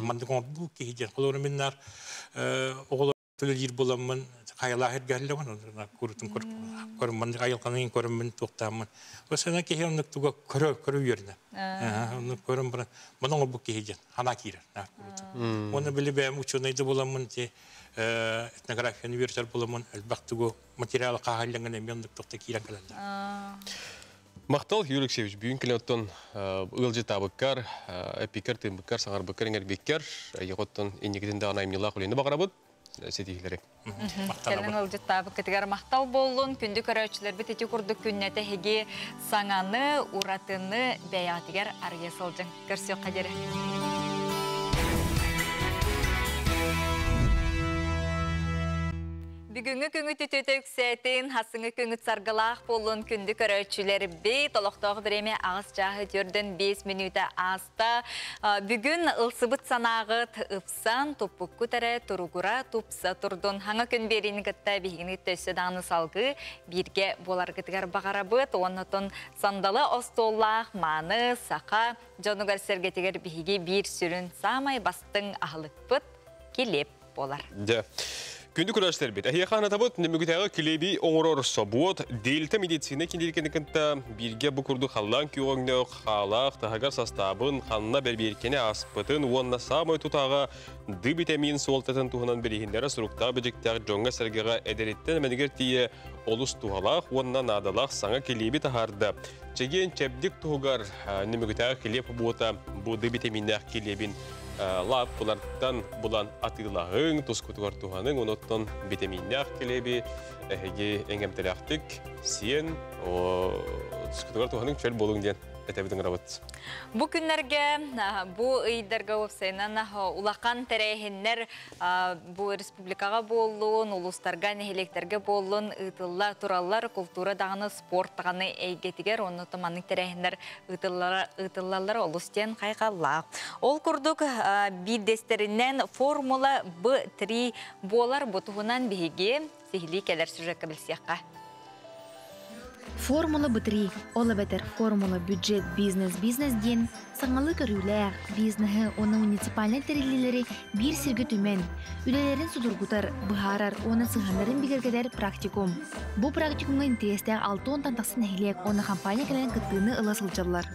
Mandık onu bu кейте. Kolorun binler oğul tülür bulamın hayalahir geldi bana. Kurutun kurum mandık ayılkanın kurum bin tuğtamın. O sene кейte onu tuğu kuru yerine. Onu kurum bana. Bana bu кейте. Hana kir. Onu bile ben uçunaydı bulamın ki etnografi üniversite bulamın. Elbette bu materyal kahallingen emyandık tuğta kiren kaldı. Мақтал Юрий Алексеевич, бүгін келеттен ұлжы табықкар, әппекер, тембіккар, саңар бұккар, әңер беккер, еғоттен енегеден де анайымнылақ үлені бағарабыд, сетихілері. Келін ұлжы табық кетігер мақтал болуын, күнді көрәучілер бітеті күрді күннеті хеге саңаны, ұратыны бәятігер ария сылжың. Көрсі қадері. Бүгінгі күңі түтөтөк сәтін, хасыңы күңі царғылақ болуын күнді көрәучілері бей, толықтағы біреме ағыз жағы дөрден 5 минута аста. Бүгін ұлсыбыт санағыт ұпсан, топпық күтәрі, тұрғыра, тупса тұрдың. Хаңа күн берінің күтті бейгіні төсі даңы салғы бірге болар күтігер бағарабыт. Онытын сандалы остоллақ, маны, сақа, жонығар сәргетігер бейге бір сүрін самай бастың ағылық бұт келеп болар. Күнді күрәштер бет. Әйеқаны табыт, немігітәгі келеби оңырор собуот, дейлті медицина кенделікенікінті бірге бұкырды қалан күйоңнеу, қалақ, тағығар састабын, қанына бәрберкені аспытын, онына самой тұтаға ды витамин солтатын туғынан берігіндері сұрықта бөжіктәғі жоңға сәргеға әдереттен мәнігер тие олыс туғалақ, онына надалақ саңа келеби тағарды. Чеген чәбдік туғығар немігітәгі келеп бұғыта бұ ды витаминнәқ келебін лап бұлардан бұлан атылағың, тұскутығар туғаның, оныттан витаминнәқ келебі, әйге әңгемтеләқтік, сен, тұскутығар туғаның чөл болуң ден әтәбідің рабыт. Бұ күнлерге, бұ ұйдарға өпсайнан ұлақан тәрәйхенлер бұ республикаға болуын, ұлыстарға, нәхелектерге болуын, ұйтылла туралар, культура дағаны, спорт дағаны әйгетігер, оны тұманың тәрәйхенлер ұйтыллалар ұлыстен қайқалла. Ол күрдік бидестерінен формула B3 болар бұтығынан бейге сихили кәлер сүрекке білсеққа. Формула B3, ола бәтір формула бюджет бизнес ден, саңалы көрілер, бизнесі, оны муниципальный тәрелелері бір сіргі түмен, үлелерін судырғытар, бұхарар, оны сыңғандарын бігергедер практикум. Бұл практикумға интерестер 6 онтан тақсын әйлек, оны компания кәлін күттіні ұлы сылжалар.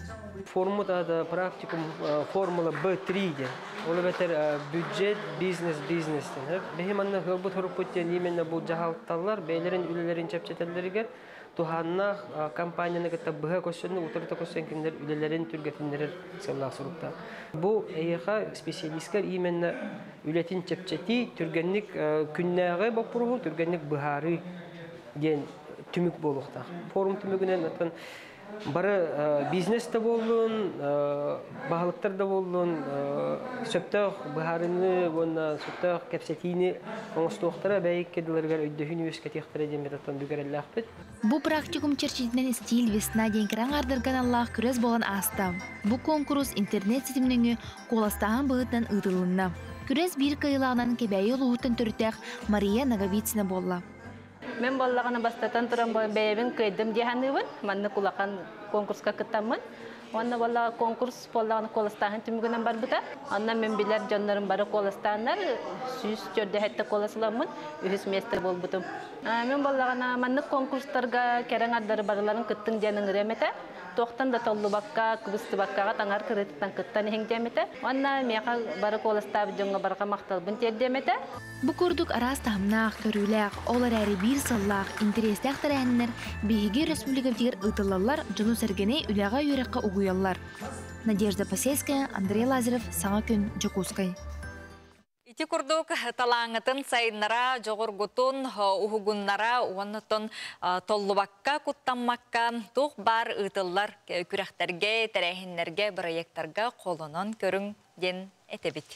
Формула практикум формула B3 де, ола бәтір бюджет бизнес ден. Бәхеманна ғылбыт ғырыппыттен именно бұл жағалталар, бәйлерін үлелерін чәпчетелдерігер, Туханна компанияны кытта быга көсөнү утырта көсөн киндер үлелерин түргөтүндөр сыллах сурукта. Бу эйха специалисттер именно үлетин чепчети түргенник күннәгы бапуру түргенник быхары ден түмүк болукта. Форум түмүгүнөн атын бары бизнесте болдун, баалыктарда болдун, сөптөк быхарыны, вона сөптөк кепсетини оңостуктара бәйкедләргә өйдө университеттер деметтан дүгәрәлләхбит. Бу практикум черчидинен стиль весна ден краңардырган Аллах күрәс болған аста. Бу конкурс интернет сетимнеңе коластаган быгытан ыдылынна. Күрәс бир кыйлагынан кебәйе луһутан төртәк Мария Наговицина болла. Мен баллагана бастатан туран бәйбен кыйдым дияһаныбын, манны кулакан конкурска кыттаммын. Онна балла конкурс боллаган коластаган түмүгүнөн бар бута. Аннан мен билер жоннорун бары коластандар, сүз жөрдө хәтта коласыламын, үһүс мастер болбутум. Мен баллагана манны конкурстарга керең аддары барларын кыттың жанын ремете. Тоқтан да толлу бакка, күбісті баккаға таңар кредиттан кыттан ең демете. Онна меға бары коластабы жоңға барға мақталбын тер демете. Бұ көрдік арас тамнақ, көріләқ, олар әрі бір сыллақ, интерестәқ тәрәнінер, бейге республикавдегер ұтылалар жону сәргене үләға үйрекқа ұғыялар. Надежда Пасейская, Андрей Лазарев, Саңа күн, Жокускай. Ити курдук талаңытын сайыннара, жоғыргутун, ухугуннара, уаннытын толлубакка, куттаммакка, тух бар ытыллар күрәхтерге, тәрәхиннерге, проекттарга қолынан көрің ден этебит.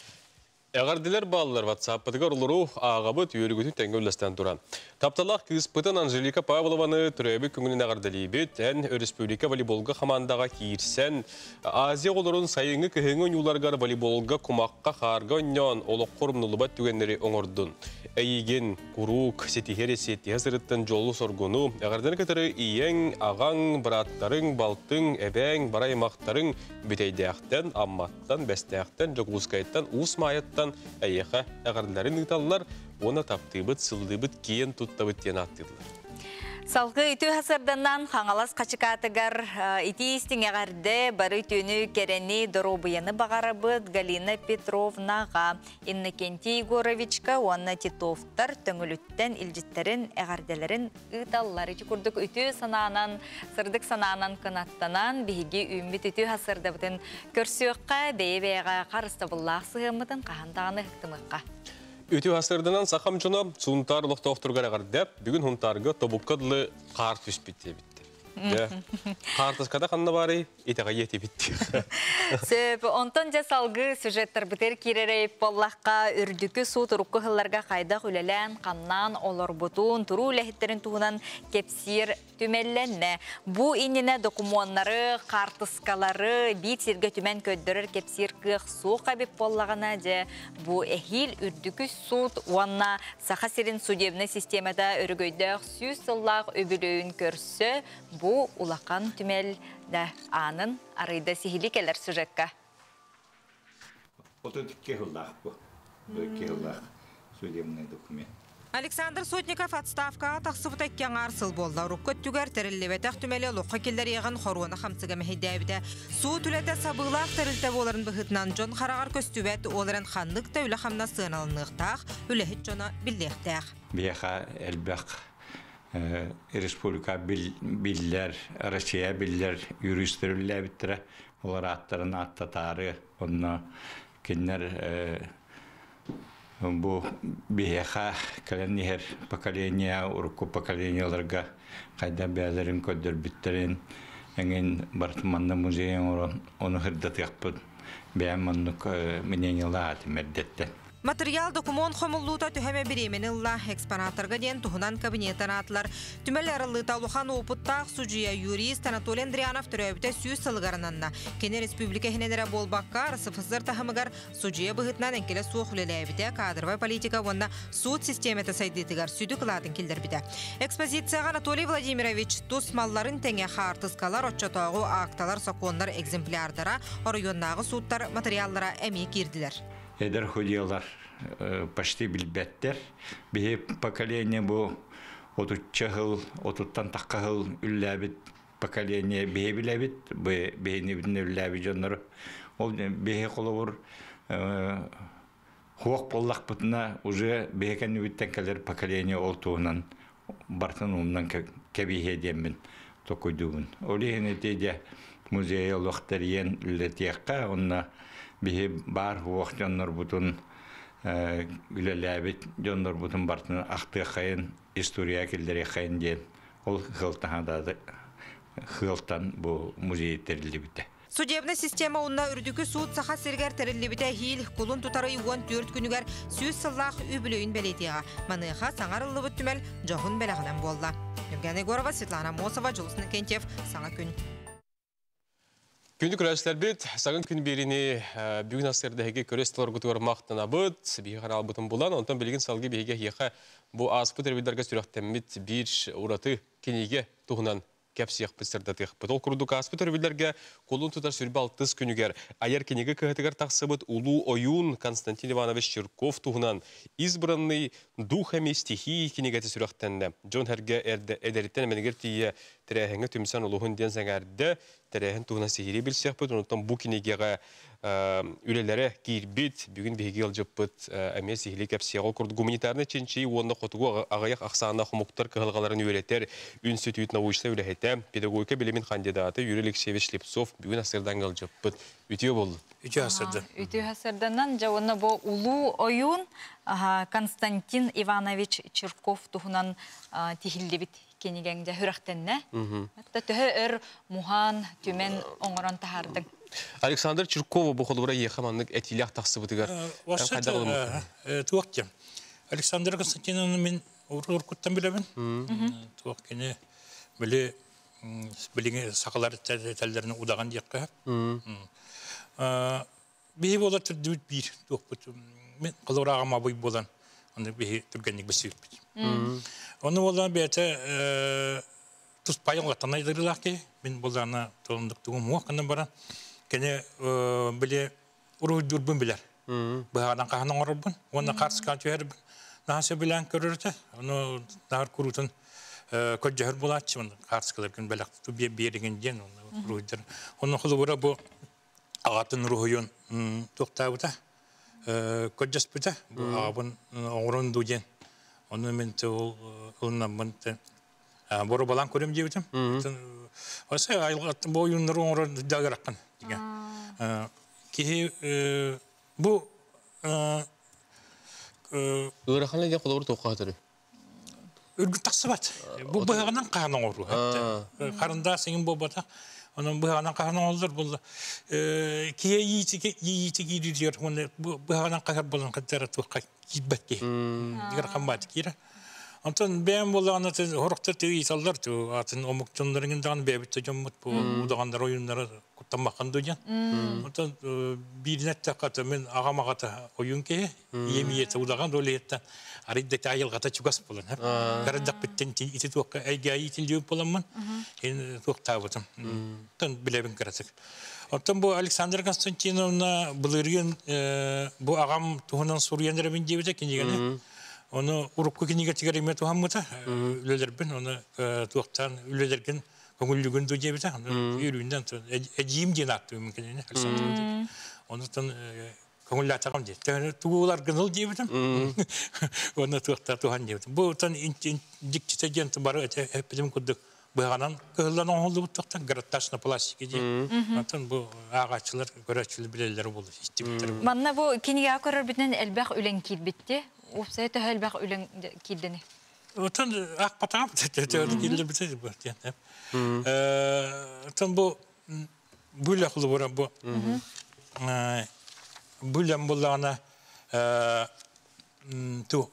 Әғардилер балылар WhatsApp-пытыгар олыру ағабыт үйелігітін тәңгөлістен тұран. Тапталақ күйіспытын Анжелика Павлованы түрәбі күңінін әғардалейбет, ән республика волейболға қамандаға кейірсен, Азия олырын сайыңы кіхіңін юларғар волейболға құмаққа қарға өннен олық қорымнылыбат түгенлері оңырдың. Әйген, құрук, сетихері сетті әсіріттін жолы соргуну, әғардан кітірі иең, ағаң, браттарың, балтың, әбәң, бараймақтарың бүтейдәқтен, амматтан, бәстәқтен, жоғылыскайттан, ұсмайыттан әйеқа әғардыларын ұйталылар, оны таптыбыт, сылдыбыт, кейін тұттабыт тен аттыдылар. Салғы үті хасырданан қаңалас қачықатығар ити істің әғарды бары түні керені дұробыяны бағарабыд Галина Петровнаға, Иннокентий Егоровичка, оны Титовтар төңіліттен илжіттерін әғарделерін ұйталылар. Үті күрдік үті сананан, сырдық сананан қынаттанан, бейге үмбет үті хасырдабытын көрсіөққа, бейбеға қарыстабыллақ сығымытын қағандағаны ұқтымыққа. Үті ғасырдынан сақам жона суынтар ұлықты оқтырғар әғардеп, бүгін ғынтарғы тобыққадылы қар түспетте бітті. Қартысқада қанна бары, етіға еті бітті. Сөп, онтон жа салғы сюжеттар бітер керерейп боллаққа үрдікі су тұрыққы ғылларға қайдақ үлелән, қамнан, олар бұтуын, тұру үләхеттерін туғынан кепсир түмелленне. Бұ иніне докумонлары, қартысқалары, бит сирге түмен көддірір кепсир қық су қабеп боллағына же бұ әхил үрдікі суд уанна сақа сирин судебні системада өргөйдіқ сүйіз сыллақ өбілөйін көрсі, бұ улақан түмел да анын арыйда сихили келер сюжетка. Это кехылдақ бұл. Кехылдақ судебный документ. Александр Сотников отставка тақсыбыт әккен арсыл болды. Руккөт түгер тәріллебет әқтімелі лоққа келдер еғін қоруына қамсыға мәхейдәбіді. Су түләті сабылақ тәрілті боларын бұхытынан жон қарағар көстүбәт оларын қандық та үлі қамна сығыналынықтақ, үліхіт жона білдектәқ. Бияқа әлбәқ республика биллер, Россия биллер, юристер үлләбіттірі. Олар аттарын аттатары, онына кеннер bu biheha kalenihер поколения урку поколенияларга кайда бәләрен көддер биттерин әнген Бартманны музейен оны хырдат яқпыд бәманнык мнениялар атмәддәттә. Материал документ хомуллута түһәме биременилла экспонаттарга ден туһунан кабинеттан атлар. Түмәләр талухан опыттақ суджия юрист Анатолий Андрианов төрәбитә сүз сылгарынанна. Кене республика хенедере болбакка РСФСР тахымыгар суджия быгытнан энкеле суох үлеләбитә кадровая политика вонна суд системата сайдытыгар сүдү кыладын килдербитә. Экспозицияга Анатолий Владимирович тус малларын теңе хартыскалар отчотогу акталар законнар экземплярдара районнагы судтар материаллара эми кирдилер. Эдер ходиялар почти билбеттер. Бихе поколение бу отуччахыл, отуттан таққахыл үлләбит поколение бихе биләбит, бихе небіне үлләбит жонлары. Ол бихе қолауыр хуақ боллақ бұтына уже бихе кәнебіттен кәлер поколение ол туғынан бартын умнан кәбихе демін тоқойдуғын. Олихен етеде музей олықтарien үлләтияққа, онна бихе бар хуақ жонлар бұтын үлеләбит жонлар бұтын бартын ақты қайын история келдері қайын ден. Ол хылтан бұл музей терілі біті. Судебная система онна үрдікі суд саха сергер терілі біті хил, құлын тұтары уон төрт күнігер сөз сыллақ үбілөйін бәлетеға. Маныға саңарылы бүттімел жоғын бәліғынан болла. Евгения Егорова, Светлана Мосова, Жылысын Кентьев, Саңа күн. Күнді көрәсілер бет, сағын күн беріне бүгін астырдығы көрестілер күтігір мақтына бұд, бейгі қарал бұтын бұлан, онтан білген салғы бейге еқа бұл аспыт әрбедерге сүректеммет бір ұраты кенеге тұғынан кәпсияқ пыстырдатық. Бұл күрдік аспыт әрбедерге қолын тұтар сүрбі алтыз күнігер. Айар кенеге кіғатығар тақсыбыт Улу Ойун Константин Иванович Черков тұғынан избранный духами стихии кенегеті сүректенді. Джон Херге әдеріттен мәнігер тие тірәхіңі түмсан ұлығын ден зәңәрді тәрәхін туғына сихири білсек бұд, онықтан бұл кенегеға үлелері кирбит, бүгін беге алжыппыт, әмес ихлик әпсияғы құрды гуманитарны ченчи, онда қотуғы ағаяқ ақсағына құмықтар кығылғаларын үйретер, үнсүтүйт научна үләхеті, педагогика білімін кандидаты Юрий Алексеевич Лепсов бүгін асырдан алжыппыт. Үтіе болды? Үтіе асырды. Үтіе асырданнан, жауына бұл ұлу ойын Константин Иванович Чирков тұхынан тихілдебіт кенегенде хүрақтенне. Әтті түхі өр мұхан түмен оңыран тахардың. Александр Чиркова бұл қолыбыра еқаманлық әтилях тақсы бұтығар. Туақ Александр Константиновны мен ұрқыттан білемін. Туақ кені біліңе сақалар тәлдерінің ұдаған деққа. Бейі бола түрді бір туақ бұт. Мен қолыр ағама бұй болан. Оны бейі түргенлік бәсі өтпейді. Оны болан бәйті тұспайын ғаттан айдырылақ ке. Мен болана толындық тұғым мұққандан баран. Кені біле ұру дүрбін білер. Бұғадан қағынан орырбын. Оны қарсықан түйербін. Нағасы білән көрірді. Оны нағыр күрутын көджәр болатшы. Қарсықаларken бәліқті береген ден. Оны құлы бұра бұл ағатын рухойын тоқтауыда. Көджәс бұда. Ағабын оңырын дұден. Оны мен ұлынан бұнды бұры балан көрем дейбітім. Осы айылғаттың бұл ойынлары оңырын дағыраққан. Кейі бұл Үрақанлы ден қолауыр тоққа атыры? Үргіт тақсы бат. Бұл бұғағынан қағынан ору. Қарында сеңін бұл батақ. Onun bu hanan kahraman olur buldu. Kiye yiğiti gidiyor. Bu hanan kahraman kadar tuğ kibet ki. Diğer kambat kira. Ondan ben bu anlatı horukta tüy sallar tu. Atın omukçunların dağın bebekte camut bu udağanlar oyunları kutlamaktan duyan. Ondan bir net takatı men ağama kata oyun ki yemiyete udağan roliyette. Arada detaylı kata çıkas bulan. Karadak bitten iti tuğ aygayi itildiği bulanman. Tuğ tavutum. Ondan bilebin karatık. Ondan bu Alexander Konstantinovna buluruyun bu ağam tuğunan Suriyanlara ben cebide kinci onu urukku kiniga tigarime tuhammuta ülelerben onu tuğtan ülelerken konullugün duycebide onu yürüyünden eciyim diye attı mümkünene onu tan konulla takam diye tuğular gınıl diyebidim onu tuğta tuhan diyebidim bu tan dikçite gente barı hep bizim kurduk bu hanan kıhılan oldu bu tuğtan garattaşna plastik diye ondan bu ağaçlar göreçli bileleri bulur istibitler manna bu kiniga korar biten elbaq ülen kilbitti Upsayta helbaq ülen kildeni. Otan akpatam tetörde kildi bitedi bu yani. Otan bu bulaklı bura bu. Bulan bulana tu.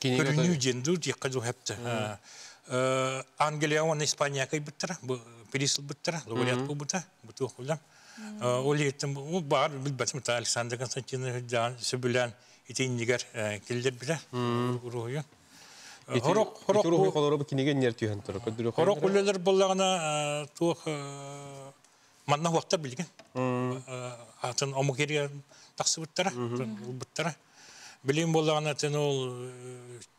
Körünücen dur diye kazu hepte. Anglia ve İspanya kay bitara bu Paris bitara. Loğuyat bu bita. Bu tu ulan. Oliyetim bu bar bilbatim ta Alexander Konstantinov can Sübülen İtindigar kildir bile ruhuyun. Horok ruhu kolları bu kinegen yer tüyen tarafı. Horok uleler bollağına tuğ manna vakta bilgin. Atın omukeriye taksı bittara, bittara. Bileyim bollağına ten ol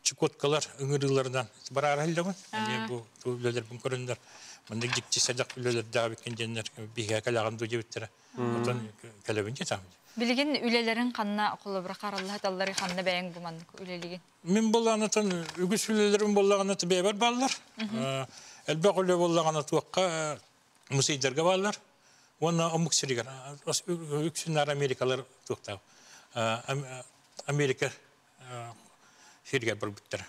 çikotkalar ıngırılardan barar halde bu uleler bunu körünler. Bende gitçi sadak uleler daha bikincenler bir kalağın doja bittara. Otan kalabince tamam. Bilgin ülelerin kanına kolabra karallah dalları kanına beğen bu manlık üleligin. Min bolla anlatan ügüs ülelerin bolla anlatı beyber ballar. Elbaq üle bolla anlatı vakka museyderge ballar. Ona amuk sirigar. Üksünler Amerikalar tuğtav. Amerika sirigar bir bitter.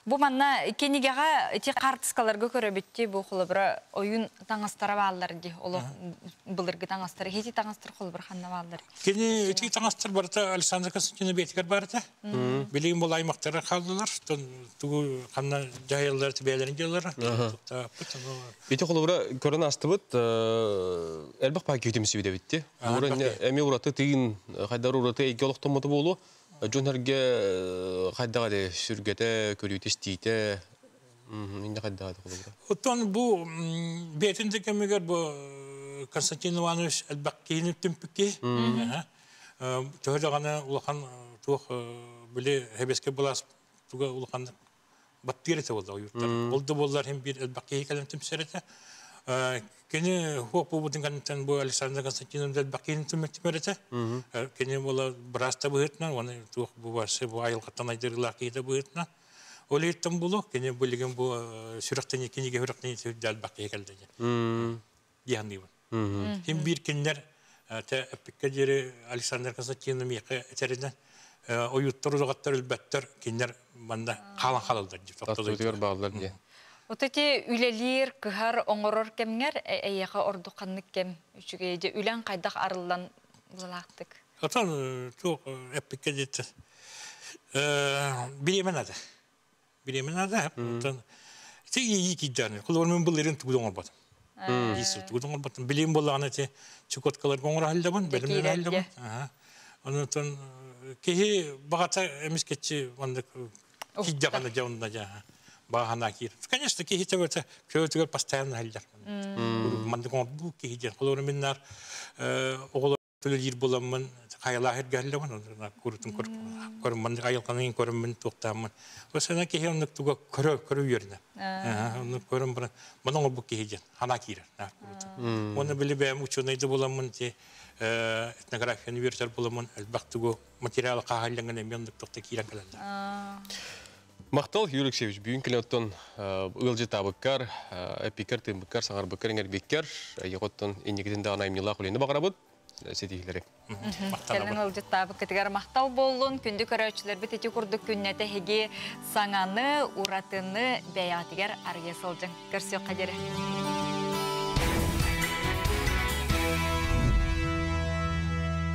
Bu manna kenigaga ti kartskalarga köre bitti bu kolabra oyun tangastara ballar di. Olo bulurgu tangastara heti tangastar kolabra xanna ballar. Keni ti tangastar barata Alexander Konstantinov betigar barata. Bileyim bol aymaktara kaldılar. Tuğu xanna jayallar tibelerin gelleri. Beti kolabra kören astıbıt elbaq paki hütümüsü bide bitti. Emi uratı tigin haydar uratı eygoluktan modu bolu. Jönherge kaddaga de sürgete körüyte istiyte indi kaddaga kolabra. Otan bu betinde kemiger bu Konstantin Ivanoviç Elbakki'nin tümpüki. Töhürlağına ulakan tuğ bile hebeske bulas tuğa ulakan battirete oldu o yurtlar. Oldu bollar hem bir Elbakki'yi kalem tümserete. Kene hop bu dingantan bu Alexander Konstantinov'da bakayım tümörete. Kene bola brasta buhetna, ona tuh bu varsa bu ayıl katan aydırlar ki de buhetna. Öyle ettim bulu, kene bölgen bu sürekli kene gevrekten sürdal bakıya geldi. Yani bu. Hem bir kinler te pikacere Alexander Konstantinov yaka eteriden o yuttur uzattır elbettir kinler banda kalan kalırlar. Tutuyor bağlar diye. Otete ülelir, kıhar, oңoror kemger, eyağa ordu kanlık kem. Üçügeyce ülen kaydak arılan bulaktık. Atan çok epike ciddi. Bilemen adı. Bilemen adı. Atan te iyi giderler. Kullanımın bunların tuğduğun olmadı. Tuğduğun olmadı. Bileyim bulağına te çikotkalar oңor halde bun, belimler halde bun. Ondan kehi bağata emis keçi vandık hiddiğine cevunda ya. Bahana kir. Конечно, кихите вот көтөгөр постоянно халдар. Мандык бу кихите. Колор миннар оголор төлөр боламын. Каялахыр галлабын. Курутун көр мандык айылканын көрүмүн токтамын. Осана кихи онук туга көрө юрна. Onu көрүм бир. Мунун бу кихите. Хана кир. Оны билип эм учунайды боламын те этнография университет боламын. Албактыгы материал кагалланган эмендик токта кирен калалар. Мақтал Юрий Алексеевич, бүгін келеттен ылжы табықкар, әпикер, тымбықкар, саңар бұқкар, еңер беккер, еғоттан енегеден де анайымнылақ олейні бағарабыд, сетігілері. Келін ылжы табық кетігер мақтал болуын, күнді көрәучілер бітеті күрдік күннеті хеге саңаны, ұратыны бәятігер ария сылжың. Көрсек қадері.